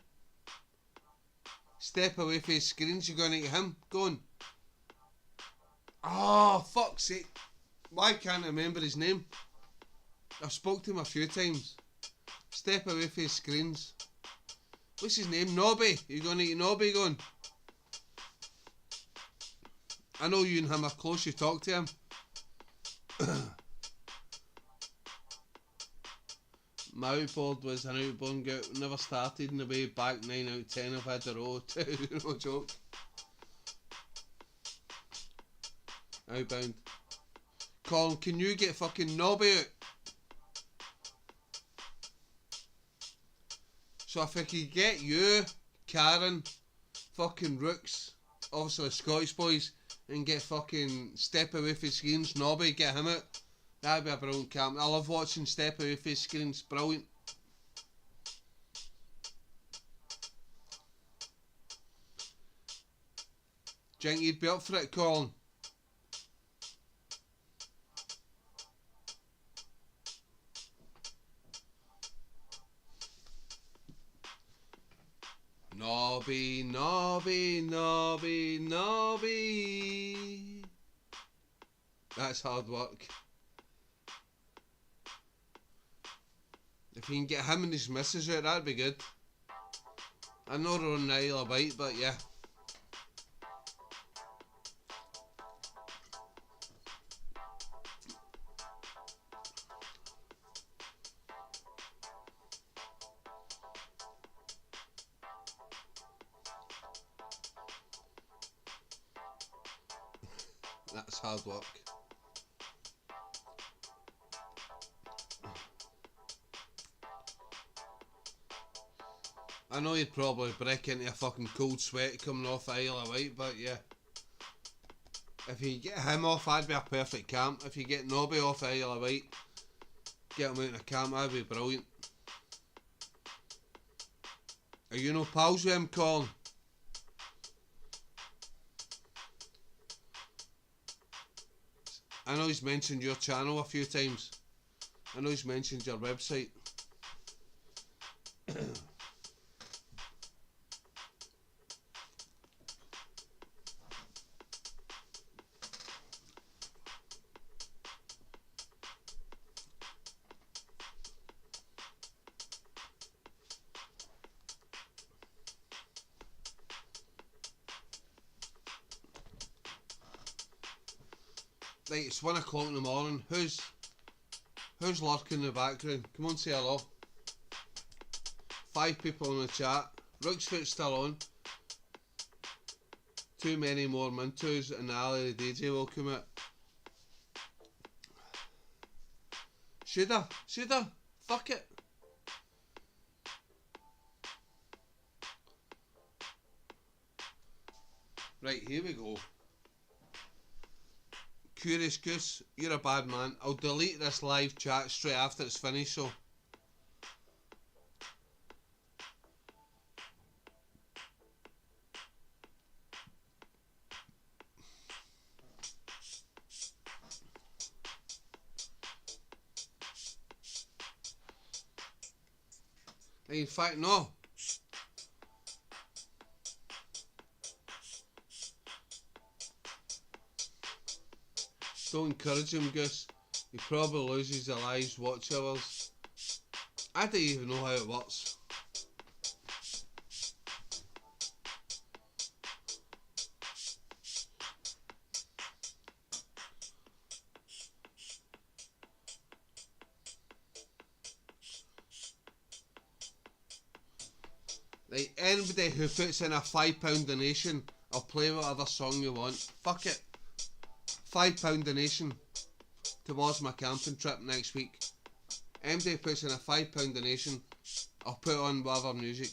Step away from his screens, you're gonna get him going. Oh, fuck's sake. Why can't I remember his name? I've spoke to him a few times. Step away from his screens. What's his name? Nobby. You're gonna get Nobby going. I know you and him are close, you talk to him. My outboard was an outboard gout, never started in the way back. 9 out of 10 I've had a row too, no joke. Outbound. Colin, can you get fucking Nobby out? So if I could get you, Karen, fucking Rooks, obviously the Scottish boys, and get fucking Step Away from Screens, Nobby, get him out. That'd be a brilliant camp. I love watching Step Away from Screens, brilliant. Do you think you'd be up for it, Colin? Nobby, Nobby, Nobby, Nobby. That's hard work. If you can get him and his missus out, that'd be good. I know they're on the Isle of Wight, but yeah. That's hard work. I know you'd probably break into a fucking cold sweat coming off the Isle of Wight, but yeah. If you get him off, that'd be a perfect camp. If you get Nobby off the Isle of Wight, get him out in a camp, that'd be brilliant. Are you no pals with him, Colin? I know he's mentioned your channel a few times. I know he's mentioned your website. Right, it's 1 o'clock in the morning. Who's lurking in the background? Come on, say hello. 5 people in the chat. Rooksfoot's still on. Too many more Mintos and Ali the DJ will come out. Should I? Fuck it. Right, here we go. Curious Goose, you're a bad man. I'll delete this live chat straight after it's finished, so. In fact, no. Don't encourage him, Gus. He probably loses the live watch hours. I don't even know how it works. Right, anybody who puts in a £5 donation, I'll play whatever song you want. Fuck it. £5 donation towards my camping trip next week. Anybody puts in a £5 donation, I'll put on whatever music.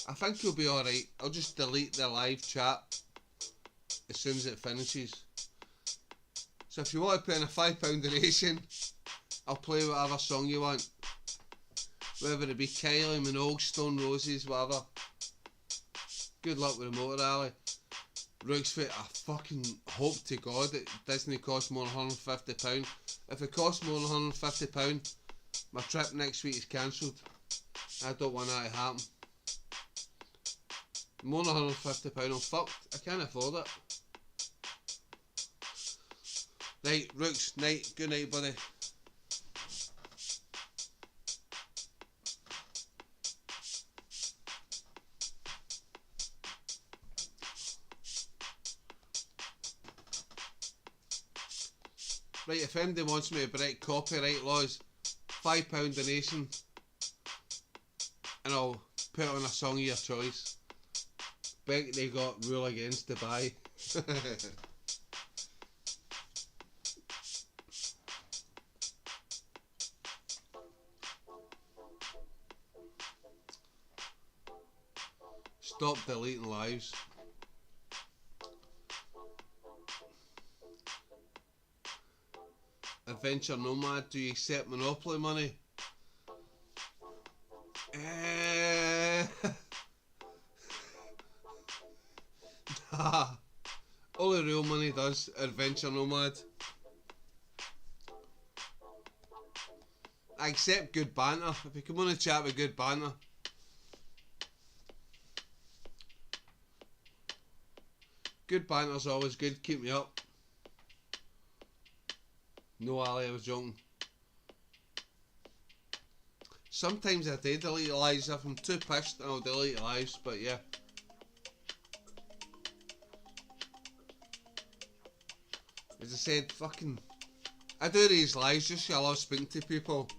I think you'll be alright. I'll just delete the live chat as soon as it finishes. So if you want to put in a £5 donation, I'll play whatever song you want. Whether it be Kylie Minogue, Stone Roses, whatever. Good luck with the motor alley. Rooksfoot, I fucking hope to God it doesn't cost more than £150. If it costs more than £150, My trip next week is cancelled. I don't want that to happen. More than £150, I'm fucked. I can't afford it. Right, Rooks, night. Good night, buddy. Right, if anybody wants me to break copyright laws, £5 donation, and I'll put on a song of your choice. Bet they got Rule Against Dubai. Stop deleting lives. Adventure Nomad, do you accept Monopoly money? Nah. Only real money does Adventure Nomad. I accept good banter. If you come on a chat with good banter. Good banter's always good, keep me up. No, Ali, I was joking. Sometimes I do delete lives if I'm too pissed, I'll delete lives, but yeah. As I said, fucking, I do these lives just because I love speaking to people.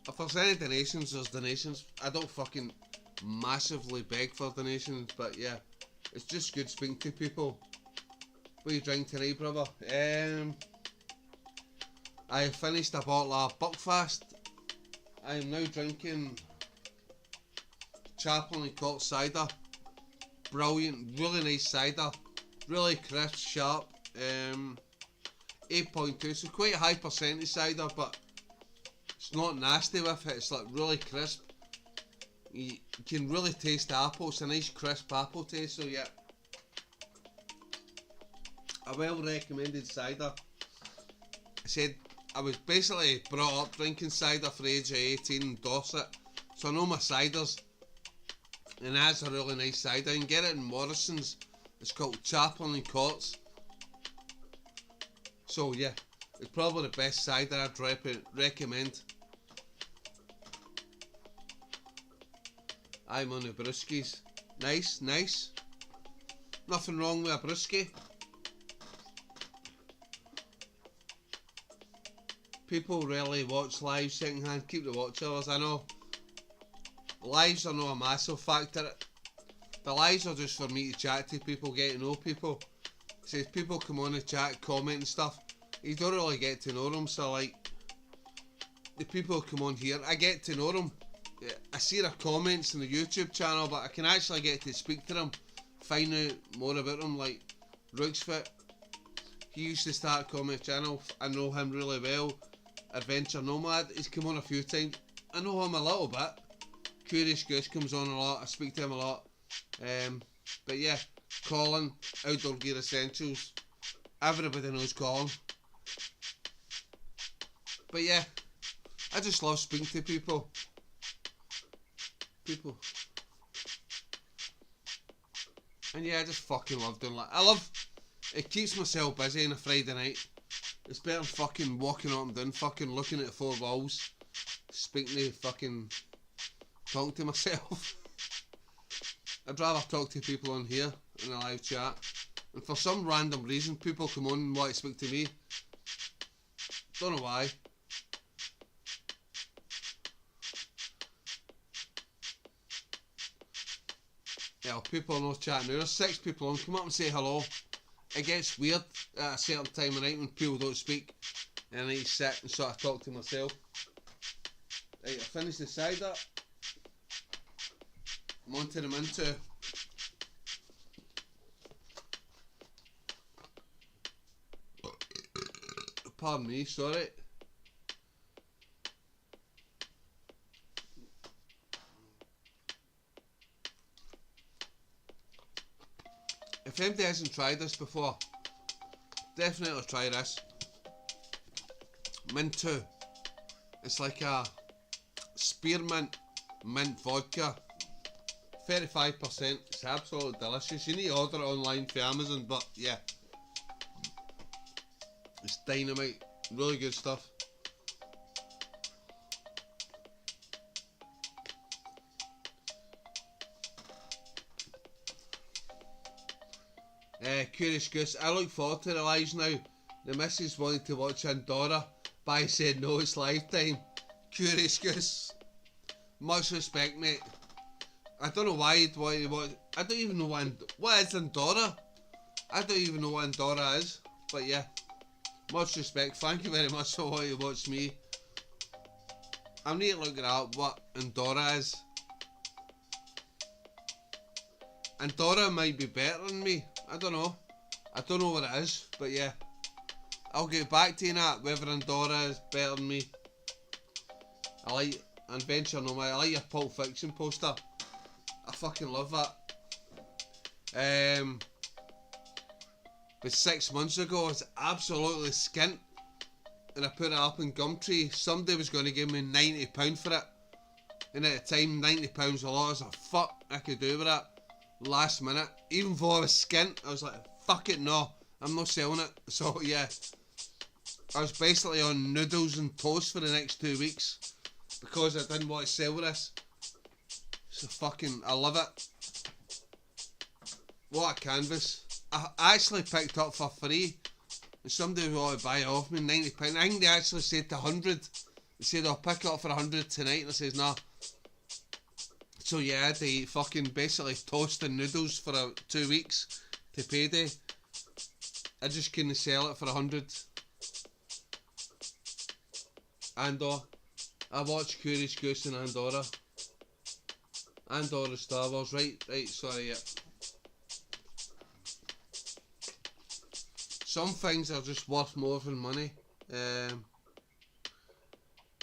If there's any donations, there's donations. I don't fucking massively beg for donations, but yeah, it's just good speaking to people. What are you drinking tonight, brother? I finished a bottle of Buckfast. I am now drinking Chaplain and Court cider. Brilliant, really nice cider. Really crisp, sharp. 8.2, so quite a high percentage cider, but it's not nasty with it. It's like really crisp. You can really taste the apple. It's a nice crisp apple taste, so yeah. A well recommended cider. I said I was basically brought up drinking cider for the age of 18 in Dorset, so I know my ciders, and that's a really nice cider. You can get it in Morrison's. It's called Chaplain and Courts. So yeah, it's probably the best cider I'd recommend. I'm on the brewskis. Nice, nice. Nothing wrong with a brewski. People rarely watch live second hand. Keep the watch hours. I know lives are not a massive factor. The lives are just for me to chat to people, get to know people. So if people come on the chat, comment and stuff, you don't really get to know them. So like the people who come on here, I get to know them. I see their comments on the YouTube channel, but I can actually get to speak to them, find out more about them. Like Rooksfit, he used to start a comment channel. I know him really well. Adventure Nomad, he's come on a few times. I know him a little bit. Curious Goose comes on a lot. I speak to him a lot. But yeah, Colin, Outdoor Gear Essentials. Everybody knows Colin. But yeah, I just love speaking to people. And yeah, I just fucking love doing that. It keeps myself busy on a Friday night. It's better than fucking walking up and down, fucking looking at the four walls, speaking to fucking, talking to myself. I'd rather talk to people on here in a live chat. And for some random reason, people come on and want to speak to me. Don't know why. Yeah, people are not chatting now. There's 6 people on. Come up and say hello. It gets weird at a certain time of night when people don't speak, and I need to sit and sort of talk to myself. Right, I finished the cider. I'm on to the Minto. Pardon me, sorry. If anybody hasn't tried this before, definitely try this. Minto. It's like a spearmint mint vodka. 35%. It's absolutely delicious. You need to order it online for Amazon, but yeah. It's dynamite. Really good stuff. Curious Goose. I look forward to the lives now. The missus wanted to watch Andorra, but I said no, it's lifetime. Curious Goose. Much respect, mate. I don't know why you'd want to watch. I don't even know what is Andorra. I don't even know what Andorra is. But yeah, much respect. Thank you very much for wanting to watch me. I need to look it up what Andorra is. Andorra might be better than me. I don't know. I don't know what it is, but yeah. I'll get back to you on that, whether Andorra is better than me. I like Adventure Nomad. I like your Pulp Fiction poster. I fucking love that. But 6 months ago, I was absolutely skint. And I put it up in Gumtree. Somebody was going to give me £90 for it. And at the time, £90 was a lot. I was like, fuck, I could do with that. Last minute, even though I was skint, I was like, fuck it, no, I'm not selling it. So yeah, I was basically on noodles and toast for the next 2 weeks because I didn't want to sell this. So fucking, I love it. What a canvas. I actually picked up for free, and somebody wanted to buy it off me, £90. I think they actually said to 100. They said I'll pick it up for 100 tonight, and I says nah. So yeah, I had to eat fucking basically toast and noodles for 2 weeks to payday. I just couldn't sell it for 100. Andorra. I watched Curious Goose in Andorra. Andorra Star Wars, right, sorry, yeah. Some things are just worth more than money.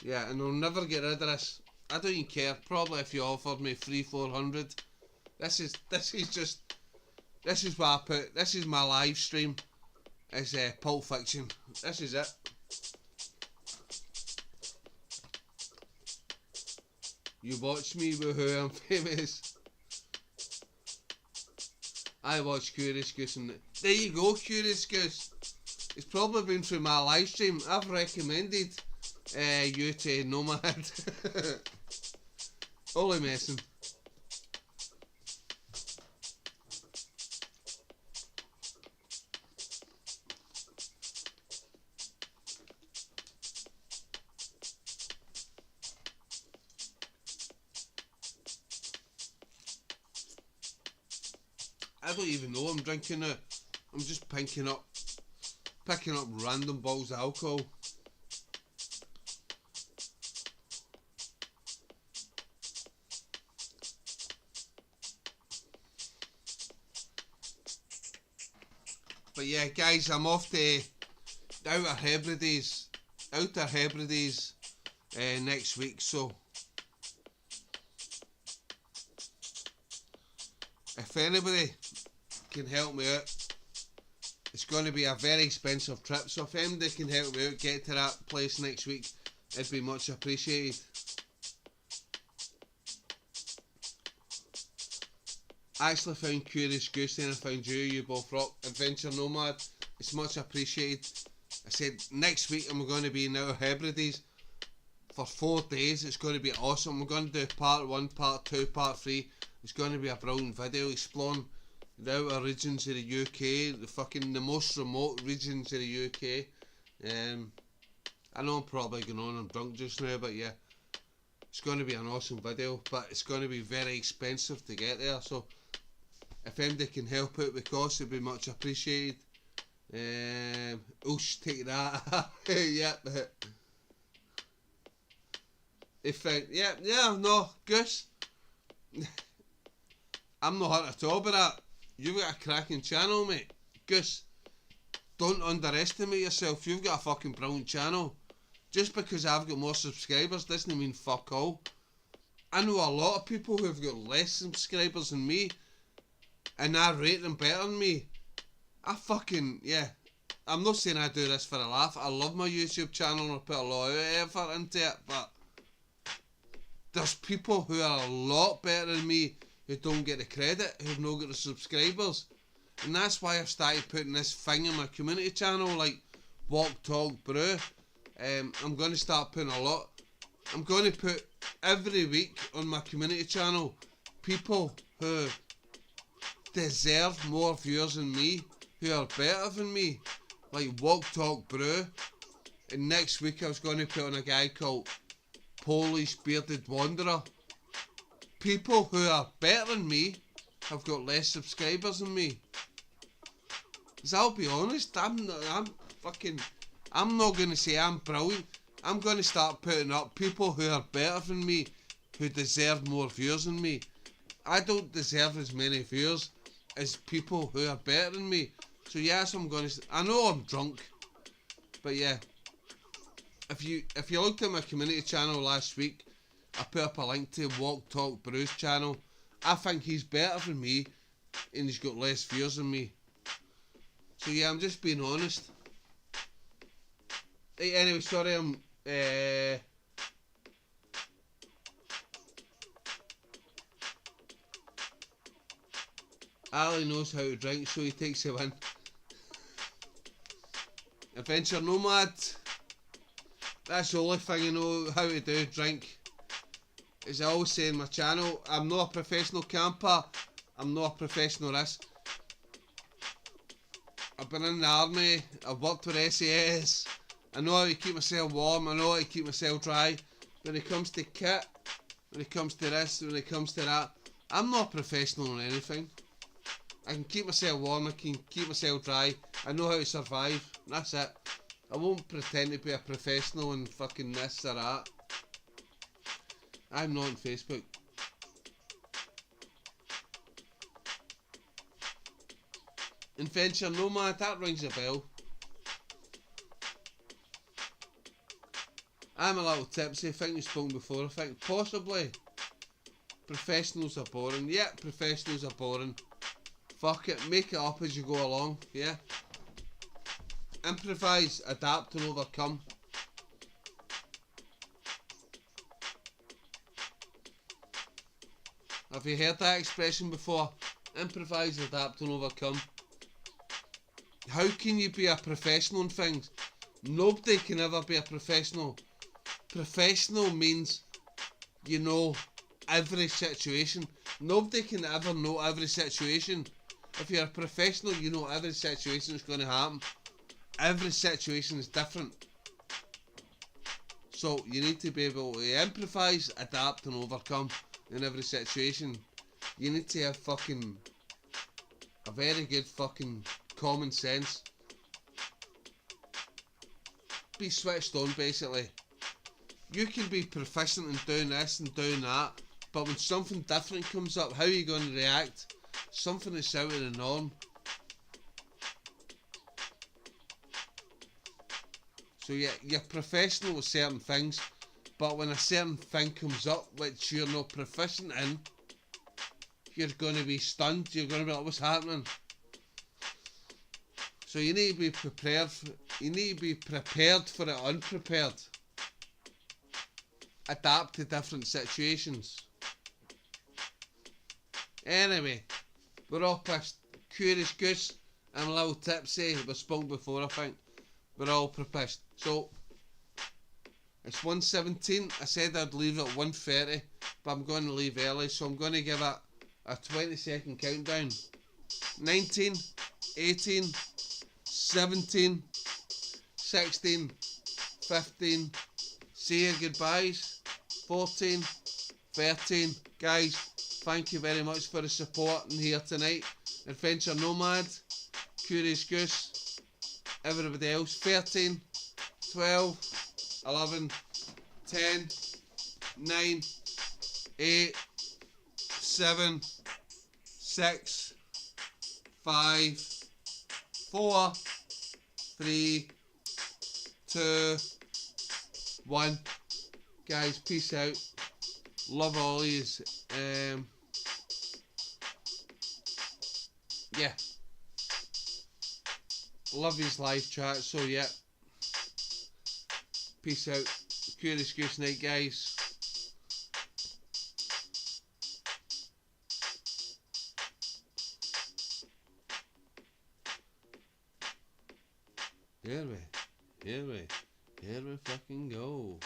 Yeah, and I'll never get rid of this. I don't even care. Probably if you offered me 300-400. This is what I put. This is my live stream. It's Pulp Fiction. This is it. You watch me, woohoo, I'm famous. I watch Curious Goose, and there you go, Curious Goose. It's probably been through my live stream. I've recommended you to Nomad. Only messing. I don't even know I'm drinking now. I'm just picking up random bottles of alcohol. But yeah, guys, I'm off to Outer Hebrides next week, so if anybody can help me out, it's going to be a very expensive trip, so if anybody can help me out, get to that place next week, it'd be much appreciated. I actually found Curious Goose and I found you both rock. Adventure Nomad, it's much appreciated. I said next week I'm going to be in Outer Hebrides for 4 days. It's going to be awesome. We're going to do part 1, part 2, part 3. It's going to be a brilliant video exploring the outer regions of the UK, the most remote regions of the UK. I know I'm probably going on, I'm drunk just now, but yeah, it's going to be an awesome video, but it's going to be very expensive to get there, so if anybody can help out with costs, it'd be much appreciated. Oosh, take that. Yep. No, Goose. I'm not hurt at all about that. You've got a cracking channel, mate. Goose, don't underestimate yourself. You've got a fucking brilliant channel. Just because I've got more subscribers doesn't mean fuck all. I know a lot of people who've got less subscribers than me, and I rate them better than me. I'm not saying I do this for a laugh. I love my YouTube channel and I put a lot of effort into it, but There's people who are a lot better than me who don't get the credit, who've not got the subscribers. And that's why I've started putting this thing in my community channel, like Walk, Talk, Brew. I'm going to start putting a lot. I'm going to put every week on my community channel people who deserve more viewers than me, who are better than me, like Walk, Talk, Brew. And next week I was going to put on a guy called Polish Bearded Wanderer. People who are better than me have got less subscribers than me. Because I'll be honest, I'm not going to say I'm brilliant. I'm going to start putting up people who are better than me, who deserve more views than me. I don't deserve as many views as people who are better than me. So yes, I'm going to... I know I'm drunk, but yeah. If you looked at my community channel last week, I put up a link to Walk, Talk, Brew's channel. I think he's better than me, and he's got less views than me. So yeah, I'm just being honest. Hey, anyway, sorry, Ali knows how to drink, so he takes a win. Adventure Nomad. That's the only thing I know how to do, drink. As I always say in my channel, I'm not a professional camper. I'm not a professional this. I've been in the army, I've worked with SAS. I know how to keep myself warm, I know how to keep myself dry. When it comes to kit, when it comes to this, when it comes to that, I'm not a professional in anything. I can keep myself warm, I can keep myself dry, I know how to survive, that's it. I won't pretend to be a professional in fucking this or that. I'm not on Facebook. Adventure Nomad, that rings a bell. I'm a little tipsy, I think we've spoken before, I think possibly. Professionals are boring, yeah, professionals are boring. Fuck it, make it up as you go along, yeah. Improvise, adapt and overcome. Have you heard that expression before? Improvise, adapt and overcome. How can you be a professional in things? Nobody can ever be a professional. Professional means you know every situation. Nobody can ever know every situation. If you're a professional, you know every situation is going to happen. Every situation is different. So you need to be able to improvise, adapt and overcome in every situation. You need to have fucking a very good fucking common sense. Be switched on basically. You can be proficient in doing this and doing that, but when something different comes up, how are you going to react? Something that's out of the norm. So yeah, you're professional with certain things, but when a certain thing comes up which you're not proficient in, you're going to be stunned. You're going to be like, what's happening? So you need to be prepared. You need to be prepared for the unprepared. Adapt to different situations. Anyway, we're all pissed. Curious Goose. I'm a little tipsy. We've spoken before, I think. We're all pissed. So it's 1:17. I said I'd leave at 1:30, but I'm going to leave early, so I'm going to give it a 20-second countdown. 19, 18, 17, 16, 15. Say your goodbyes. 14, 13. Guys, thank you very much for the support in here tonight. Adventure Nomad, Curious Goose, everybody else. 13, 12, 11, 10, 9, 8, 7, 6, 5, 4, 3, 2, 1. Guys, peace out. Love all yous. Yeah. Love his live chat, so yeah. Peace out. Curious Goose night, guys. Here we fucking go.